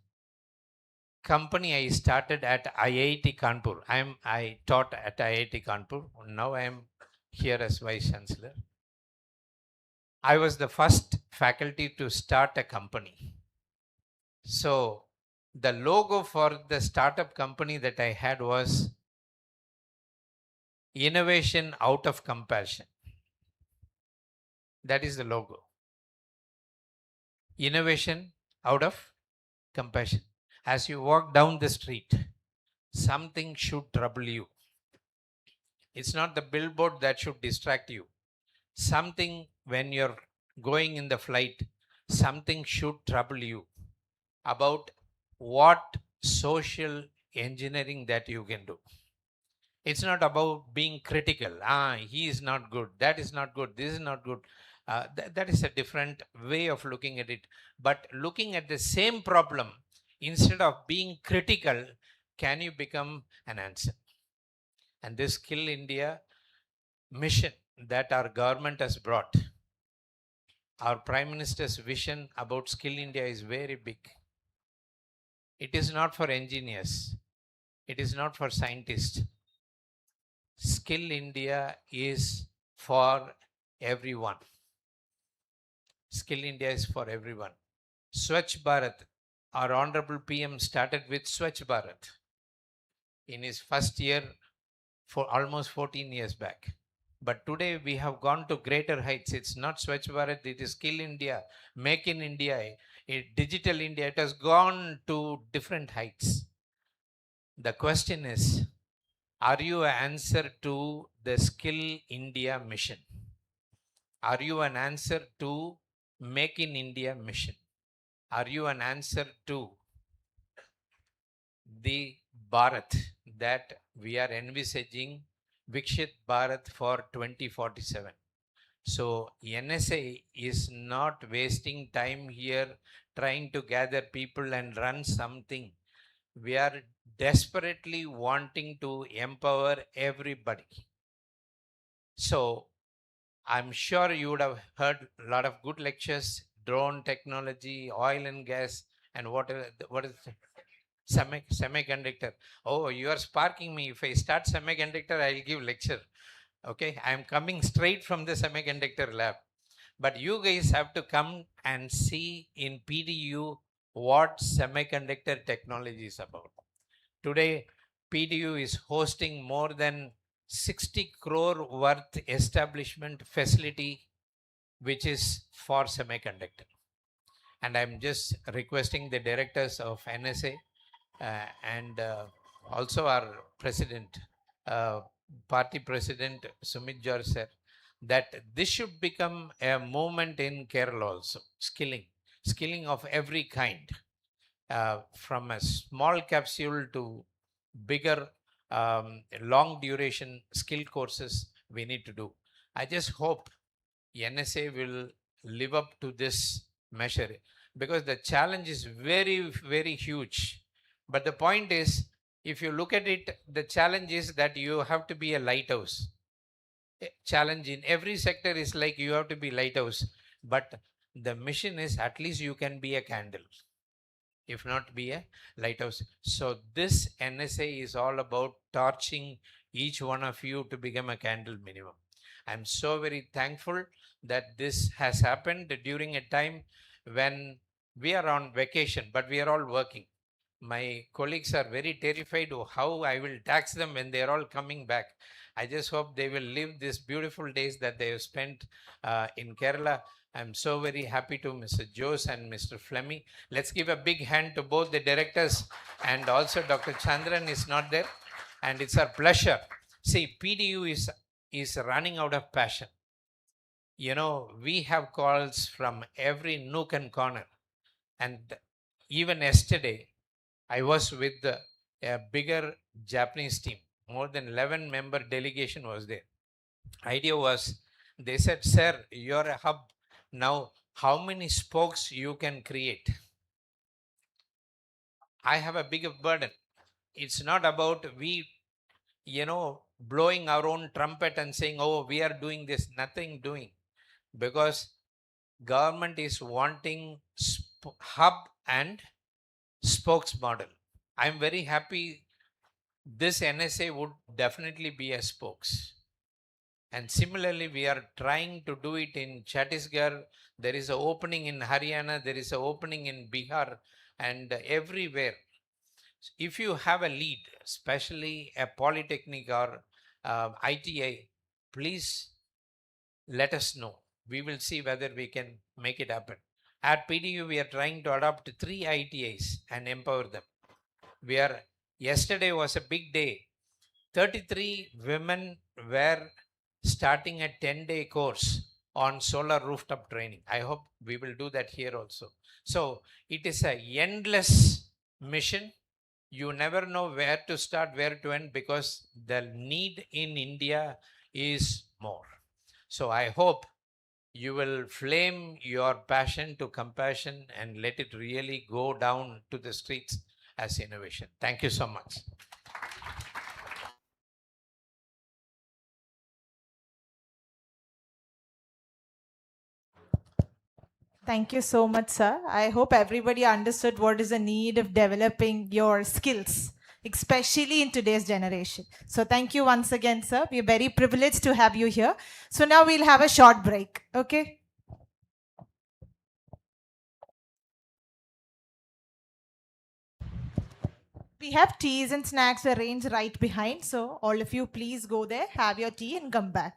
Speaker 17: company I started at IIT Kanpur. I taught at IIT Kanpur. Now I am here as Vice Chancellor. I was the first faculty to start a company. So the logo for the startup company that I had was innovation out of compassion. That is the logo. Innovation out of compassion. As you walk down the street, something should trouble you. It's not the billboard that should distract you. Something, when you're going in the flight, something should trouble you about what social engineering that you can do. It's not about being critical. He is not good. That is not good. This is not good. That is a different way of looking at it. But looking at the same problem, instead of being critical, can you become an answer? And this Skill India mission that our government has brought, our Prime Minister's vision about Skill India is very big. It is not for engineers. It is not for scientists. Skill India is for everyone. Skill India is for everyone. Swachh Bharat, our Honorable PM started with Swachh Bharat in his first year for almost 14 years back. But today we have gone to greater heights. It's not Swachh Bharat, it is Skill India, Make in India, Digital India. It has gone to different heights. The question is, are you an answer to the Skill India mission? Are you an answer to Make in India mission? Are you an answer to the Bharat that we are envisaging, Vikshit Bharat for 2047? So NSA is not wasting time here trying to gather people and run something. We are desperately wanting to empower everybody. So I'm sure you would have heard a lot of good lectures, drone technology, oil and gas, and what is semiconductor. Oh, you are sparking me. If I start semiconductor, I'll give lecture. Okay, I'm coming straight from the semiconductor lab. But you guys have to come and see in PDEU what semiconductor technology is about. Today, PDEU is hosting more than 60 crore worth establishment facility, which is for semiconductor. And I'm just requesting the directors of NSA and also our president, party president Sumit George sir, that this should become a movement in Kerala also. Skilling of every kind, from a small capsule to bigger long duration skill courses we need to do. I just hope NSA will live up to this measure, because the challenge is very, very huge. But the point is, if you look at it, the challenge is that you have to be a lighthouse. Challenge in every sector is like you have to be lighthouse, but the mission is at least you can be a candle, if not be a lighthouse. So this NSA is all about torching each one of you to become a candle minimum. I'm so very thankful that this has happened during a time when we are on vacation, but we are all working. My colleagues are very terrified of how I will tax them when they are all coming back. I just hope they will live these beautiful days that they have spent in Kerala. I'm so very happy to Mr. Jose and Mr. Fleming. Let's give a big hand to both the directors, and also Dr. Chandran is not there. And it's our pleasure. See, PDU is running out of passion. You know, we have calls from every nook and corner. And even yesterday, I was with a bigger Japanese team. More than 11 member delegation was there. Idea was, they said, sir, you're a hub. Now, how many spokes you can create? I have a bigger burden. It's not about we, blowing our own trumpet and saying, oh, we are doing this. Nothing doing. Because government is wanting hub and spokes model. I'm very happy this NSA would definitely be a spokes. And similarly, we are trying to do it in Chhattisgarh. There is an opening in Haryana. There is an opening in Bihar. and everywhere. If you have a lead, especially a polytechnic or ITI, please let us know. We will see whether we can make it happen. At PDEU, we are trying to adopt 3 ITIs and empower them. Yesterday was a big day. 33 women were starting a 10-day course on solar rooftop training. I hope we will do that here also. So it is a endless mission. You never know where to start, where to end, because the need in India is more. So I hope you will flame your passion to compassion and let it really go down to the streets as innovation. Thank you so much.
Speaker 6: Thank you so much, sir. I hope everybody understood what is the need of developing your skills, especially in today's generation. So thank you once again, sir. We're very privileged to have you here. So now we'll have a short break, okay? We have teas and snacks arranged right behind. So all of you, please go there, have your tea and come back.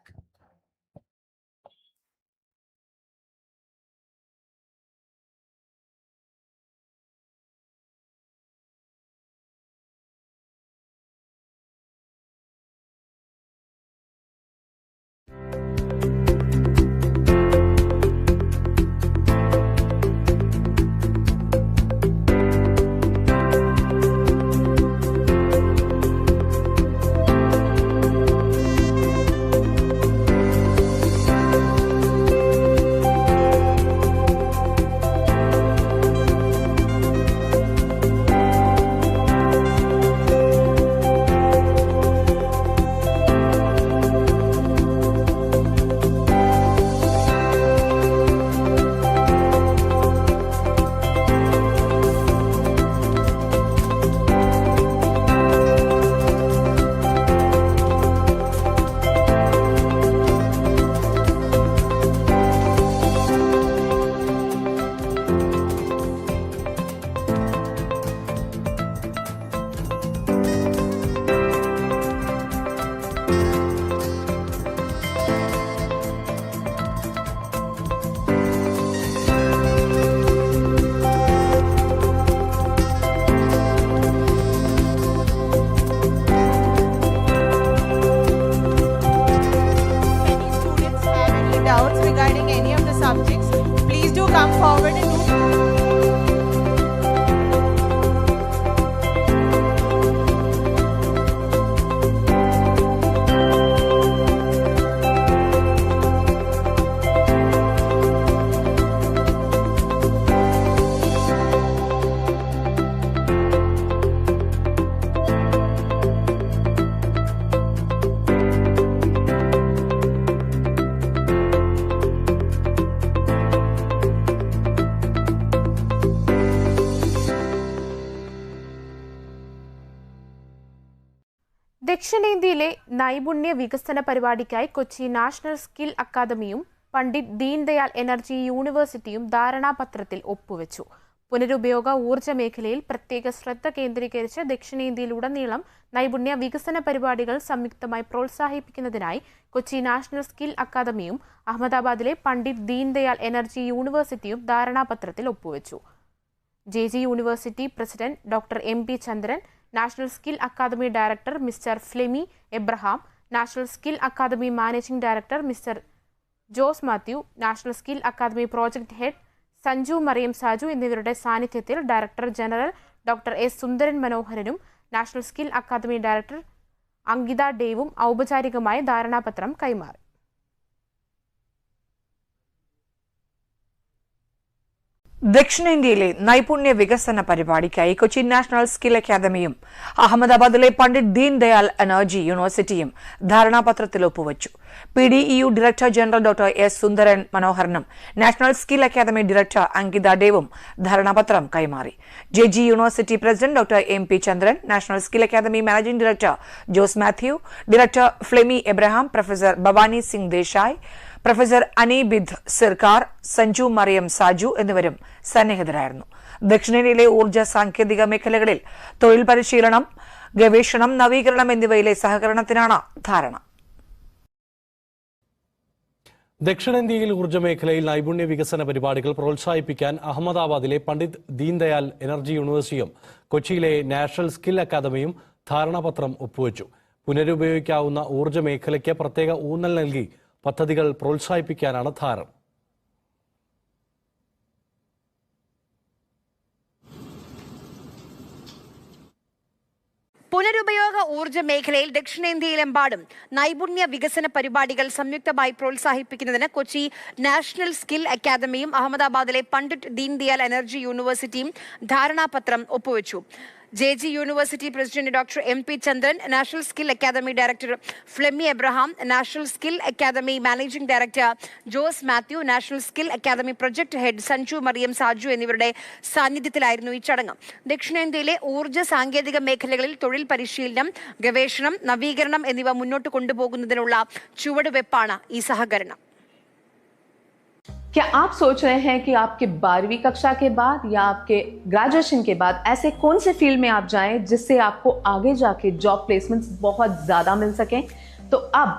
Speaker 18: ദക്ഷിണേന്ത്യയിലെ നൈപുണ്യ വികസന പരിപാടിക്കായി Kochi national skill അക്കാദമിയും Pandit Deendayal energy യൂണിവേഴ്സിറ്റിയും ധാരണാപത്രത്തിൽ ഒപ്പുവെച്ചു. പുനരുപയോഗ ഊർജ്ജ മേഖലയിൽ പ്രത്യേക ശ്രദ്ധ കേന്ദ്രീകരിച്ച് ദക്ഷിണേന്ത്യയിലുടനീളം നൈപുണ്യ വികസന പരിപാടികൾ സംയുക്തമായി പ്രോത്സാഹിപ്പിക്കുന്നതിനായി കൊച്ചി നാഷണൽ സ്കിൽ അക്കാദമിയും അഹമ്മദാബാദിലെ പണ്ഡിറ്റ് ദീൻദയാൽ എനർജി യൂണിവേഴ്സിറ്റിയും ധാരണാപത്രത്തിൽ ഒപ്പുവെച്ചു. JG university president doctor MP Chandran, national skill academy director mister Flemy Abraham, national skill academy managing director mister Jose Mathew, national skill academy project head Sanju Mariam Saju എന്നിവരുടെ സാന്നിധ്യത്തിൽ director general doctor S Sundaran മനോഹരനും national skill academy director Ankita ഡേവും ഔപചാരികമായി ധാരണാപത്രം കൈമാറി.
Speaker 19: ദക്ഷിണേന്ത്യയിലെ നൈപുണ്യ വികസന പരിപാടിക്കായി കൊച്ചി നാഷണൽ സ്കിൽ അക്കാദമിയും അഹമ്മദാബാദിലെ പണ്ഡിറ്റ് ദീൻദയാൽ എനർജി യൂണിവേഴ്സിറ്റിയും ധാരണാപത്രത്തിൽ ഒപ്പുവച്ചു. PDEU director general doctor S Sundaran മനോഹരനും national skill academy director Ankita ഡേവും ധാരണാപത്രം കൈമാറി. JG university president doctor MP Chandran, national skill academy managing director Jose Mathew, director Flemy Abraham, professor Bhavani Singh Desai, professor Anirbid Sircar, Sanju Mariam Saju എന്നിവരും സന്നിഹിതരായിരുന്നു. ദക്ഷിണേന്ത്യയിലെ ഊർജ്ജ സാങ്കേതിക മേഖലകളിൽ തൊഴിൽ പരിശീലനം, ഗവേഷണം, നവീകരണം എന്നിവയിലെ സഹകരണത്തിനാണ് ധാരണ.
Speaker 20: ദക്ഷിണേന്ത്യയിൽ ഊർജ്ജ മേഖലയിൽ നൈപുണ്യ വികസന പരിപാടികൾ പ്രോത്സാഹിപ്പിക്കാൻ അഹമ്മദാബാദിലെ പണ്ഡിറ്റ് ദീൻദയാൽ എനർജി യൂണിവേഴ്സിറ്റിയും കൊച്ചിയിലെ നാഷണൽ സ്കിൽ അക്കാദമിയും ധാരണാപത്രം ഒപ്പുവെച്ചു. പുനരുപയോഗിക്കാവുന്ന ഊർജ്ജ മേഖലയ്ക്ക് പ്രത്യേക ഊന്നൽ നൽകി പദ്ധതികൾ പ്രോത്സാഹിപ്പിക്കാനാണ് ധാരണ.
Speaker 21: പുനരുപയോഗ ഊർജ്ജ മേഖലയിൽ ദക്ഷിണേന്ത്യയിലെമ്പാടും നൈപുണ്യ വികസന പരിപാടികൾ സംയുക്തമായി പ്രോത്സാഹിപ്പിക്കുന്നതിന് കൊച്ചി നാഷണൽ സ്കിൽ അക്കാദമിയും അഹമ്മദാബാദിലെ പണ്ഡിറ്റ് ദീൻദയാൽ എനർജി യൂണിവേഴ്സിറ്റിയും ധാരണാപത്രം ഒപ്പുവെച്ചു. JG university president doctor MP Chandran, national skill academy director Flemy Abraham, national skill academy managing director Jose Mathew, national skill academy project head Sanju Mariam Saju എന്നിവരുടെ സാന്നിധ്യത്തിലായിരുന്നു ഈ ചടങ്ങ്. ദക്ഷിണേന്ത്യയിലെ ഊർജ്ജ സാങ്കേതിക മേഖലകളിൽ തൊഴിൽ പരിശീലനം, ഗവേഷണം, നവീകരണം എന്നിവ മുന്നോട്ട് കൊണ്ടുപോകുന്നതിനുള്ള ചുവടുവെപ്പാണ് ഈ സഹകരണം.
Speaker 22: क्या आप सोच रहे हैं कि आपके 12वीं कक्षा के बाद या आपके ग्रेजुएशन के बाद ऐसे कौन से फील्ड में आप जाएं जिससे आपको आगे जाके जॉब प्लेसमेंट्स बहुत ज़्यादा मिल सकें? तो अब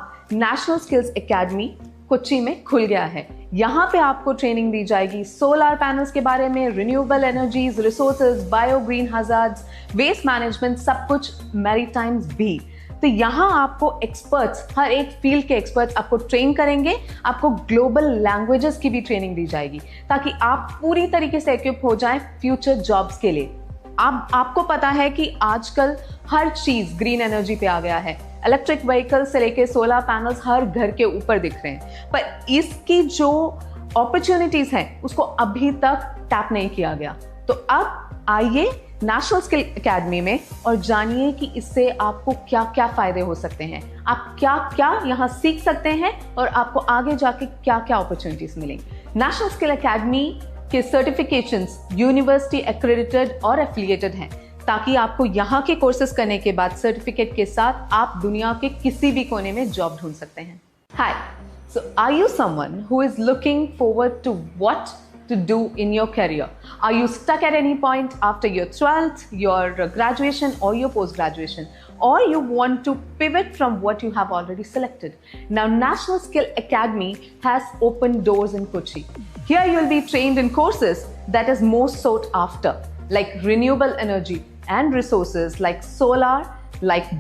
Speaker 22: नेशनल स्किल्स एकेडमी कोच्चि में खुल गया है. यहाँ पे आपको ट्रेनिंग दी जाएगी सोलर पैनल्स के बारे में, renewable energies, resources, bio green hazards, waste management, सब कुछ मैरीटाइम्स भी. तो यहाँ आपको एक्सपर्ट्स, हर एक फील्ड के एक्सपर्ट्स आपको ट्रेन करेंगे. आपको ग्लोबल लैंग्वेजेस की भी ट्रेनिंग दी जाएगी ताकि आप पूरी तरीके से इक्विप हो जाएं फ्यूचर जॉब्स के लिए. आपको पता है कि आजकल हर चीज ग्रीन एनर्जी पे आ गया है. इलेक्ट्रिक व्हीकल से लेके सोलर पैनल्स हर घर के ऊपर दिख रहे हैं, पर इसकी जो अपॉर्चुनिटीज हैं उसको अभी तक टैप नहीं किया गया. तो अब आइए नेशनल स्किल एकेडमी में और जानिए कि इससे आपको क्या क्या फायदे हो सकते हैं, आप क्या क्या यहाँ सीख सकते हैं और आपको आगे जाके क्या क्या अपॉर्चुनिटीज मिलेंगी. नेशनल स्किल एकेडमी के सर्टिफिकेशंस यूनिवर्सिटी एक्रेडिटेड और एफिलिएटेड हैं ताकि आपको यहाँ के कोर्सेज करने के बाद सर्टिफिकेट के साथ आप दुनिया के किसी भी कोने में जॉब ढूंढ सकते हैं. Hi, so are you someone who is looking forward to what to do in your career? Are you stuck at any point after your 12th, your graduation or your post-graduation? Or you want to pivot from what you have already selected? Now, National Skill Academy has opened doors in Kochi. Here you will be trained in courses that is most sought after, like renewable energy and resources like solar, like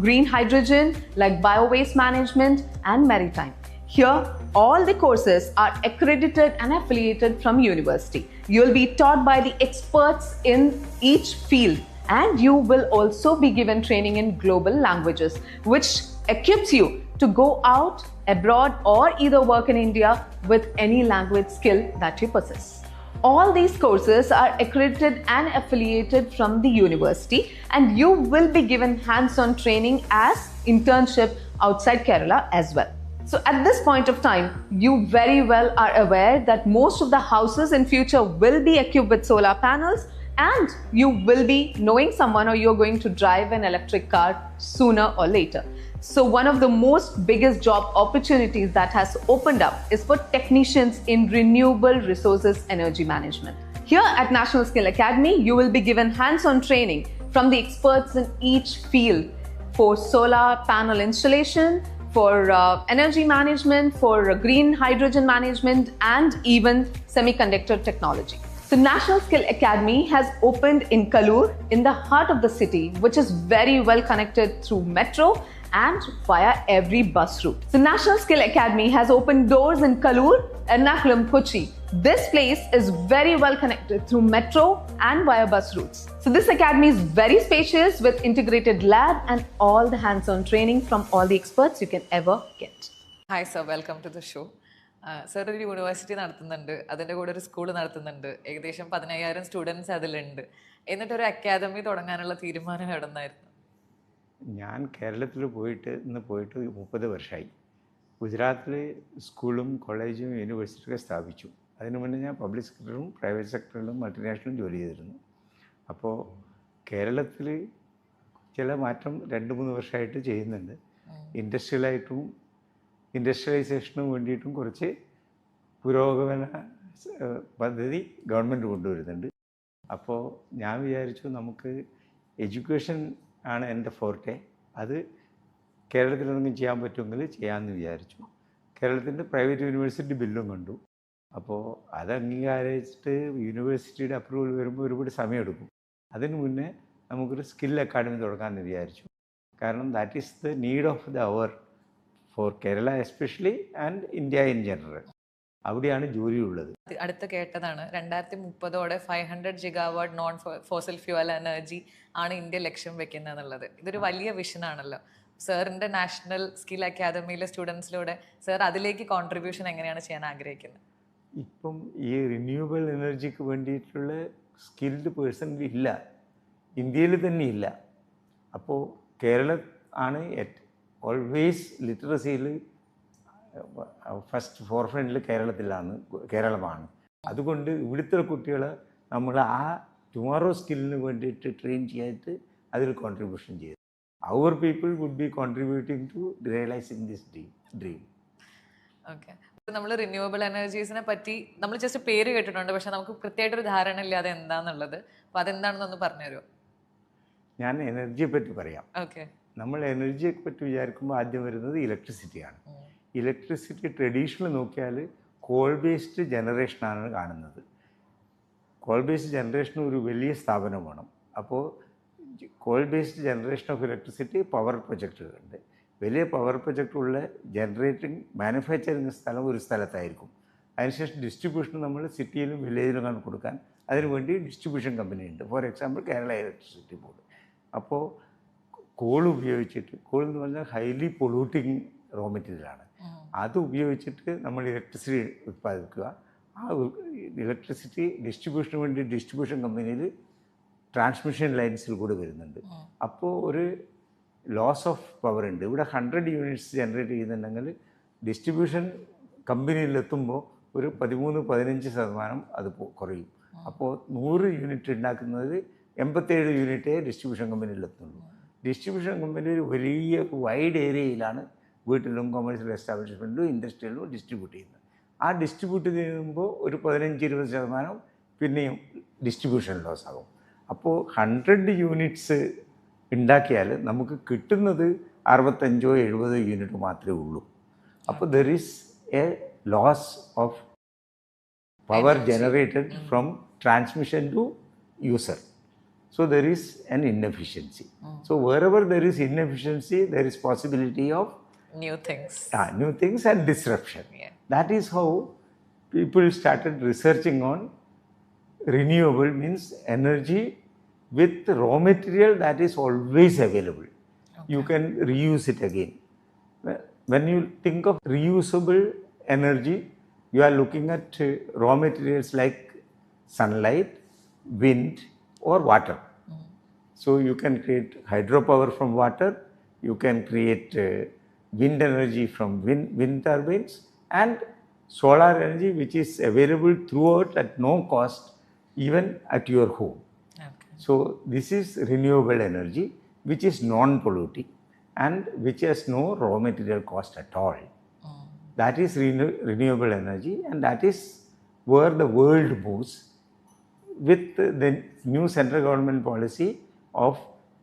Speaker 22: green hydrogen, like bio waste management and maritime. Here, all the courses are accredited and affiliated from university. You will be taught by the experts in each field, and you will also be given training in global languages, which equips you to go out abroad or either work in India with any language skill that you possess. All these courses are accredited and affiliated from the university, and you will be given hands-on training as internship outside Kerala as well. So at this point of time, you very well are aware that most of the houses in future will be equipped with solar panels, and you will be knowing someone or you're going to drive an electric car sooner or later. So one of the most biggest job opportunities that has opened up is for technicians in renewable resources energy management. Here at National Skill Academy, you will be given hands-on training from the experts in each field for solar panel installation, for energy management, for green hydrogen management, and even semiconductor technology. So National Skill Academy has opened in Kalur, in the heart of the city, which is very well connected through metro and via every bus route. So National Skill Academy has opened doors in Kalur, Ernakulam, Kochi. This place is very well connected through metro and via bus routes. So this academy is very spacious with integrated lab and all the hands-on training from all the experts you can ever get.
Speaker 24: Hi sir, welcome to the show. Sir, ഒരു university നടത്തുന്നുണ്ട്, അതിൻ്റെ കൂടെ ഒരു school നടത്തുന്നുണ്ട്, ഏകദേശം 15,000 students അതിലുണ്ട്. എന്നിട്ടൊരു academy തുടങ്ങാനുള്ള തീരുമാനം എവിടെ നിന്നായിരുന്നു?
Speaker 23: ഞാൻ കേരളത്തിൽ പോയിട്ട് 30 വർഷമായി. ഗുജറാത്തിൽ സ്കൂളും കോളേജും യൂണിവേഴ്സിറ്റിയൊക്കെ സ്ഥാപിച്ചു. അതിനു മുന്നേ ഞാൻ പബ്ലിക് സെക്ടറിലും പ്രൈവറ്റ് സെക്ടറിലും മൾട്ടിനാഷണലും ജോലി ചെയ്തിരുന്നു. അപ്പോൾ കേരളത്തിൽ ചില മാറ്റം 2-3 വർഷമായിട്ട് ചെയ്യുന്നുണ്ട്. ഇൻഡസ്ട്രിയലൈസേഷനും വേണ്ടിയിട്ടും കുറച്ച് പുരോഗമന പദ്ധതി ഗവൺമെൻറ് കൊണ്ടുവരുന്നുണ്ട്. അപ്പോൾ ഞാൻ വിചാരിച്ചു നമുക്ക് എഡ്യൂക്കേഷൻ ആണ് എൻ്റെ ഫോർട്ടെ, അത് കേരളത്തിലെന്തെങ്കിലും ചെയ്യാൻ പറ്റുമെങ്കിൽ ചെയ്യാമെന്ന് വിചാരിച്ചു. കേരളത്തിൻ്റെ പ്രൈവറ്റ് യൂണിവേഴ്സിറ്റി ബില്ലും കണ്ടു. അപ്പോൾ അത് അംഗീകരിച്ചിട്ട് യൂണിവേഴ്സിറ്റിയുടെ അപ്രൂവൽ വരുമ്പോൾ ഒരുപാട് സമയമെടുക്കും. അതിന് മുന്നേ നമുക്കൊരു സ്കിൽ അക്കാഡമി തുടങ്ങാമെന്ന് വിചാരിച്ചു. കാരണം that is the need of the hour for Kerala especially and India in general. അവിടെയാണ് ജോലിയുള്ളത്.
Speaker 24: അടുത്ത് കേട്ടതാണ് 2030ഓടെ 500 gigawatt non fossil fuel energy ആണ് ഇന്ത്യ ലക്ഷ്യം വെക്കുന്നത് എന്നുള്ളത്. ഇതൊരു വലിയ വിഷനാണല്ലോ. സാറിൻ്റെ നാഷണൽ സ്കിൽ അക്കാദമിയിലെ സ്റ്റുഡൻസിലൂടെ സാർ അതിലേക്ക് കോൺട്രിബ്യൂഷൻ എങ്ങനെയാണ് ചെയ്യാൻ ആഗ്രഹിക്കുന്നത്?
Speaker 23: ഇപ്പം ഈ റിന്യൂവബിൾ എനർജിക്ക് വേണ്ടിയിട്ടുള്ള സ്കിൽഡ് പേഴ്സൺ ഇല്ല, ഇന്ത്യയിൽ തന്നെ ഇല്ല. അപ്പോൾ കേരളം ആണ് ഓൾവേസ് ലിറ്ററസിയിൽ ഫസ്റ്റ് ഫോർഫ്രണ്ടിൽ കേരളമാണ്. അതുകൊണ്ട് ഇവിടുത്തെ കുട്ടികളെ നമ്മൾ ആ ടുമോറോ സ്കില്ലിന് വേണ്ടിയിട്ട് ട്രെയിൻ ചെയ്തിട്ട് അതിൽ കോൺട്രിബ്യൂഷൻ ചെയ്തു. അവർ people would be contributing to realising this dream.
Speaker 24: Okay, നമ്മൾ റിന്യൂവബിൾ എനർജീസിനെ പറ്റി നമ്മൾ ജസ്റ്റ് പേര് കേട്ടിട്ടുണ്ട്, പക്ഷെ നമുക്ക് കൃത്യമായിട്ടൊരു ധാരണ ഇല്ലാതെ എന്താണെന്നുള്ളത്. അപ്പോൾ അതെന്താണെന്നൊന്ന് പറഞ്ഞുതരുമോ?
Speaker 23: ഞാൻ എനർജിയെ പറ്റി പറയാം.
Speaker 24: ഓക്കെ,
Speaker 23: നമ്മൾ എനർജിയെ പറ്റി വിചാരിക്കുമ്പോൾ ആദ്യം വരുന്നത് ഇലക്ട്രിസിറ്റിയാണ്. ഇലക്ട്രിസിറ്റി ട്രഡീഷണൽ നോക്കിയാൽ കോൾ ബേസ്ഡ് ജനറേഷനാണ് കാണുന്നത്. കോൾ ബേസ്ഡ് ജനറേഷന് ഒരു വലിയ സ്ഥാപനം വേണം. അപ്പോൾ coal based generation of electricity power പ്രൊജക്റ്റുകളുണ്ട്. വലിയ പവർ പ്രൊജക്റ്റുള്ള ജനറേറ്റിംഗ് മാനുഫാക്ചറിങ് സ്ഥലം ഒരു സ്ഥലത്തായിരിക്കും. അതിനുശേഷം ഡിസ്ട്രിബ്യൂഷൻ നമ്മൾ സിറ്റിയിലും വില്ലേജിലും കൊടുക്കാൻ അതിനുവേണ്ടി ഡിസ്ട്രിബ്യൂഷൻ കമ്പനി ഉണ്ട്. For example Kerala electricity board. അപ്പോൾ കോൾ ഉപയോഗിച്ചിട്ട്, കോൾ എന്ന് പറഞ്ഞാൽ ഹൈലി പൊള്യൂട്ടിങ് റോ മെറ്റീരിയലാണ്. അത് ഉപയോഗിച്ചിട്ട് നമ്മൾ ഇലക്ട്രിസിറ്റി ഉത്പാദിപ്പിക്കുക. ആ ഇലക്ട്രിസിറ്റി ഡിസ്ട്രിബ്യൂഷന് വേണ്ടി ഡിസ്ട്രിബ്യൂഷൻ കമ്പനിയിൽ ട്രാൻസ്മിഷൻ ലൈൻസിൽ കൂടെ വരുന്നുണ്ട്. അപ്പോൾ ഒരു ലോസ് ഓഫ് പവർ ഉണ്ട്. ഇവിടെ 100 യൂണിറ്റ്സ് ജനറേറ്റ് ചെയ്യുന്നുണ്ടെങ്കിൽ ഡിസ്ട്രിബ്യൂഷൻ കമ്പനിയിലെത്തുമ്പോൾ ഒരു 13-15% അത് കുറയും. അപ്പോൾ 100 യൂണിറ്റ് ഉണ്ടാക്കുന്നത് 87 യൂണിറ്റേ ഡിസ്ട്രിബ്യൂഷൻ കമ്പനിയിലെത്തുള്ളൂ. ഡിസ്ട്രിബ്യൂഷൻ കമ്പനി ഒരു വലിയ വൈഡ് ഏരിയയിലാണ് വീട്ടിലും കൊമേഴ്ഷ്യൽ എസ്റ്റാബ്ലിഷ്മെൻറ്റിലും ഇൻഡസ്ട്രിയിലും ഡിസ്ട്രിബ്യൂട്ട് ചെയ്യുന്നത്. ആ ഡിസ്ട്രിബ്യൂട്ട് ചെയ്യുമ്പോൾ ഒരു 15-20% പിന്നെയും ഡിസ്ട്രിബ്യൂഷൻ ലോസ് ആകും. അപ്പോൾ 100 യൂണിറ്റ്സ് ഉണ്ടാക്കിയാൽ നമുക്ക് കിട്ടുന്നത് 65-70 യൂണിറ്റ് മാത്രമേ ഉള്ളൂ. അപ്പോൾ there is a loss of power generated from transmission to user. So there is an inefficiency. So wherever there is inefficiency, there is possibility of
Speaker 24: new things
Speaker 23: and disruption. That is how people started researching on renewable, means energy with raw material that is always available. You can reuse it again. When you think of reusable energy, you are looking at raw materials like sunlight, wind, or water. So you can create hydropower from water, you can create wind energy from wind turbines, and solar energy which is available throughout at no cost, even at your home. So this is renewable energy which is non-polluting and which has no raw material cost at all. That is renewable energy, and that is where the world moves. With the new central government policy of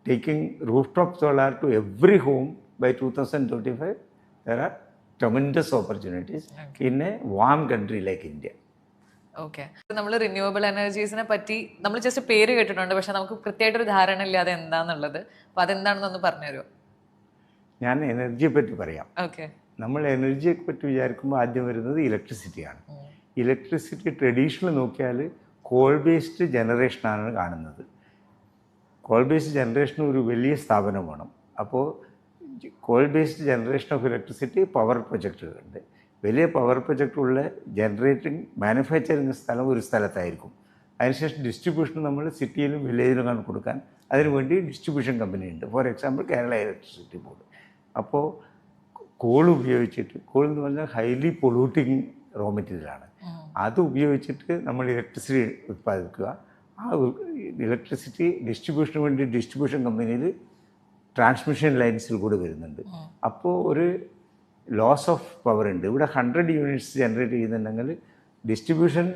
Speaker 23: taking rooftop solar to every home by 2025, there are tremendous opportunities in a warm country like India.
Speaker 24: Okay, നമ്മൾ renewable എനർജീസിനെ പറ്റി നമ്മൾ just പേര് കേട്ടിട്ടുണ്ട്, പക്ഷെ നമുക്ക് കൃത്യമായിട്ടൊരു ധാരണ ഇല്ലാതെ എന്താണെന്നുള്ളത്. അപ്പോൾ അതെന്താണെന്നൊന്ന് പറഞ്ഞുതരുമോ?
Speaker 23: ഞാൻ എനർജിയെ പറ്റി പറയാം.
Speaker 24: ഓക്കെ,
Speaker 23: നമ്മൾ എനർജിയെ പറ്റി വിചാരിക്കുമ്പോൾ ആദ്യം വരുന്നത് ഇലക്ട്രിസിറ്റിയാണ്. ഇലക്ട്രിസിറ്റി ട്രഡീഷണൽ നോക്കിയാൽ കോൾ ബേസ്ഡ് ജനറേഷനാണ് കാണുന്നത്. കോൾ ബേസ്ഡ് ജനറേഷന് ഒരു വലിയ സ്ഥാപനം വേണം. അപ്പോൾ coal based generation of electricity power പ്രൊജക്റ്റുകളുണ്ട്. വലിയ പവർ പ്രൊജക്റ്റുള്ള ജനറേറ്റിംഗ് മാനുഫാക്ചറിങ് സ്ഥലം ഒരു സ്ഥലത്തായിരിക്കും. അതിനുശേഷം ഡിസ്ട്രിബ്യൂഷൻ നമ്മൾ സിറ്റിയിലും വില്ലേജിലും കൊടുക്കാൻ അതിനുവേണ്ടി ഡിസ്ട്രിബ്യൂഷൻ കമ്പനി ഉണ്ട്. For example Kerala electricity board. അപ്പോൾ കോൾ ഉപയോഗിച്ചിട്ട്, കോൾ എന്ന് പറഞ്ഞാൽ ഹൈലി പൊള്യൂട്ടിങ് റോ മെറ്റീരിയലാണ്. അത് ഉപയോഗിച്ചിട്ട് നമ്മൾ ഇലക്ട്രിസിറ്റി ഉത്പാദിപ്പിക്കുക. ആ ഇലക്ട്രിസിറ്റി ഡിസ്ട്രിബ്യൂഷന് വേണ്ടി ഡിസ്ട്രിബ്യൂഷൻ കമ്പനിയിൽ ട്രാൻസ്മിഷൻ ലൈൻസിൽ കൂടെ വരുന്നുണ്ട്. അപ്പോൾ ഒരു ലോസ് ഓഫ് പവർ ഉണ്ട്. ഇവിടെ 100 യൂണിറ്റ്സ് ജനറേറ്റ് ചെയ്യുന്നുണ്ടെങ്കിൽ ഡിസ്ട്രിബ്യൂഷൻ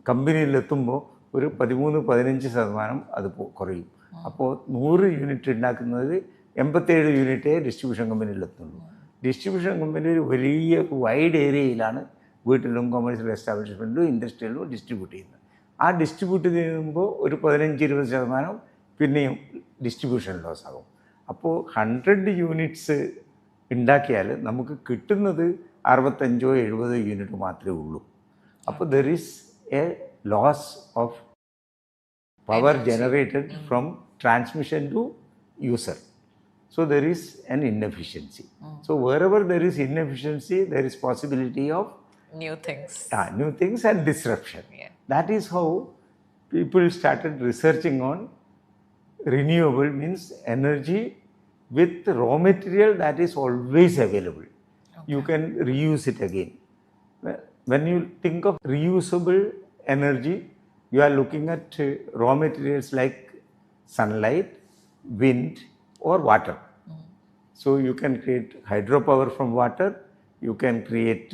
Speaker 23: കമ്പനിയിലെത്തുമ്പോൾ ഒരു 13-15% അത് കുറയും. അപ്പോൾ 100 യൂണിറ്റ് ഉണ്ടാക്കുന്നത് 87 യൂണിറ്റേ ഡിസ്ട്രിബ്യൂഷൻ കമ്പനിയിലെത്തുള്ളൂ. ഡിസ്ട്രിബ്യൂഷൻ കമ്പനി ഒരു വലിയ വൈഡ് ഏരിയയിലാണ് വീട്ടിലും കൊമേഴ്ഷ്യൽ എസ്റ്റാബ്ലിഷ്മെൻറ്റിലും ഇൻഡസ്ട്രിയിലും ഡിസ്ട്രിബ്യൂട്ട് ചെയ്യുന്നത്. ആ ഡിസ്ട്രിബ്യൂട്ട് ചെയ്യുമ്പോൾ ഒരു 15-20% പിന്നെയും ഡിസ്ട്രിബ്യൂഷൻ ലോസ് ആകും. അപ്പോൾ 100 യൂണിറ്റ്സ് ഉണ്ടാക്കിയാൽ നമുക്ക് കിട്ടുന്നത് 65-70 യൂണിറ്റ് മാത്രമേ ഉള്ളൂ. അപ്പോൾ there is a loss of power generated from transmission to user. So there is an inefficiency. So wherever there is inefficiency, there is possibility of
Speaker 24: new things.
Speaker 23: New things and disruption. That is how people started researching on renewable, means energy with raw material that is always available. You can reuse it again. When you think of reusable energy, you are looking at raw materials like sunlight, wind or water. So you can create hydropower from water, you can create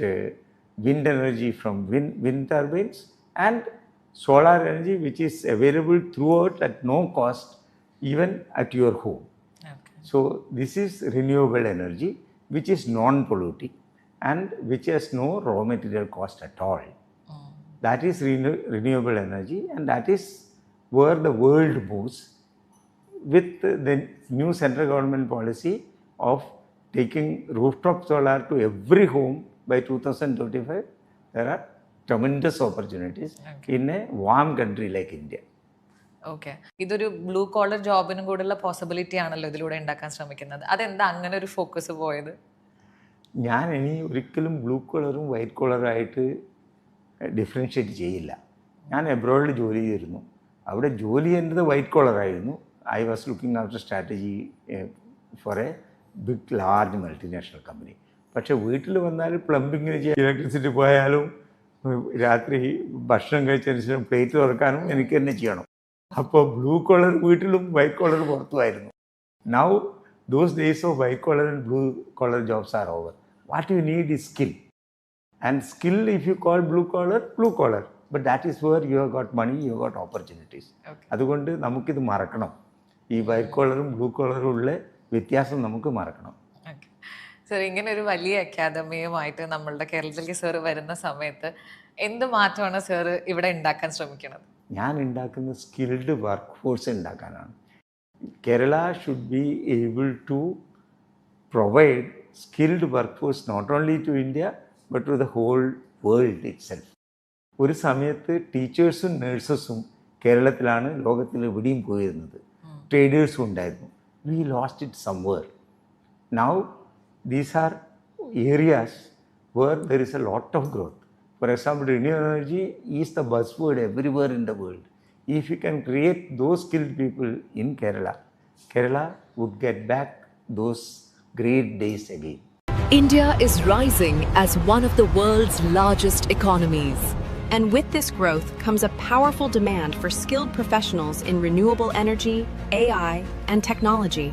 Speaker 23: wind energy from wind turbines, and solar energy which is available throughout at no cost even at your home. So this is renewable energy which is non-polluting and which has no raw material cost at all. That is renewable energy, and that is where the world moves with the new central government policy of taking rooftop solar to every home by 2025. There are tremendous opportunities in a warm country like India.
Speaker 24: Okay, ഇതൊരു blue collar ജോബിനും കൂടെയുള്ള possibility ആണല്ലോ ഇതിലൂടെ ഉണ്ടാക്കാൻ ശ്രമിക്കുന്നത്. അതെന്താ അങ്ങനെ ഒരു focus പോയത്?
Speaker 23: ഞാൻ ഇനി ഒരിക്കലും ബ്ലൂ കോളറും വൈറ്റ് കോളറായിട്ട് ഡിഫറൻഷ്യേറ്റ് ചെയ്യില്ല. ഞാൻ എബ്രോഡിൽ ജോലി ചെയ്തിരുന്നു. അവിടെ ജോലി ചെയ്യേണ്ടത് white കോളറായിരുന്നു. I was looking after strategy for a big, large multinational company. പക്ഷേ വീട്ടിൽ വന്നാൽ പ്ലംബിങ്ങിന് ചെയ്യാൻ, ഇലക്ട്രിസിറ്റി പോയാലും രാത്രി ഭക്ഷണം കഴിച്ചതിന് ശേഷം പ്ലേറ്റ് തുറക്കാനും എനിക്ക് തന്നെ ചെയ്യണം. അപ്പോൾ ബ്ലൂ കോളർ വീട്ടിലും വൈറ്റ് കോളർ പുറത്തുമായിരുന്നു. Now those days of white collar and blue collar jobs are over. What you need is skill. And skill, if you call blue collar. But that is where you have got money, you have got opportunities. അതുകൊണ്ട് നമുക്കിത് മറക്കണം. ഈ white കോളറും blue കോളറും ഉള്ള വ്യത്യാസം നമുക്ക് മറക്കണം.
Speaker 24: Sir, ഇങ്ങനെ ഒരു വലിയ അക്കാദമിയുമായിട്ട് നമ്മളുടെ കേരളത്തിലേക്ക് സാർ വരുന്ന സമയത്ത് എന്ത് മാറ്റമാണ് സാർ ഇവിടെ ഉണ്ടാക്കാൻ ശ്രമിക്കുന്നത്?
Speaker 23: ഞാൻ ഉണ്ടാക്കുന്ന സ്കിൽഡ് വർക്ക് ഫോഴ്സ് ഉണ്ടാക്കാനാണ്. Kerala should be able to provide skilled workforce not only to India but to the whole world itself. ഒരു സമയത്ത് ടീച്ചേഴ്സും നേഴ്സസും കേരളത്തിലാണ് ലോകത്തിൽ എവിടെയും പോയിരുന്നത്. ട്രേഡേഴ്സും ഉണ്ടായിരുന്നു. We lost it somewhere. Now these are areas where there is a lot of growth. For example, renewable energy is the buzzword everywhere in the world. If you can create those skilled people in Kerala, Kerala would get back those great days again.
Speaker 4: India is rising as one of the world's largest economies. And with this growth comes a powerful demand for skilled professionals in renewable energy, AI, and technology.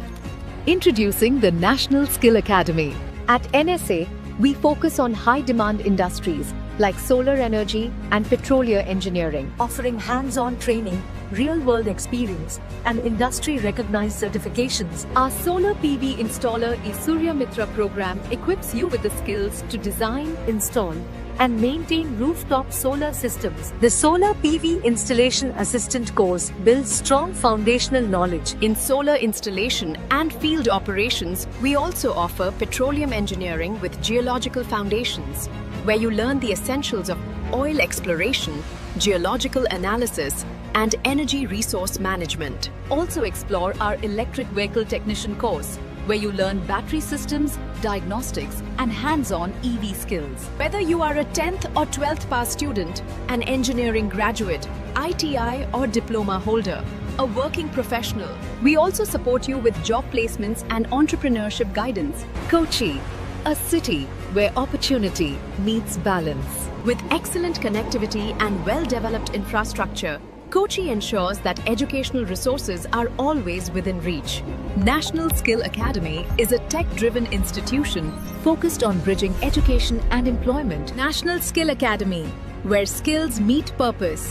Speaker 4: Introducing the National Skill Academy. At NSA, we focus on high-demand industries like solar energy and petroleum engineering,
Speaker 16: offering hands-on training, real-world experience, and industry-recognized certifications.
Speaker 4: Our solar PV installer Surya Mitra program equips you with the skills to design,
Speaker 16: install, and maintain rooftop solar systems. The Solar PV Installation Assistant course builds strong foundational knowledge
Speaker 4: in solar installation and field operations. We also offer petroleum engineering with geological foundations, where you learn the essentials of oil exploration, geological analysis, and energy resource management. Also explore our electric vehicle technician course, where you learn battery systems, diagnostics, and hands-on EV skills. Whether you are a 10th or 12th pass student, an engineering graduate, ITI or diploma holder, a working professional, we also support you with job placements and entrepreneurship guidance. Kochi, a city where opportunity meets balance. With excellent connectivity and well-developed infrastructure, Kochi ensures that educational resources are always within reach. National Skill Academy is a tech-driven institution focused on bridging education and employment. National Skill Academy, where skills meet purpose.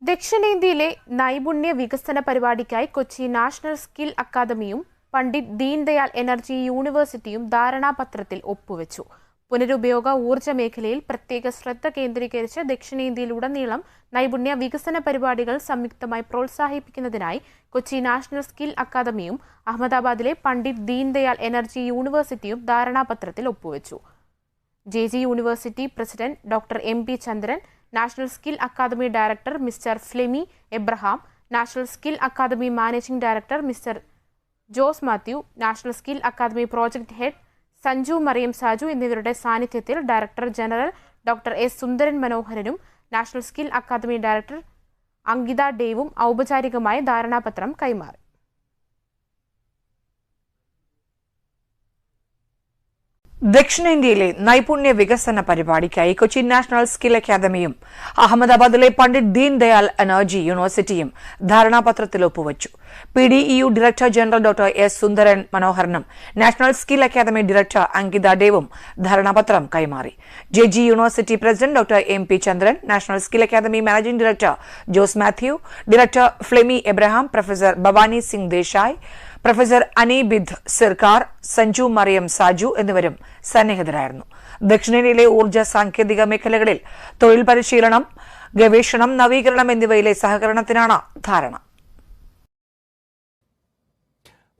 Speaker 18: ദക്ഷിണേന്ത്യയിലെ നൈപുണ്യ വികസന പരിപാടിക്കായി Kochi national skill അക്കാദമിയും Pandit Deendayal energy യൂണിവേഴ്സിറ്റിയും ധാരണാപത്രത്തിൽ ഒപ്പുവെച്ചു. പുനരുപയോഗ ഊർജ്ജ മേഖലയിൽ പ്രത്യേക ശ്രദ്ധ കേന്ദ്രീകരിച്ച് ദക്ഷിണേന്ത്യയിലുടനീളം നൈപുണ്യ വികസന പരിപാടികൾ സംയുക്തമായി പ്രോത്സാഹിപ്പിക്കുന്നതിനായി കൊച്ചി നാഷണൽ സ്കിൽ അക്കാദമിയും അഹമ്മദാബാദിലെ പണ്ഡിറ്റ് ദീൻദയാൽ എനർജി യൂണിവേഴ്സിറ്റിയും ധാരണാപത്രത്തിൽ ഒപ്പുവെച്ചു. JG university president doctor MP Chandran, national skill academy director mister Flemy Abraham, national skill academy managing director mister Jose Mathew, national skill academy project head Sanju Mariam Saju എന്നിവരുടെ സാന്നിധ്യത്തിൽ director general doctor S Sundaran മനോഹരനും national skill academy director Ankita ഡേവും ഔപചാരികമായി ധാരണാപത്രം കൈമാറി.
Speaker 19: ദക്ഷിണേന്ത്യയിലെ നൈപുണ്യ വികസന പരിപാടിക്കായി കൊച്ചി നാഷണൽ സ്കിൽ അക്കാദമിയും അഹമ്മദാബാദിലെ പണ്ഡിറ്റ് ദീൻദയാൽ എനർജി യൂണിവേഴ്സിറ്റിയും ധാരണാപത്രത്തിൽ ഒപ്പുവച്ചു. PDEU director general doctor S Sundaran മനോഹരനും national skill academy director Ankita ഡേവും ധാരണാപത്രം കൈമാറി. JG university president doctor MP Chandran, national skill academy managing director Jose Mathew, director Flemy Abraham, professor Bhavani Singh Desai, professor Anirbid Sarkar, Sanju Mariam Saju എന്നിവരും സന്നിഹിതരായിരുന്നു. ദക്ഷിണേന്ത്യയിലെ ഊർജ്ജ സാങ്കേതിക മേഖലകളിൽ തൊഴിൽ പരിശീലനം, ഗവേഷണം, നവീകരണം എന്നിവയിലെ സഹകരണത്തിനാണ് ധാരണ.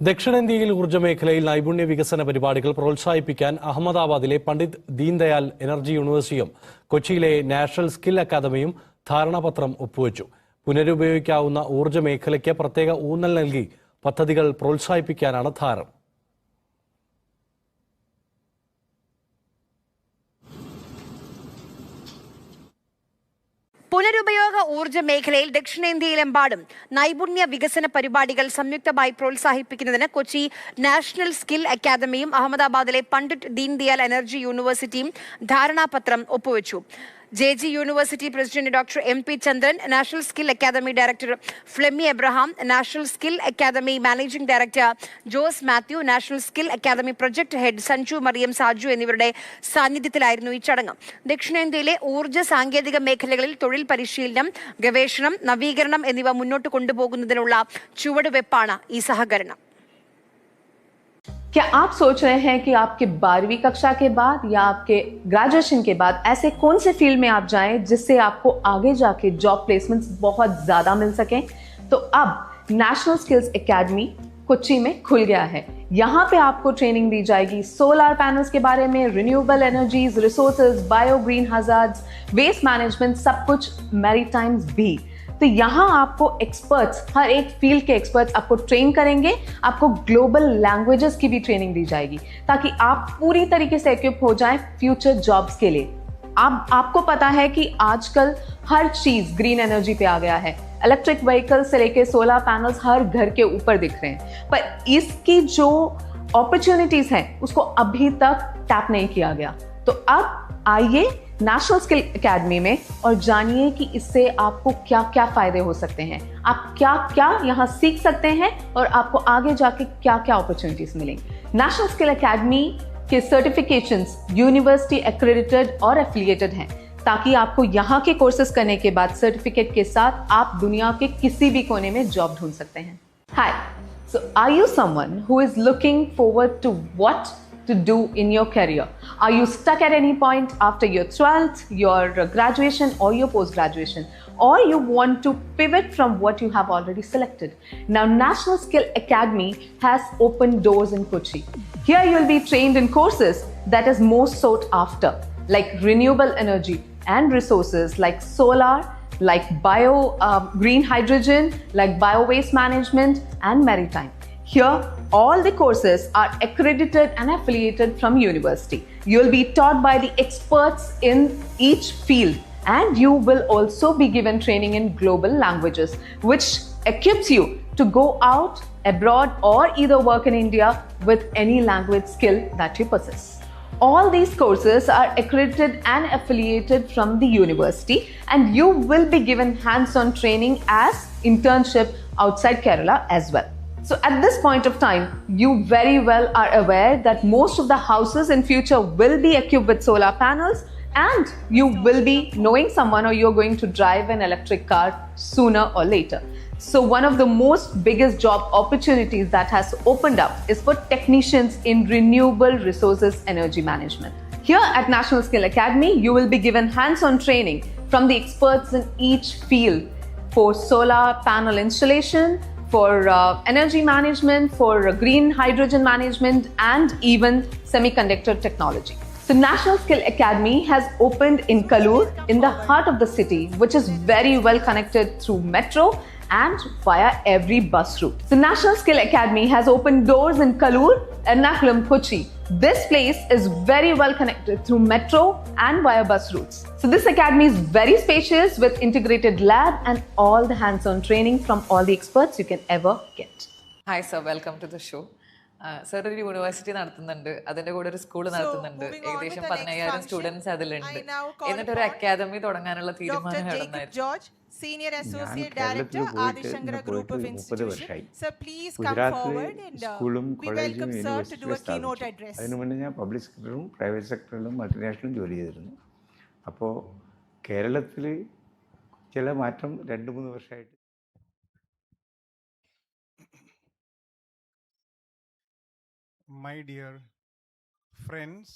Speaker 20: ദക്ഷിണേന്ത്യയിൽ ഊർജ്ജ മേഖലയിൽ നൈപുണ്യ വികസന പരിപാടികൾ പ്രോത്സാഹിപ്പിക്കാൻ അഹമ്മദാബാദിലെ പണ്ഡിറ്റ് ദീൻദയാൽ എനർജി യൂണിവേഴ്സിറ്റിയും കൊച്ചിയിലെ നാഷണൽ സ്കിൽ അക്കാദമിയും ധാരണാപത്രം ഒപ്പുവെച്ചു. പുനരുപയോഗിക്കാവുന്ന ഊർജ്ജ മേഖലയ്ക്ക് പ്രത്യേക ഊന്നൽ നൽകി പദ്ധതികൾ പ്രോത്സാഹിപ്പിക്കാനാണ് ധാരണ.
Speaker 21: പുനരുപയോഗ ഊർജ്ജ മേഖലയിൽ ദക്ഷിണേന്ത്യയിലെമ്പാടും നൈപുണ്യ വികസന പരിപാടികൾ സംയുക്തമായി പ്രോത്സാഹിപ്പിക്കുന്നതിന് കൊച്ചി നാഷണൽ സ്കിൽ അക്കാദമിയും അഹമ്മദാബാദിലെ പണ്ഡിറ്റ് ദീൻദയാൽ എനർജി യൂണിവേഴ്സിറ്റിയും ധാരണാപത്രം ഒപ്പുവെച്ചു. JG university president doctor MP Chandran, national skill academy director Flemy Abraham, national skill academy managing director Jose Mathew, national skill academy project head Sanju Mariam Saju എന്നിവരുടെ സാന്നിധ്യത്തിലായിരുന്നു ഈ ചടങ്ങ്. ദക്ഷിണേന്ത്യയിലെ ഊർജ്ജ സാങ്കേതിക മേഖലകളിൽ തൊഴിൽ പരിശീലനം, ഗവേഷണം, നവീകരണം എന്നിവ മുന്നോട്ട് കൊണ്ടുപോകുന്നതിനുള്ള ചുവടുവെപ്പാണ് ഈ സഹകരണം.
Speaker 22: क्या आप सोच रहे हैं कि आपके 12वीं कक्षा के बाद या आपके ग्रेजुएशन के बाद ऐसे कौन से फील्ड में आप जाएं जिससे आपको आगे जाके जॉब प्लेसमेंट्स बहुत ज्यादा मिल सकें? तो अब नेशनल स्किल्स एकेडमी कोच्चि में खुल गया है. यहाँ पे आपको ट्रेनिंग दी जाएगी सोलर पैनल्स के बारे में, renewable energies, resources, bio green hazards, waste management, सब कुछ मैरीटाइम्स भी. तो यहाँ आपको एक्सपर्ट्स, हर एक फील्ड के एक्सपर्ट्स आपको ट्रेन करेंगे. आपको ग्लोबल लैंग्वेजेस की भी ट्रेनिंग दी जाएगी ताकि आप पूरी तरीके से इक्विप हो जाएं फ्यूचर जॉब्स के लिए. आपको पता है कि आजकल हर चीज ग्रीन एनर्जी पे आ गया है. इलेक्ट्रिक व्हीकल से लेके सोलर पैनल्स हर घर के ऊपर दिख रहे हैं, पर इसकी जो अपॉर्चुनिटीज हैं उसको अभी तक टैप नहीं किया गया. तो अब आइए नेशनल स्किल एकेडमी में और जानिए कि इससे आपको क्या क्या फायदे हो सकते हैं, आप क्या क्या यहाँ सीख सकते हैं और आपको आगे जाके क्या क्या अपॉर्चुनिटीज मिलेंगी. नेशनल स्किल एकेडमी के सर्टिफिकेशंस यूनिवर्सिटी एक्रेडिटेड और एफिलिएटेड हैं ताकि आपको यहाँ के कोर्सेज करने के बाद सर्टिफिकेट के साथ आप दुनिया के किसी भी कोने में जॉब ढूंढ सकते हैं. Hi, so are you someone who is looking forward to what to do in your career? Are you stuck at any point after your 12th, your graduation or your post-graduation, or you want to pivot from what you have already selected? Now National Skill Academy has opened doors in Kochi. Here you will be trained in courses that is most sought after, like renewable energy and resources like solar, like bio green hydrogen, like bio waste management and maritime. Here, all the courses are accredited and affiliated from university. You will be taught by the experts in each field, and you will also be given training in global languages, which equips you to go out abroad or either work in India with any language skill that you possess. All these courses are accredited and affiliated from the university, and you will be given hands-on training as internship outside Kerala as well. So at this point of time, you very well are aware that most of the houses in future will be equipped with solar panels, And you will be knowing someone or you're going to drive an electric car sooner or later. So one of the most biggest job opportunities that has opened up is for technicians in renewable resources energy management. Here at National Skill Academy, you will be given hands-on training from the experts in each field for solar panel installation, for energy management, for green hydrogen management, and even semiconductor technology. So National Skill Academy has opened in Kalur, in the heart of the city, which is very well connected through metro and via every bus route. The National Skill Academy has opened doors in Kalur, Ernakulam, Kochi. This place is very well connected through metro and via bus routes. So this academy is very spacious with integrated lab and all the hands-on training from all the experts you can ever get.
Speaker 24: Hi sir, welcome to the show. Sir ഒരു university നടത്തുന്നുണ്ട്, അതിൻ്റെ കൂടെ ഒരു school നടത്തുന്നുണ്ട്, ഏകദേശം 15,000 students അതിലുണ്ട്. എന്നിട്ട് ഒരു അക്കാദമി തുടങ്ങാനുള്ള തീരുമാനം എവിടുന്നായിരുന്നു?
Speaker 6: Senior Associate Director, Adishangara Group of Institutions. Sir, please come forward and we welcome sir to do a keynote address.
Speaker 23: അതിനു മുന്നേ ഞാൻ പബ്ലിക് സെക്ടറിലും പ്രൈവറ്റ് സെക്ടറിലും മൾട്ടിനാഷണലും ജോലി ചെയ്തിരുന്നു. അപ്പോൾ കേരളത്തിൽ ചില മാറ്റം 2-3 വർഷമായിട്ട്.
Speaker 5: My dear friends,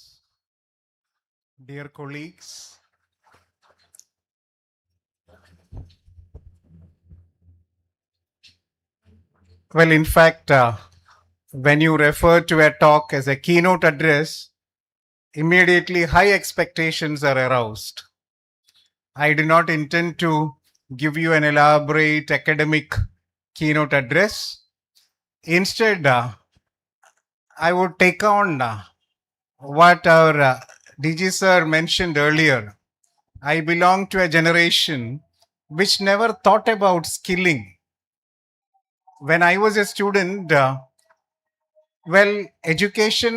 Speaker 5: dear colleagues, well, in fact, when you refer to a talk as a keynote address, immediately high expectations are aroused. I do not intend to give you an elaborate academic keynote address. Instead, I would take on what our DG sir mentioned earlier. I belong to a generation which never thought about skilling. When I was a student, well, education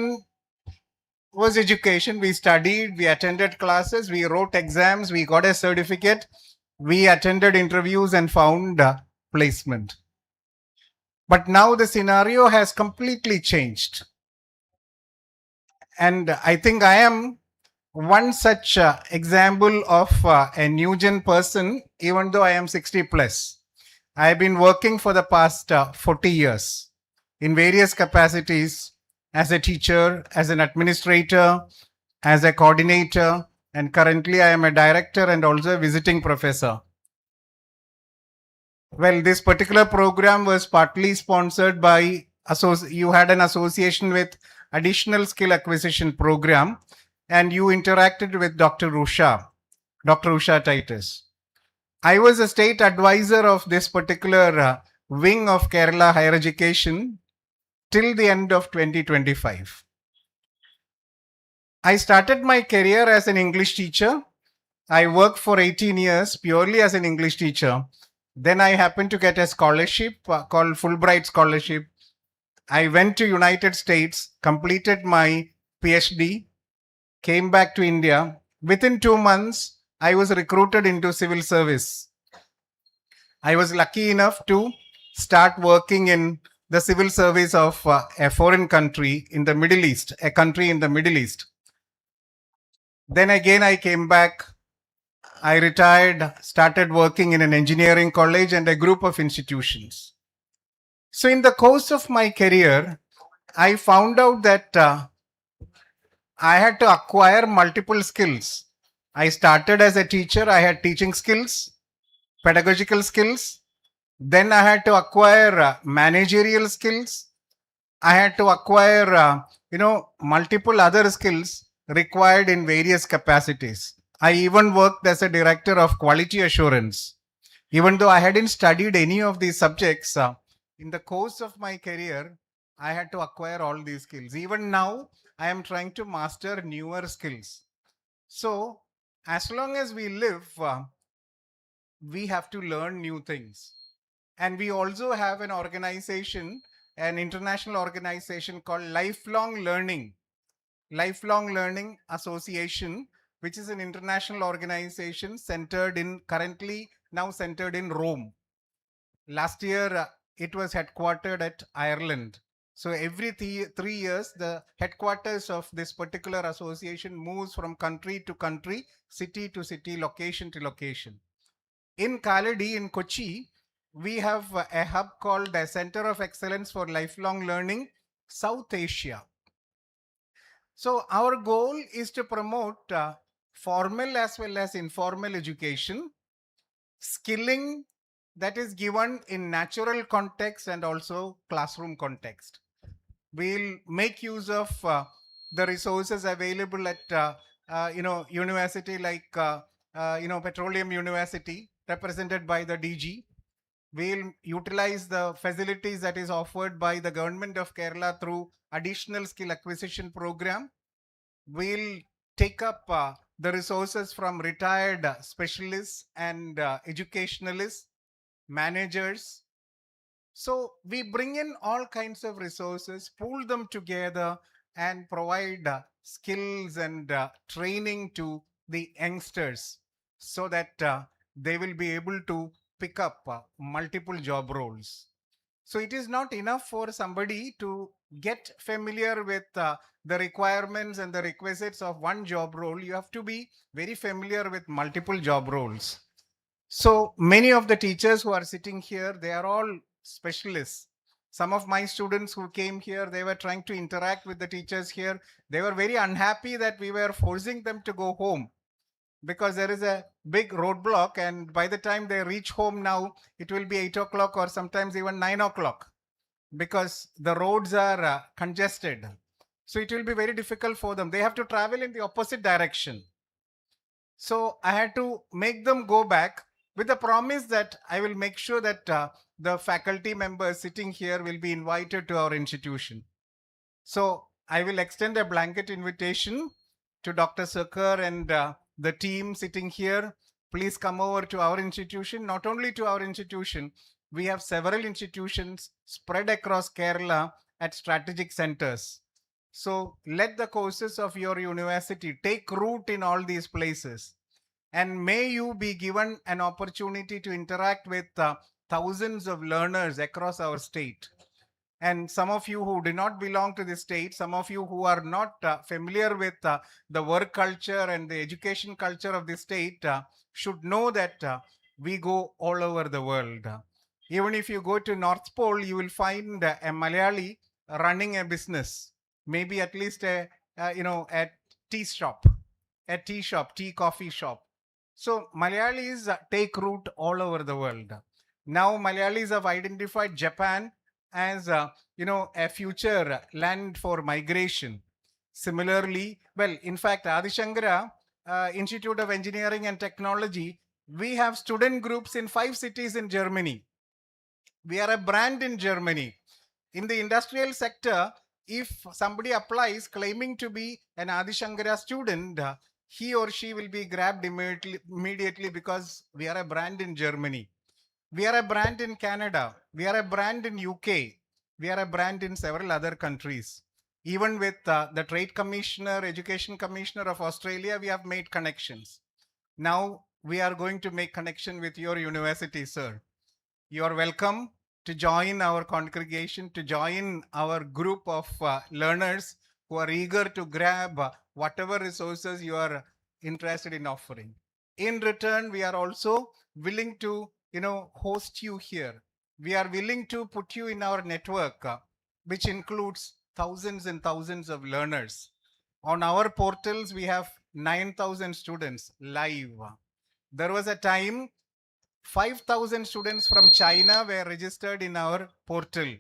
Speaker 5: was education. We studied, we attended classes, we wrote exams, we got a certificate, we attended interviews and found placement. But now the scenario has completely changed. And I think I am one such example of a new gen person, even though I am 60 plus. I have been working for the past 40 years in various capacities as a teacher, as an administrator, as a coordinator, and currently I am a director and also a visiting professor. Well, this particular program was partly sponsored by, you had an association with Additional Skill Acquisition Program, and you interacted with Dr. Usha Titus. I was a state advisor of this particular wing of Kerala higher education till the end of 2025. I started my career as an English teacher. I worked for 18 years purely as an English teacher. Then I happened to get a scholarship called Fulbright Scholarship. I went to United States, completed my PhD, came back to India. Within 2 months, I was recruited into civil service. I was lucky enough to start working in the civil service of a foreign country in the Middle East, a country in the Middle East. Then again, I came back. I retired, started working in an engineering college and a group of institutions. So in the course of my career, I found out that I had to acquire multiple skills. I started as a teacher. I had teaching skills, pedagogical skills. Then I had to acquire managerial skills. I had to acquire, multiple other skills required in various capacities. I even worked as a director of quality assurance. Even though I hadn't studied any of these subjects, in the course of my career, I had to acquire all these skills. Even now, I am trying to master newer skills. So, as long as we live, we have to learn new things. And we also have an organization, an international organization called Lifelong Learning Association, which is an international organization currently centered in Rome. Last year, it was headquartered at Ireland. So every 3 years, the headquarters of this particular association moves from country to country, city to city, location to location. In Kaladi, in Kochi, we have a hub called the Center of Excellence for Lifelong Learning, South Asia. So our goal is to promote formal as well as informal education, skilling that is given in natural context and also classroom context. We'll make use of the resources available at university like Petroleum University, represented by the DG. We'll utilize the facilities that is offered by the government of Kerala through additional skill acquisition program. We'll take up the resources from retired specialists and educationalists, managers. So we bring in all kinds of resources, pool them together, and provide skills and training to the youngsters so that they will be able to pick up multiple job roles. So it is not enough for somebody to get familiar with the requirements and the requisites of one job role. You have to be very familiar with multiple job roles. So many of the teachers who are sitting here, they are all specialists. Some of my students who came here, they were trying to interact with the teachers here. They were very unhappy that we were forcing them to go home because there is a big roadblock, and by the time they reach home now, it will be 8 o'clock or sometimes even 9 o'clock because the roads are congested. So it will be very difficult for them. They have to travel in the opposite direction. So I had to make them go back with the promise that I will make sure that the faculty members sitting here will be invited to our institution. So I will extend a blanket invitation to Dr. Sarkar and the team sitting here. Please come over to our institution. Not only to our institution, we have several institutions spread across Kerala at strategic centers. So let the courses of your university take root in all these places. And may you be given an opportunity to interact with thousands of learners across our state. And some of you who do not belong to the state, some of you who are not familiar with the work culture and the education culture of the state should know that we go all over the world. Even if you go to North Pole, you will find a Malayali running a business, maybe at least a tea shop, tea coffee shop. So Malayalis take root all over the world. Now Malayalis have identified Japan as a future land for migration. Similarly, well, in fact, Adi Shankara Institute of Engineering and Technology, we have student groups in 5 cities in Germany. We are a brand in Germany. In the industrial sector, if somebody applies claiming to be an Adi Shankara student, he or she will be grabbed immediately because we are a brand in Germany. We are a brand in Canada. We are a brand in UK. We are a brand in several other countries. Even with the Trade Commissioner, Education Commissioner of Australia, we have made connections. Now we are going to make connection with your university, sir. You are welcome to join our congregation, to join our group of learners who are eager to grab whatever resources you are interested in offering. In return, we are also willing to host you here. We are willing to put you in our network, which includes thousands and thousands of learners. On our portals, we have 9,000 students live. There was a time 5,000 students from China were registered in our portal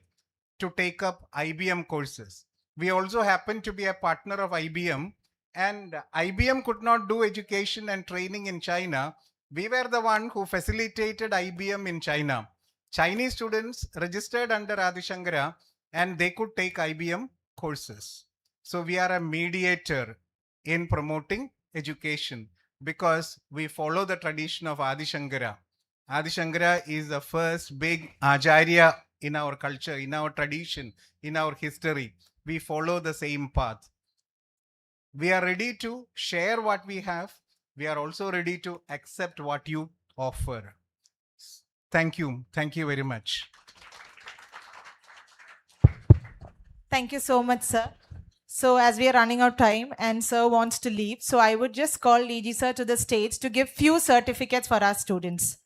Speaker 5: to take up IBM courses. We also happen to be a partner of IBM, and IBM could not do education and training in China. We were the one who facilitated IBM in China. Chinese students registered under Adi Shankara and they could take IBM courses. So we are a mediator in promoting education because we follow the tradition of Adi Shankara. Adi Shankara is the first big Acharya in our culture, in our tradition, in our history. We follow the same path. We are ready to share what we have. We are also ready to accept what you offer. Thank you. Thank you very much.
Speaker 6: Thank you so much, sir. So as we are running out of time and sir wants to leave, so I would just call DG sir to the stage to give few certificates for our students.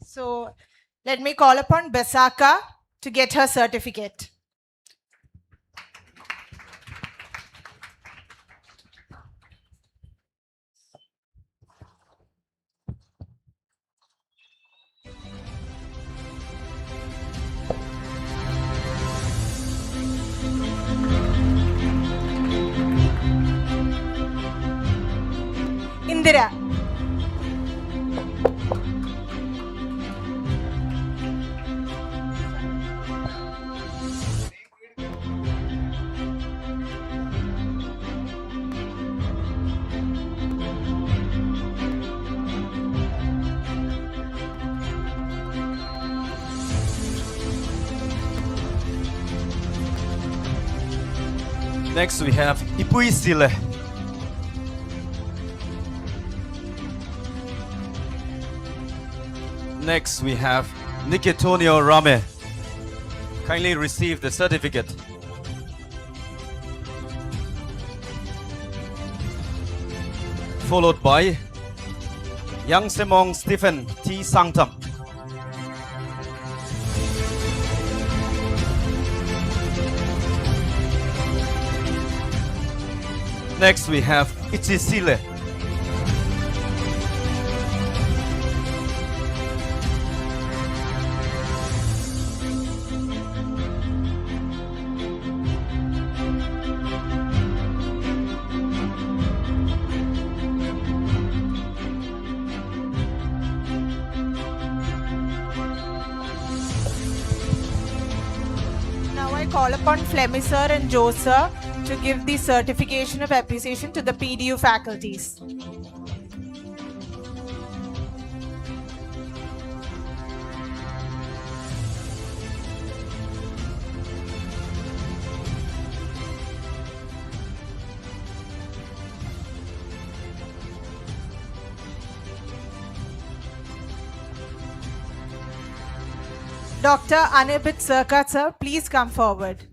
Speaker 6: So let me call upon Besaka to get her certificate. Indira.
Speaker 8: Next we have Ipui Sile. Next we have Nikitonio Rame. Kindly receive the certificate. Followed by Yang Semong Stephen T. Sangtam. Next we have Ichisile.
Speaker 6: Now I call upon Flemmy sir and Joe sir to give the certification of appreciation to the PDEU faculties. Dr. Anibit Sarkar sir, please come forward.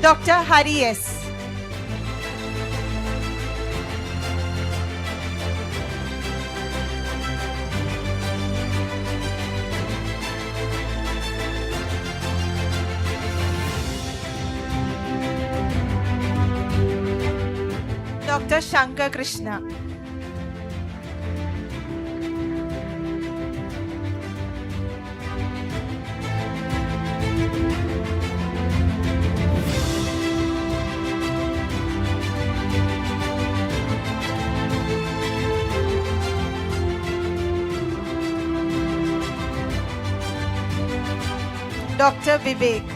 Speaker 6: Dr. Hari S. Dr. Shankar Krishna. Dr. Vivek.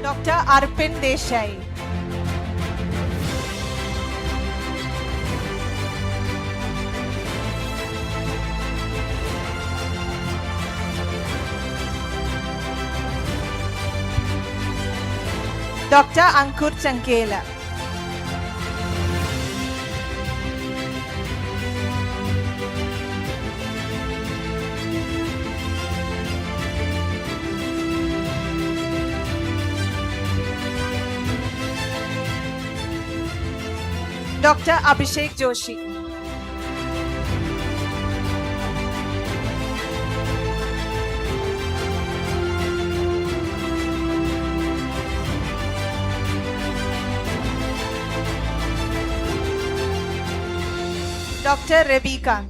Speaker 6: Dr. Arpin Desai. Dr. Ankur Chankela. Dr. Abhishek Joshi. Dr. Rebecca.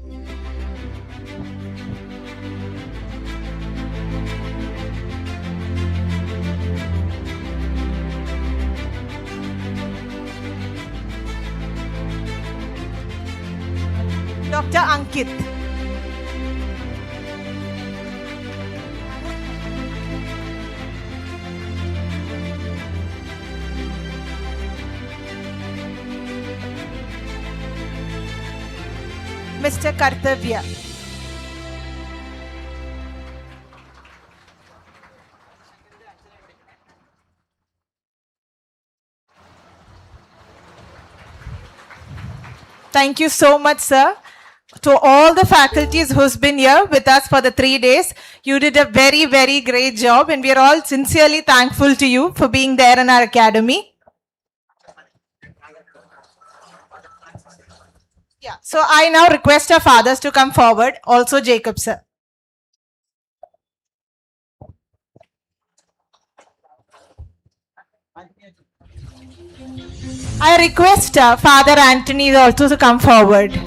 Speaker 6: Mr. Ankit. Mr. Kartavya. Thank you so much, sir. To all the faculties who's been here with us for the 3 days, you did a very, very great job, and we are all sincerely thankful to you for being there in our academy. Yeah. So I now request our fathers to come forward. Also Jacob, sir. I request Father Anthony also to come forward.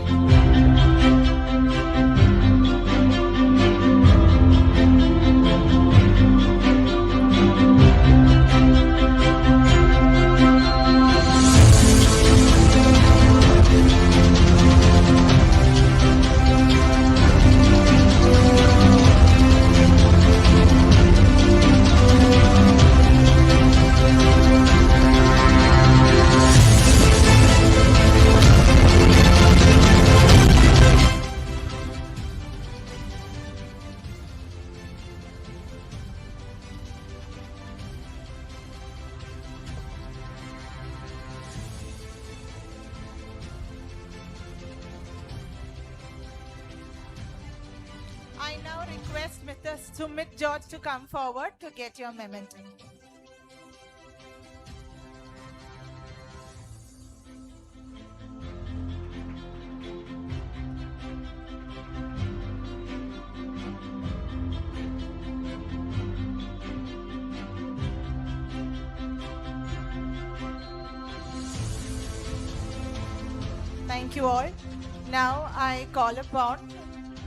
Speaker 6: I now request Mr. Sumit George to come forward to get your memento. Thank you all. Now I call upon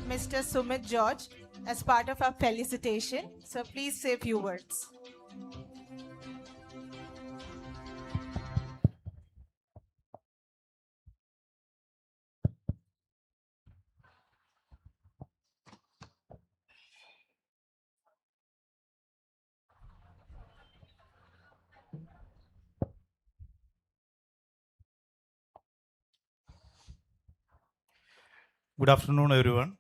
Speaker 6: Mr. Sumit George as part of our felicitation. So please say a few words.
Speaker 7: Good afternoon, everyone.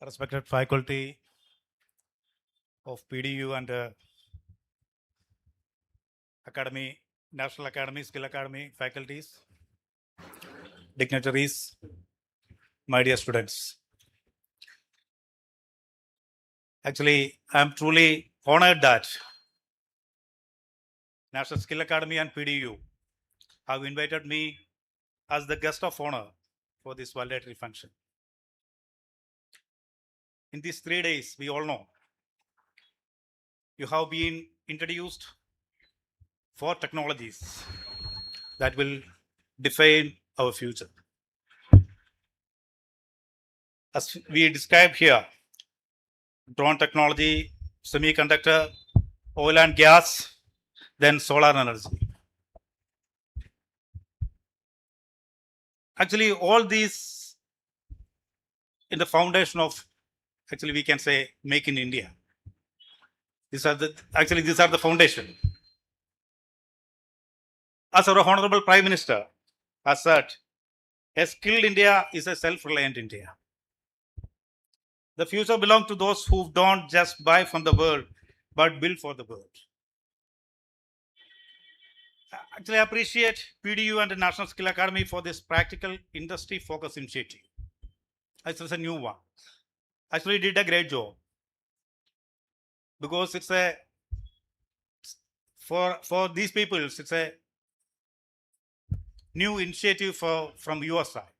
Speaker 7: Respected faculty of PDU and Academy, National Academy, Skill Academy, faculties, dignitaries, my dear students. Actually, I am truly honored that National Skill Academy and PDU have invited me as the guest of honor for this valedictory function. In these 3 days, we all know you have been introduced 4 technologies that will define our future. As we described here, drone technology, semiconductor, oil and gas, then solar energy. Actually, all these in the foundation of, actually we can say, Make in India. These are the foundation. As our Honorable Prime Minister has said, a skilled India is a self-reliant India. The future belongs to those who don't just buy from the world, but build for the world. Actually, I appreciate PDU and the National Skill Academy for this practical industry-focused initiative. This is a new one. Actually, did a great job because it's a for these people, it's a new initiative from your side.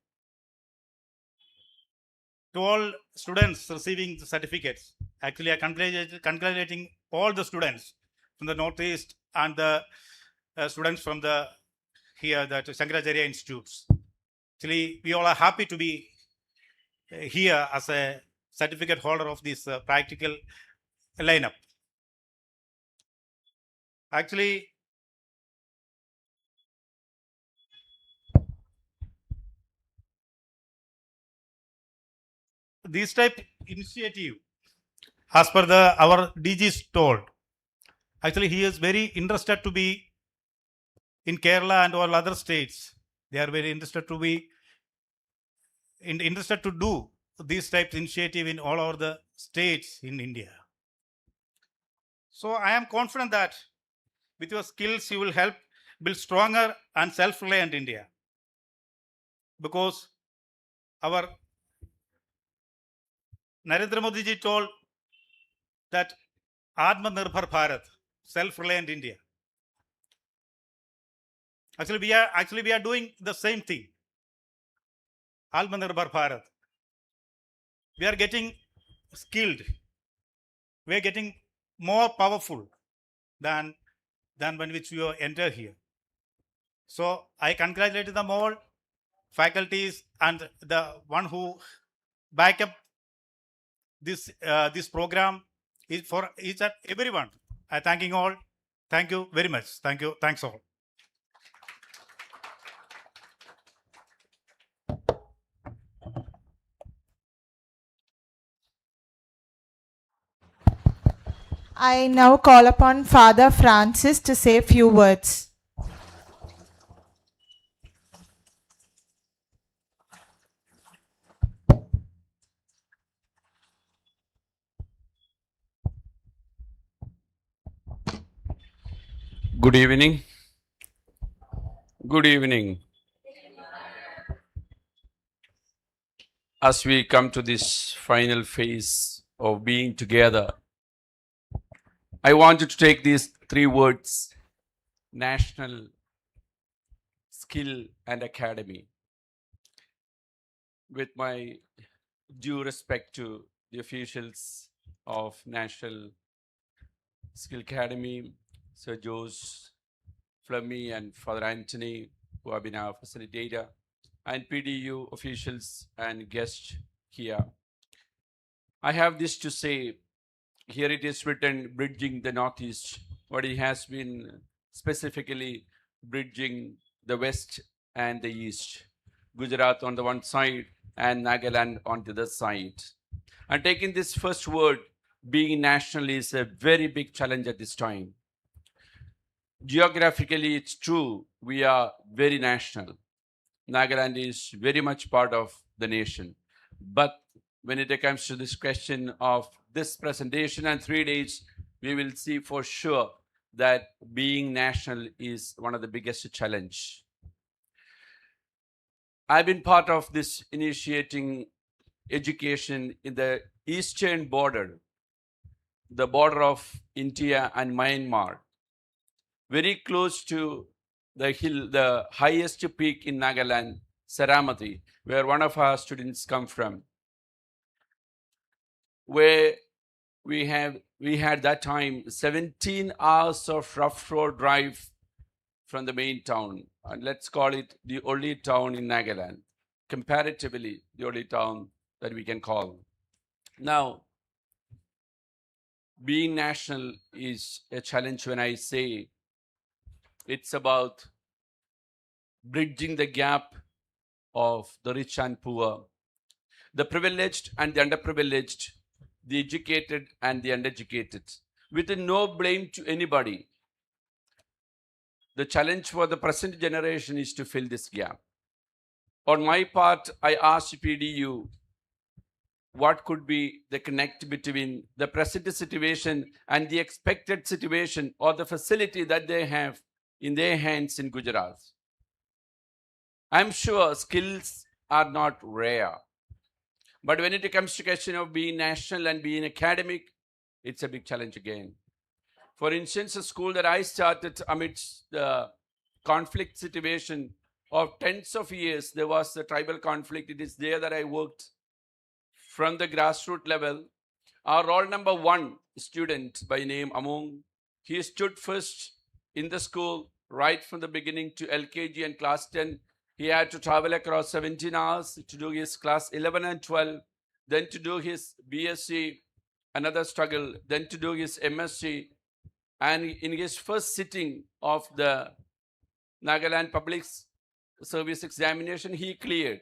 Speaker 7: To all students receiving the certificates, actually I congratulating all the students from the Northeast and the students from the Shankaracharya Institutes. Actually, we all are happy to be here as a certificate holder of this practical lineup. Actually, this type initiative, as per our DG's told, actually he is very interested to be in Kerala and all other states. They are very interested to be interested to do these types of initiative in all over the states in India. So I am confident that with your skills you will help build stronger and self-reliant India, because our Narendra Modi ji told that Atmanirbhar Bharat, self-reliant India. Actually, we are doing the same thing. Atmanirbhar Bharat. We are getting skilled. We are getting more powerful than when which we enter here. So I congratulate them all, faculties and the one who back up this program is for each and everyone. I thanking all. Thank you very much. Thank you. Thanks all.
Speaker 6: I now call upon Father Francis to say a few words.
Speaker 9: Good evening. Good evening. As we come to this final phase of being together, I wanted to take these three words: national, skill, and academy. With my due respect to the officials of National Skill Academy, Sir Jose, Flemmy, and Father Anthony, who have been our facilitator, and PDEU officials and guests here. I have this to say. Here it is written, bridging the Northeast, but it has been specifically bridging the West and the East. Gujarat on the one side and Nagaland on the other side. And taking this first word, being national, is a very big challenge at this time. Geographically, it's true, we are very national. Nagaland is very much part of the nation. But when it comes to this question of this presentation and 3 days, we will see for sure that being national is one of the biggest challenge. I've been part of this initiating education in the eastern border, the border of India and Myanmar, very close to the hill, the highest peak in Nagaland, Saramati, where one of our students come from, where we had that time 17 hours of rough road drive from the main town, and let's call it the only town in Nagaland, comparatively the only town that we can call. Now, being national is a challenge when I say it's about bridging the gap of the rich and poor, the privileged and the underprivileged, the educated and the uneducated, with no blame to anybody. The challenge for the present generation is to fill this gap. On my part, I asked PDEU what could be the connect between the present situation and the expected situation or the facility that they have in their hands in Gujarat. I'm sure skills are not rare. But when it comes to question of being national and being academic, it's a big challenge again. For instance, a school that I started amidst the conflict situation of tens of years, there was the tribal conflict. It is there that I worked from the grassroots level. Our roll number 1 student by name Among, he stood first in the school right from the beginning to LKG and class 10. He had to travel across 17 hours to do his class 11 and 12, then to do his BSc, another struggle, then to do his MSc. And in his first sitting of the Nagaland Public Service Examination, he cleared.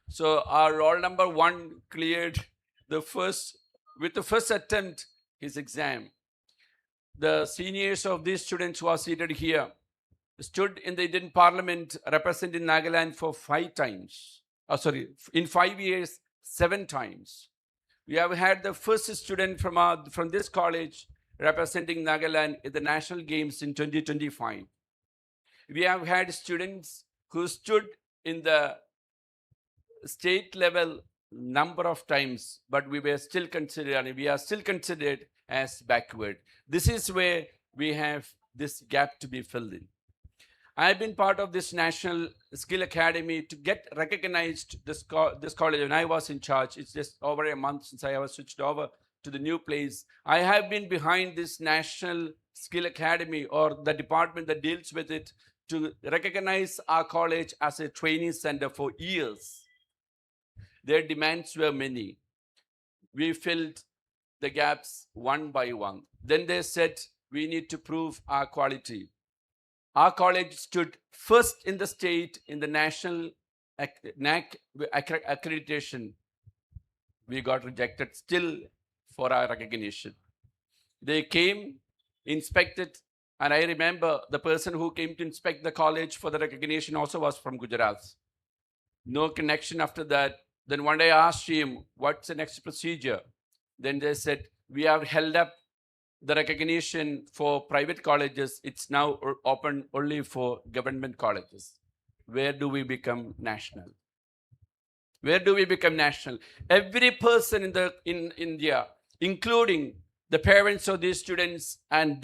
Speaker 9: So our roll number 1 cleared with the first attempt his exam. The seniors of these students who are seated here stood in the Indian Parliament representing Nagaland for 5 times. In 5 years, 7 times. We have had the first student from this college representing Nagaland in the National Games in 2025. We have had students who stood in the state level number of times, but we are still considered as backward. This is where we have this gap to be filled in. I've been part of this National Skill Academy to get recognized this college when I was in charge. It's just over a month since I was switched over to the new place. I have been behind this National Skill Academy or the department that deals with it to recognize our college as a training center for years. Their demands were many. We filled the gaps one by one. Then they said, we need to prove our quality. Our college stood first in the state in the national NAC accreditation. We got rejected still for our recognition. They came, inspected, and I remember the person who came to inspect the college for the recognition also was from Gujarat. No connection after that. Then one day I asked him, what's the next procedure? Then they said, we have held up the recognition for private colleges. It's now open only for government colleges. Where do we become national? Where do we become national? Every person in India, including the parents of these students and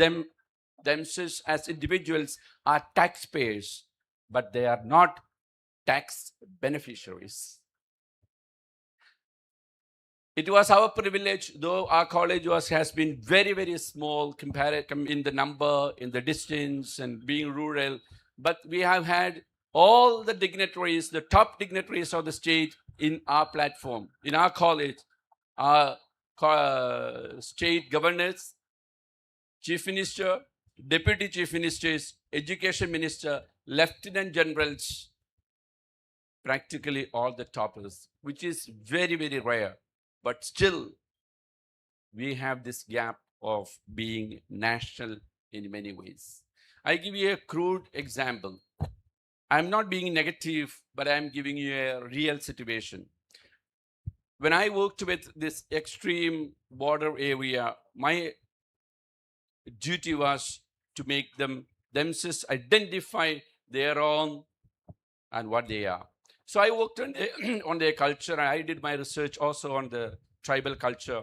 Speaker 9: themselves as individuals, are taxpayers, but they are not tax beneficiaries. It was our privilege, though our college has been very, very small compared in the number, in the distance, and being rural. But we have had all the dignitaries, the top dignitaries of the state in our platform, in our college, our state governors, chief minister, deputy chief ministers, education minister, lieutenant generals, practically all the toppers, which is very, very rare. But still, we have this gap of being national in many ways. I give you a crude example. I'm not being negative, but I'm giving you a real situation. When I worked with this extreme border area, my duty was to make themselves identify their own and what they are. So I worked on their culture, and I did my research also on the tribal culture.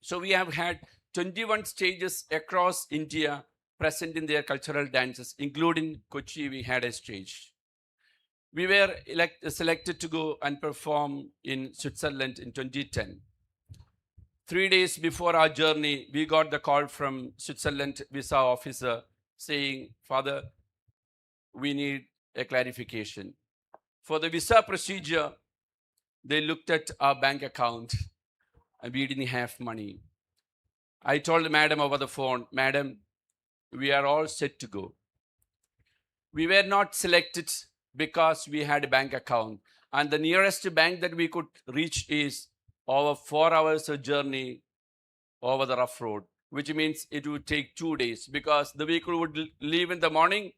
Speaker 9: So we have had 21 stages across India present in their cultural dances, including Kochi, we had a stage. We were selected to go and perform in Switzerland in 2010. 3 days before our journey, we got the call from Switzerland visa officer saying, Father, we need a clarification. For the visa procedure, they looked at our bank account and we didn't have money. I told the madam over the phone, Madam, we are all set to go. We were not selected because we had a bank account. And the nearest bank that we could reach is over 4 hours of journey over the rough road, which means it would take 2 days because the vehicle would leave in the morning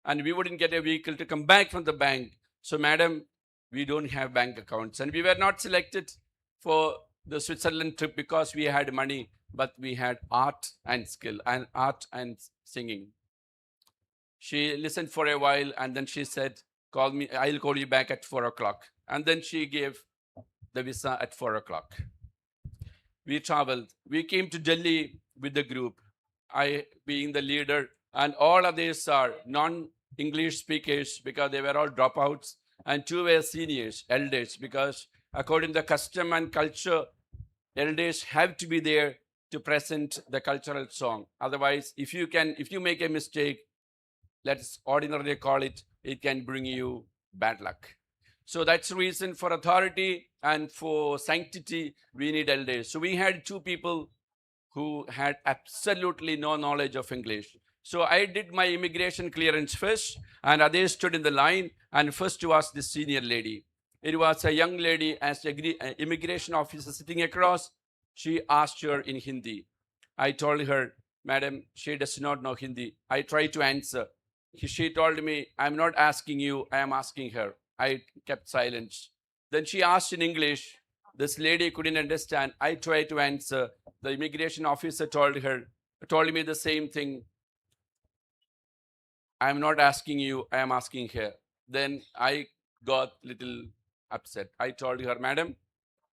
Speaker 9: and we wouldn't get a vehicle to come back from the bank. So, madam, we don't have bank accounts. And we were not selected for the Switzerland trip because we had money, but we had art and skill and art and singing. She listened for a while and then she said, call me, I'll call you back at 4 o'clock. And then she gave the visa at 4 o'clock. We traveled. We came to Delhi with the group, I being the leader, and all others are non-English speakers because they were all dropouts, and 2 were seniors, elders, because according to the custom and culture, elders have to be there to present the cultural song. Otherwise, if you make a mistake, let's ordinarily call it, it can bring you bad luck. So that's the reason for authority and for sanctity, we need elders. So we had two people who had absolutely no knowledge of English. So I did my immigration clearance first, and others stood in the line, and first was this senior lady. It was a young lady as an immigration officer sitting across. She asked her in Hindi. I told her, Madam, she does not know Hindi. I tried to answer. She told me, I'm not asking you, I am asking her. I kept silence. Then she asked in English. This lady couldn't understand. I tried to answer. The immigration officer told me the same thing. I'm not asking you, I am asking her. Then I got little upset. I told her, Madam,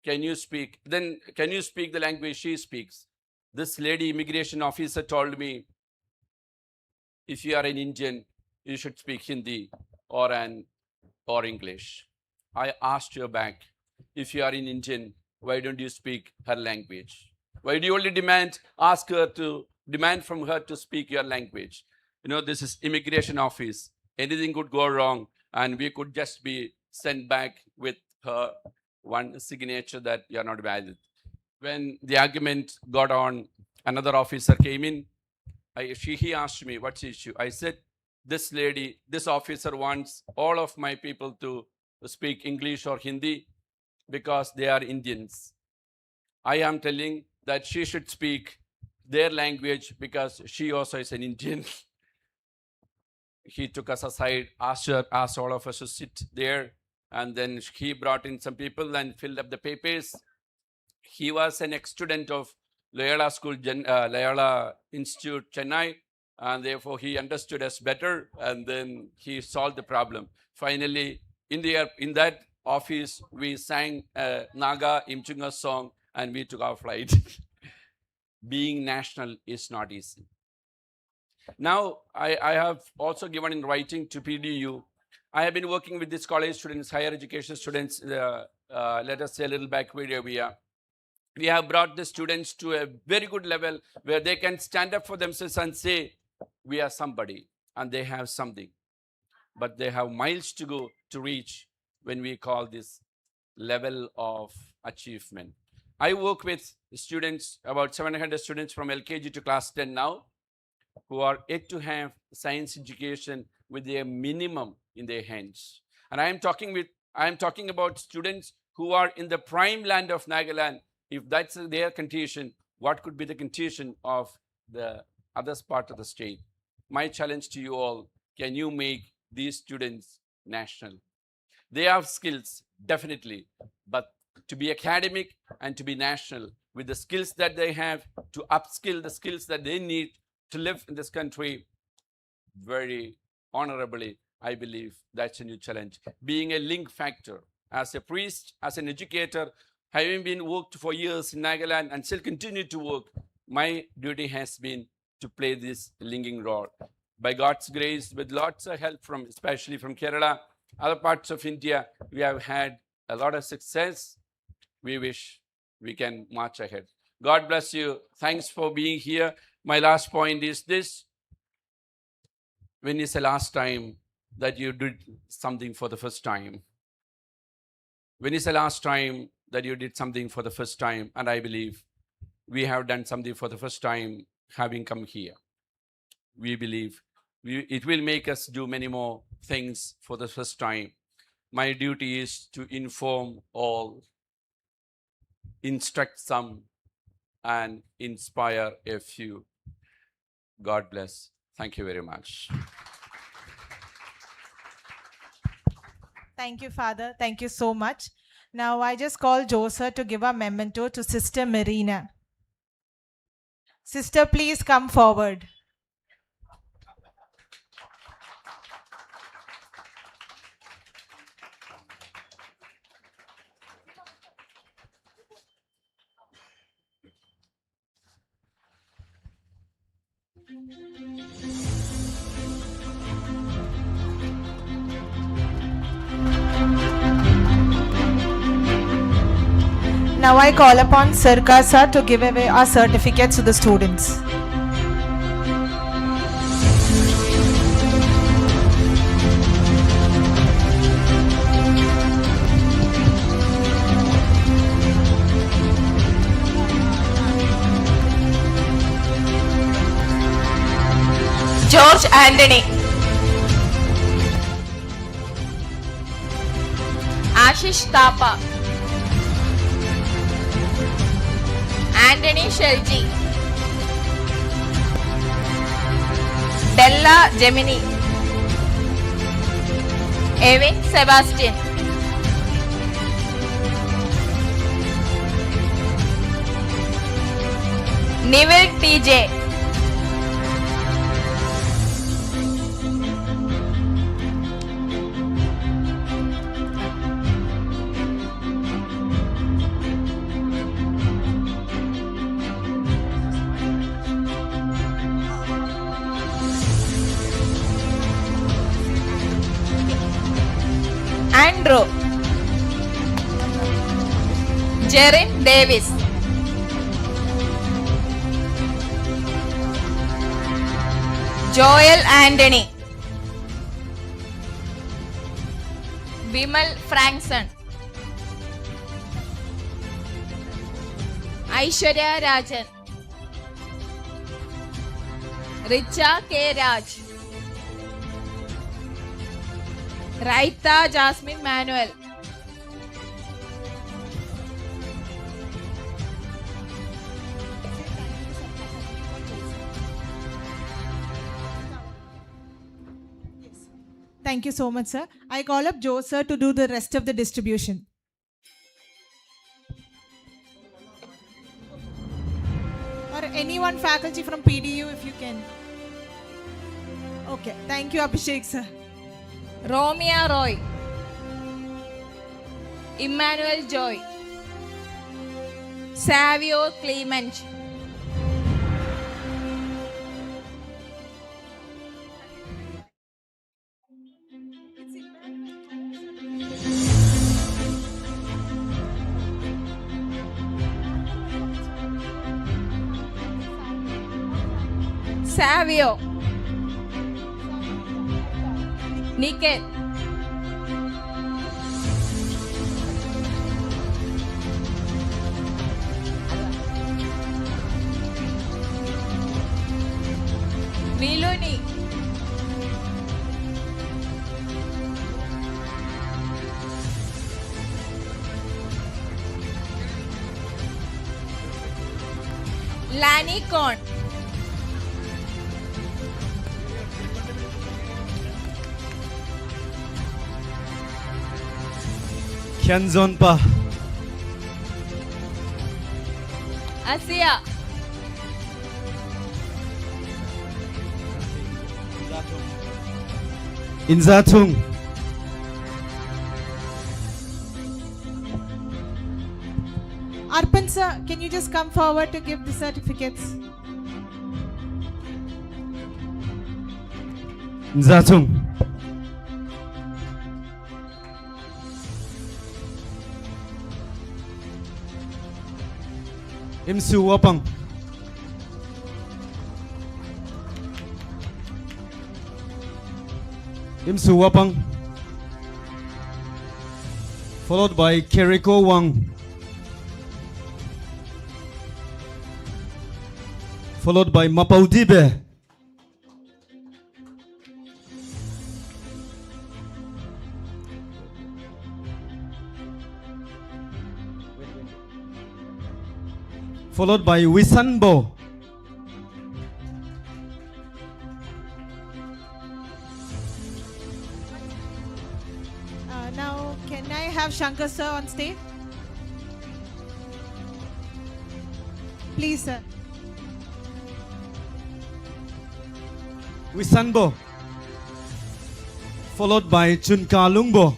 Speaker 9: can you speak the language she speaks? This lady immigration officer told me, if you are an Indian, you should speak Hindi or English. I asked her back, if you are an Indian, why don't you speak her language? Why do you only demand from her to speak your language? You know, this is immigration office. Anything could go wrong, and we could just be sent back with her one signature that you are not valid. When the argument got on, another officer came in. He asked me, what's the issue? I said, this officer wants all of my people to speak English or Hindi because they are Indians. I am telling that she should speak their language because she also is an Indian. He took us aside, asked all of us to sit there, and then he brought in some people and filled up the papers. He was an ex-student of Loyola Loyola Institute, Chennai, and therefore he understood us better, and then he solved the problem. Finally, in that office, we sang a Naga Imchunga song, and we took our flight. Being national is not easy. Now, I have also given in writing to PDEU. I have been working with these college students, higher education students, let us say a little backward area. We have brought the students to a very good level where they can stand up for themselves and say, we are somebody, and they have something. But they have miles to go to reach when we call this level of achievement. I work with students, about 700 students from LKG to class 10 now, who are yet to have science education with their minimum in their hands. And I am talking about students who are in the prime land of Nagaland. If that's their condition, what could be the condition of the other part of the state? My challenge to you all, can you make these students national? They have skills, definitely, but to be academic and to be national with the skills that they have, to upskill the skills that they need to live in this country very honorably, I believe that's a new challenge. Being a link factor, as a priest, as an educator, having been worked for years in Nagaland and still continue to work, my duty has been to play this linking role. By God's grace, with lots of help from, especially from Kerala, other parts of India, we have had a lot of success. We wish we can march ahead. God bless you. Thanks for being here. My last point is this. When is the last time that you did something for the first time? When is the last time that you did something for the first time? And I believe we have done something for the first time having come here. We believe it will make us do many more things for the first time. My duty is to inform all, instruct some, and inspire a few. God bless. Thank you very much.
Speaker 6: Thank you, Father. Thank you so much. Now I just call Joseph to give a memento to Sister Marina. Sister, please come forward. Now I call upon Sirka sir to give away our certificates to the students. George Anthony, Ashish Thapa, Anthony Shelji, Della Gemini, Evan Sebastian, Neville TJ, Andrew, Jerin Davis, Joel Anthony, Vimal Frankson, Aishwarya Rajan, Richa K. Raj, Raita Jasmine Manuel,
Speaker 10: Thank you so much, sir. I call up Joe, sir, to do the rest of the distribution. Or anyone faculty from PDEU, if you can. Okay. Thank you, Abhishek, sir.
Speaker 6: Romia Roy, Emmanuel Joy, Savio Clement, Savio, Niket, Viluni, Lani Con,
Speaker 8: Kianzonpa,
Speaker 6: Asia,
Speaker 8: Inzatung,
Speaker 10: Arpan, sir, can you just come forward to give the certificates?
Speaker 8: Inzatung, Imsu Wapang, Imsu Wapang, followed by Keriko Wang, followed by Mapaudibe, followed by Wisanbo,
Speaker 10: Now, can I have Shankar, sir, on stage? Please, sir.
Speaker 8: Wisanbo, followed by Chunkalungbo,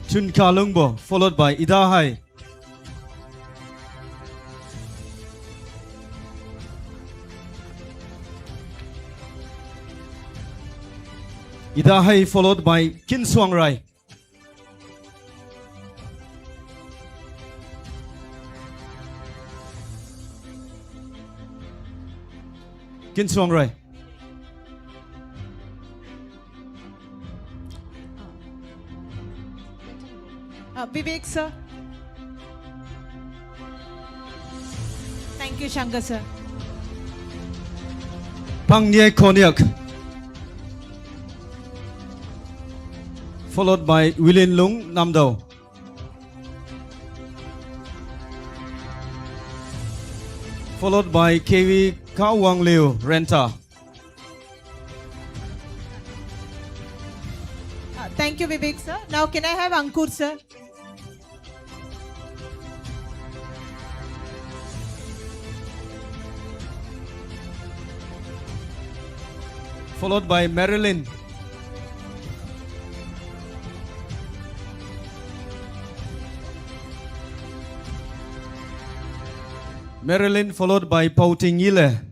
Speaker 8: Chunkalungbo, followed by Idahai, Idahai, followed by Kinswangrai, Kinswangrai,
Speaker 10: Vivek, sir. Thank you, Shankar sir.
Speaker 8: Pangye Konyak. Followed by William Lung Namdo. Followed by KV Kawang Liu Renta.
Speaker 10: Thank you, Vivek sir. Now can I have Ankur sir?
Speaker 8: Followed by Marilyn. Marilyn followed by Pauting Yile.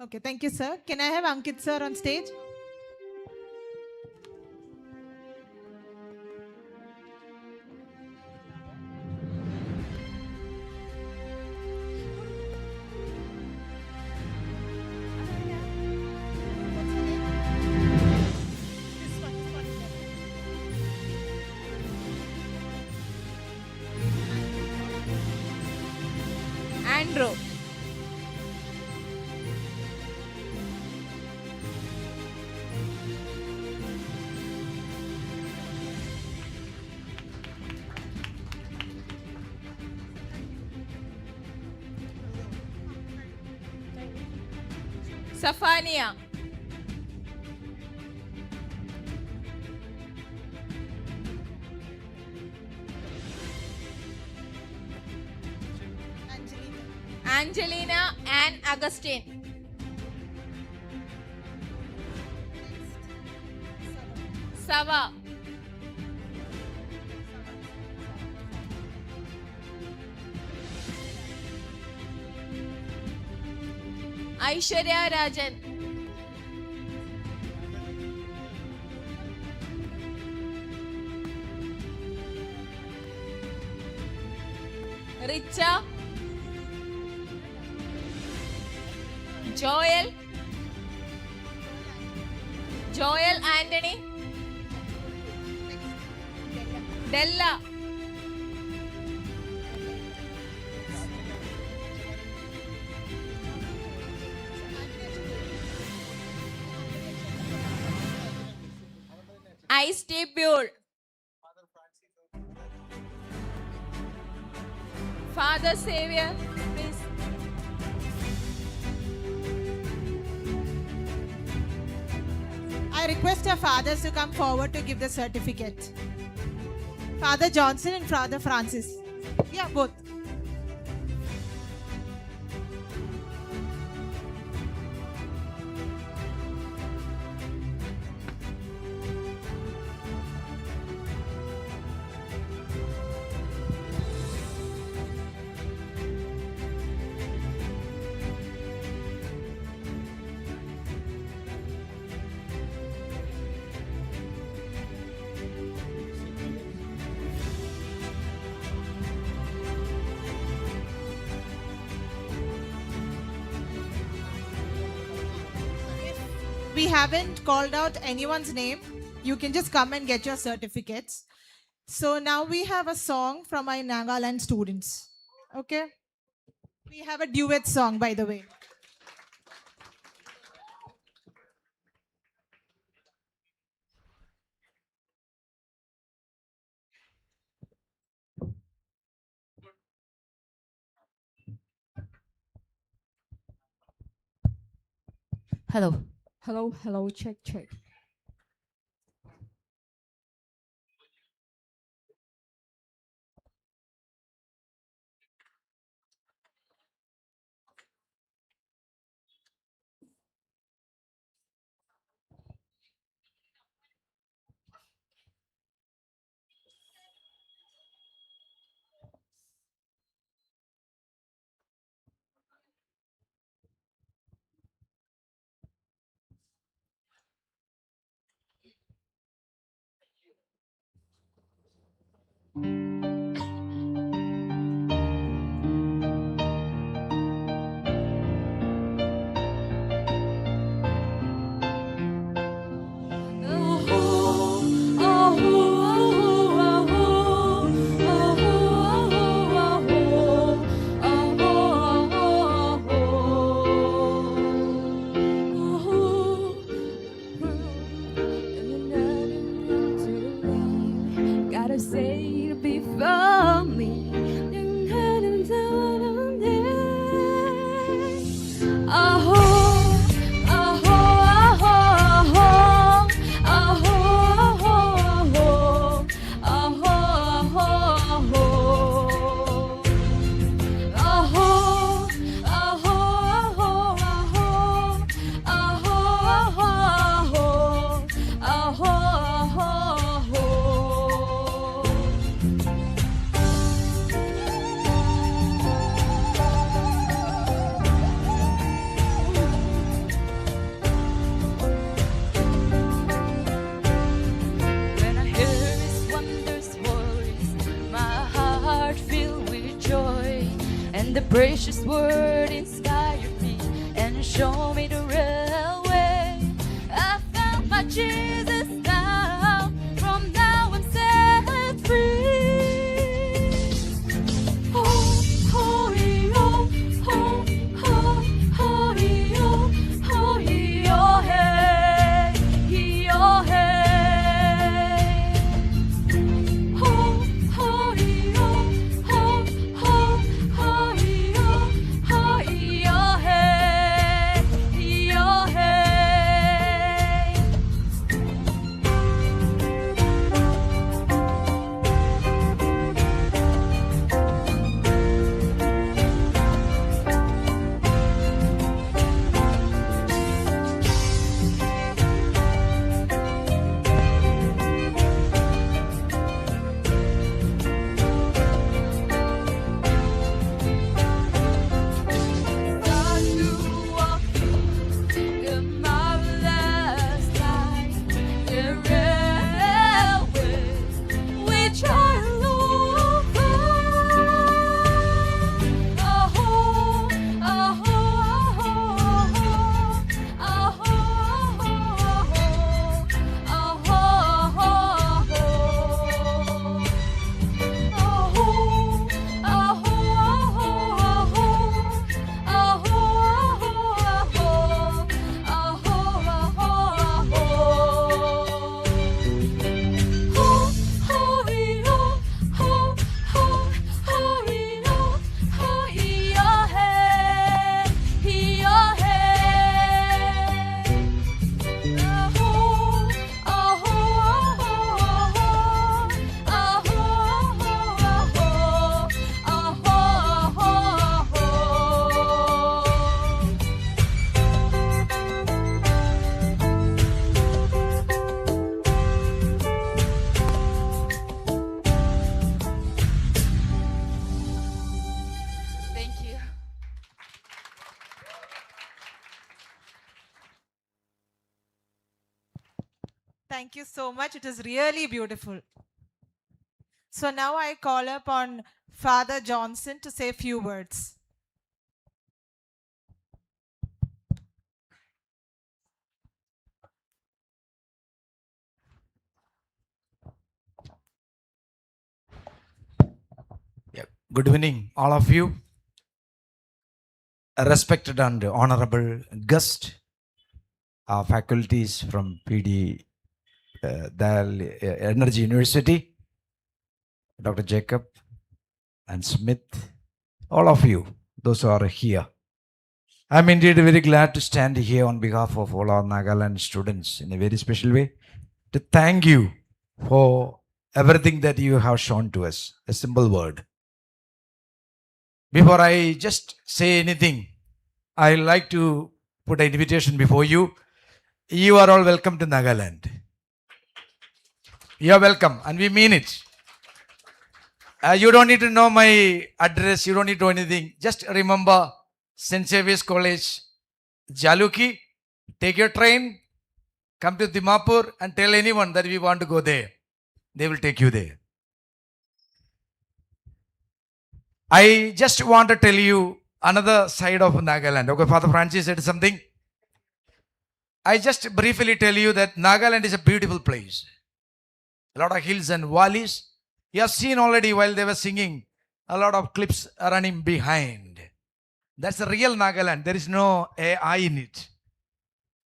Speaker 10: Okay, thank you, sir. Can I have Ankit sir on stage?
Speaker 6: Andrew. Safania. Angelina and Augustine. Sava. Aishwarya Rajan. Richa. Joel. Joel Anthony. Della. Ice Debut. Father Savior, please.
Speaker 10: I request our fathers to come forward to give the certificate. Father Johnson and Father Francis. Yeah, both. We haven't called out anyone's name. You can just come and get your certificates. So now we have a song from my Nagaland students. Okay? We have a duet song, by the way.
Speaker 1: Hello. Hello, hello, check, check. Gotta say it before me. When I hear his wondrous voice, my heart filled with joy, and the precious word inspired me and showed me the real way. I found my Jesus now. From now I'm set free. Oh, oh, oh, oh, oh, oh, oh, oh, hey, oh, hey. Oh, oh, oh, oh, oh, oh, oh, hey, oh, hey. Start to walk the marvelous light, the real way, which I long for. Oh, oh, oh, oh, Thank you.
Speaker 6: Thank you so much. It is really beautiful. So now I call upon Father Johnson to say a few words.
Speaker 11: Good evening, all of you. Respected and honorable guest, faculties from PDEU Energy University, Dr. Jacob and Smith, all of you, those who are here. I'm indeed very glad to stand here on behalf of all our Nagaland students in a very special way to thank you for everything that you have shown to us. A simple word. Before I just say anything, I like to put an invitation before you. You are all welcome to Nagaland. You are welcome, and we mean it. You don't need to know my address. You don't need to know anything. Just remember St. Xavier's College, Jaluki. Take your train, come to Dimapur, and tell anyone that we want to go there. They will take you there. I just want to tell you another side of Nagaland. Okay, Father Francis said something. I just briefly tell you that Nagaland is a beautiful place. A lot of hills and valleys. You have seen already while they were singing, a lot of clips running behind. That's the real Nagaland. There is no AI in it.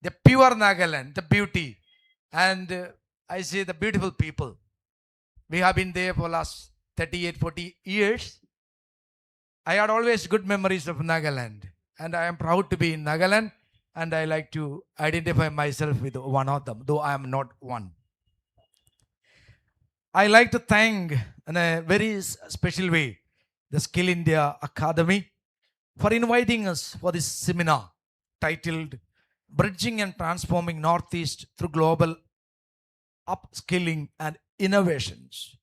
Speaker 11: The pure Nagaland, the beauty. And I say the beautiful people. We have been there for last 38, 40 years. I had always good memories of Nagaland. And I am proud to be in Nagaland. And I like to identify myself with one of them, though I am not one. I like to thank in a very special way the Skill India Academy for inviting us for this seminar titled Bridging and Transforming Northeast Through Global Upskilling and Innovations.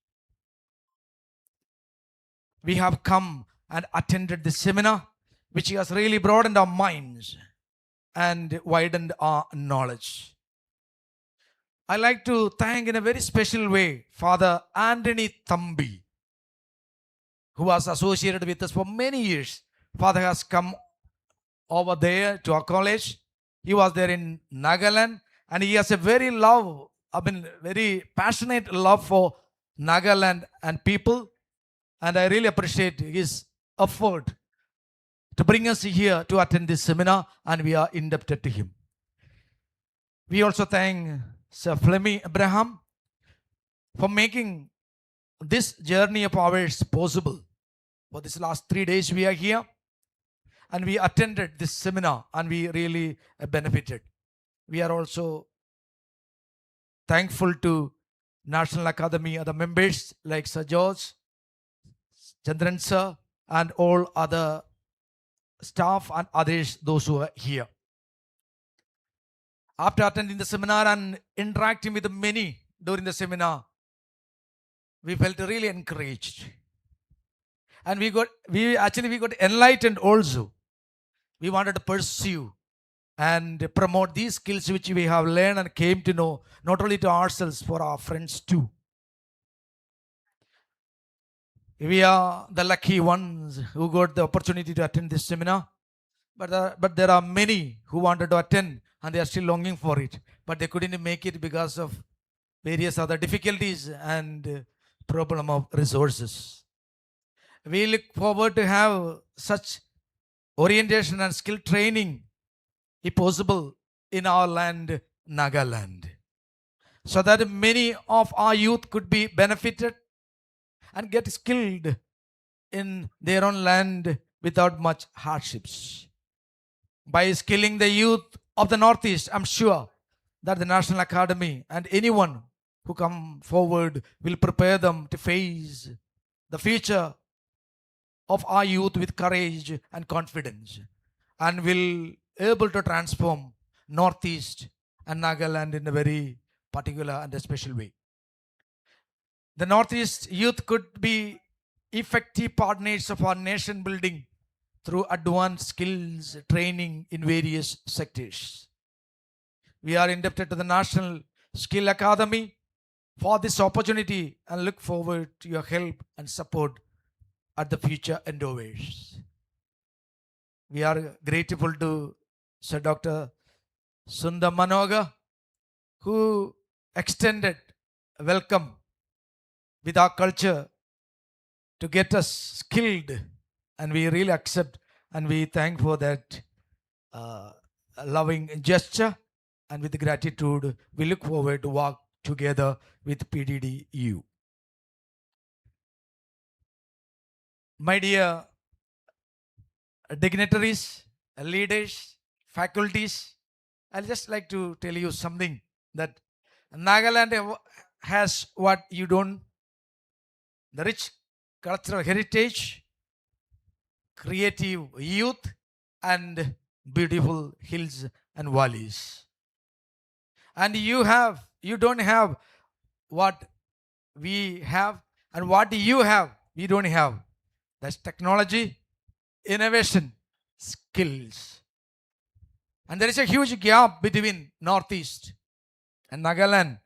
Speaker 11: We have come and attended this seminar, which has really broadened our minds and widened our knowledge. I like to thank in a very special way Father Anthony Thambi, who was associated with us for many years. Father has come over there to our college. He was there in Nagaland, and he has a very very passionate love for Nagaland and people. And I really appreciate his effort to bring us here to attend this seminar, and we are indebted to him. We also thank Sir Flemmy Abraham for making this journey of ours possible. For this last 3 days we are here, and we attended this seminar, and we really benefited. We are also thankful to National Academy, other members like Sir George, Chandran Sir, and all other staff and others, those who are here. After attending the seminar and interacting with many during the seminar, we felt really encouraged. And we got enlightened also. We wanted to pursue and promote these skills which we have learned and came to know, not only to ourselves, for our friends too. We are the lucky ones who got the opportunity to attend this seminar. But there are many who wanted to attend and they are still longing for it. But they couldn't make it because of various other difficulties and problem of resources. We look forward to have such orientation and skill training, if possible, in our land, Nagaland, so that many of our youth could be benefited and get skilled in their own land without much hardships. By skilling the youth of the Northeast, I'm sure that the National Academy and anyone who come forward will prepare them to face the future of our youth with courage and confidence, and will able to transform Northeast and Nagaland in a very particular and a special way. The Northeast youth could be effective partners of our nation building through advanced skills training in various sectors. We are indebted to the National Skill Academy for this opportunity and look forward to your help and support at the future endeavors. We are grateful to Sir Dr. Sundar Manoga, who extended a welcome with our culture to get us skilled, and we really accept and we thank for that loving gesture, and with gratitude we look forward to work together with PDEU. My dear dignitaries, leaders, faculties, I'd just like to tell you something, that Nagaland has what you don't, the rich cultural heritage, creative youth, and beautiful hills and valleys. And you don't have what we have, and what you have, we don't have. That's technology, innovation, skills. And there is a huge gap between Northeast and Nagaland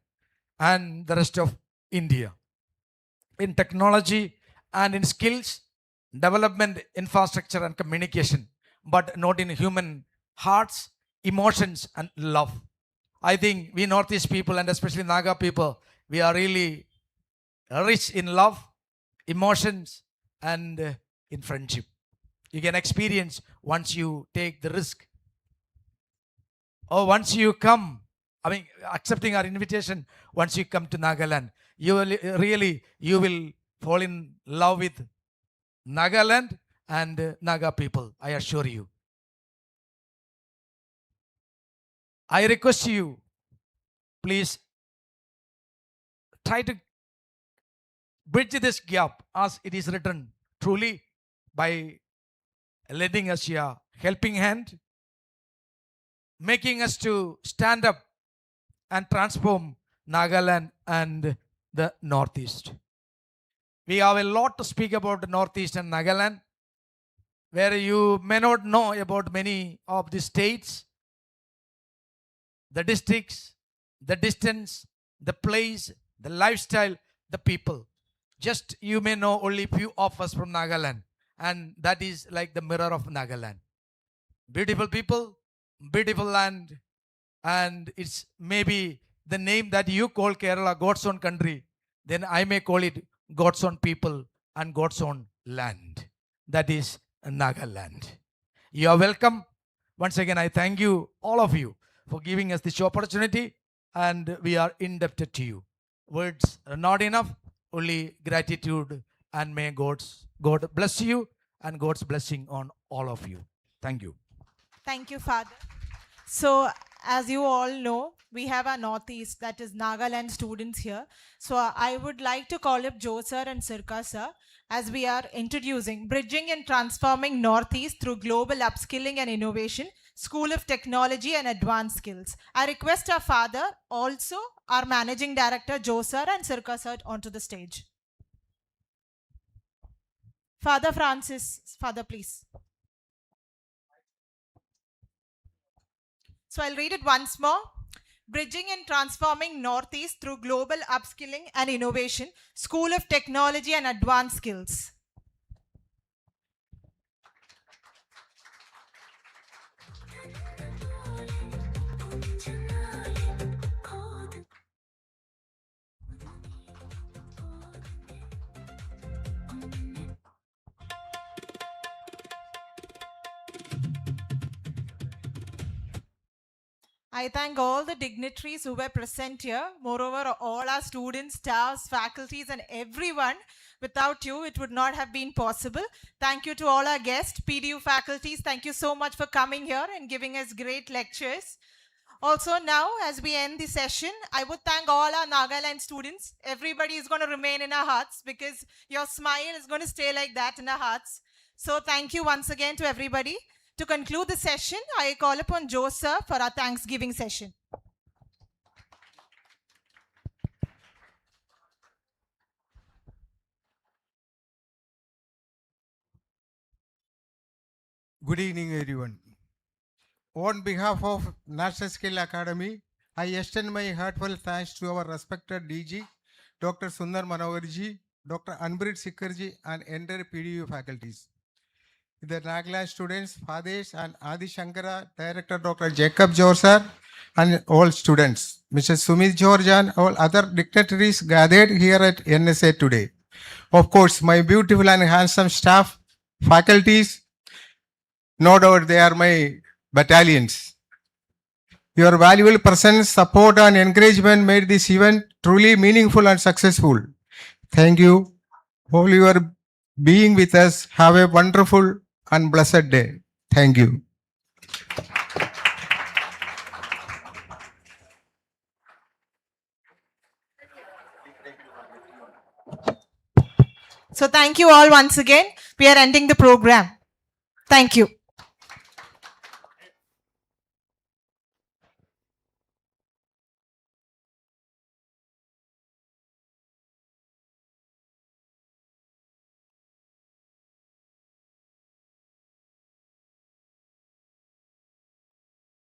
Speaker 11: and the rest of India. In technology and in skills, development, infrastructure, and communication, but not in human hearts, emotions, and love. I think we Northeast people, and especially Naga people, we are really rich in love, emotions, and in friendship. You can experience once you take the risk, or once you come, accepting our invitation, once you come to Nagaland, you will fall in love with Nagaland and Naga people, I assure you. I request you, please try to bridge this gap as it is written, truly by lending us your helping hand, making us to stand up and transform Nagaland and the Northeast. We have a lot to speak about the Northeast and Nagaland, where you may not know about many of the states, the districts, the distance, the place, the lifestyle, the people. Just you may know only few of us from Nagaland, and that is like the mirror of Nagaland. Beautiful people, beautiful land, and it's maybe the name that you call Kerala God's own country, then I may call it God's own people and God's own land. That is Nagaland. You are welcome. Once again, I thank you, all of you, for giving us this opportunity, and we are indebted to you. Words are not enough, only gratitude, and may God bless you and God's blessing on all of you. Thank you.
Speaker 6: Thank you, Father. So, as you all know, we have our Northeast, that is Nagaland students here. So, I would like to call up Joe sir and Sirka sir as we are introducing Bridging and Transforming Northeast through Global Upskilling and Innovation, School of Technology and Advanced Skills. I request our father, also our Managing Director, Joe sir and Sirka sir, onto the stage. Father Francis, Father, please. So I'll read it once more. Bridging and Transforming Northeast through Global Upskilling and Innovation, School of Technology and Advanced Skills. I thank all the dignitaries who were present here. Moreover, all our students, staffs, faculties, and everyone. Without you, it would not have been possible. Thank you to all our guests, PDEU faculties. Thank you so much for coming here and giving us great lectures. Also now, as we end the session, I would thank all our Nagaland students. Everybody is going to remain in our hearts because your smile is going to stay like that in our hearts. So thank you once again to everybody. To conclude the session, I call upon Joe sir for our Thanksgiving session.
Speaker 12: Good evening, everyone. On behalf of National Skill Academy, I extend my heartfelt thanks to our respected DG, Dr. Sundar Manoharji, Dr. Anbrit Sikkarji, and entire PDEU faculties. The Nagaland students, fathers, and Adi Shankara, Director Dr. Jacob Jorsar, and all students, Mr. Sumit George, and all other dignitaries gathered here at NSA today. Of course, my beautiful and handsome staff, faculties, no doubt they are my battalions. Your valuable presence, support, and encouragement made this event truly meaningful and successful. Thank you. All you are being with us. Have a wonderful and blessed day. Thank you.
Speaker 6: So thank you all once again. We are ending the program. Thank you.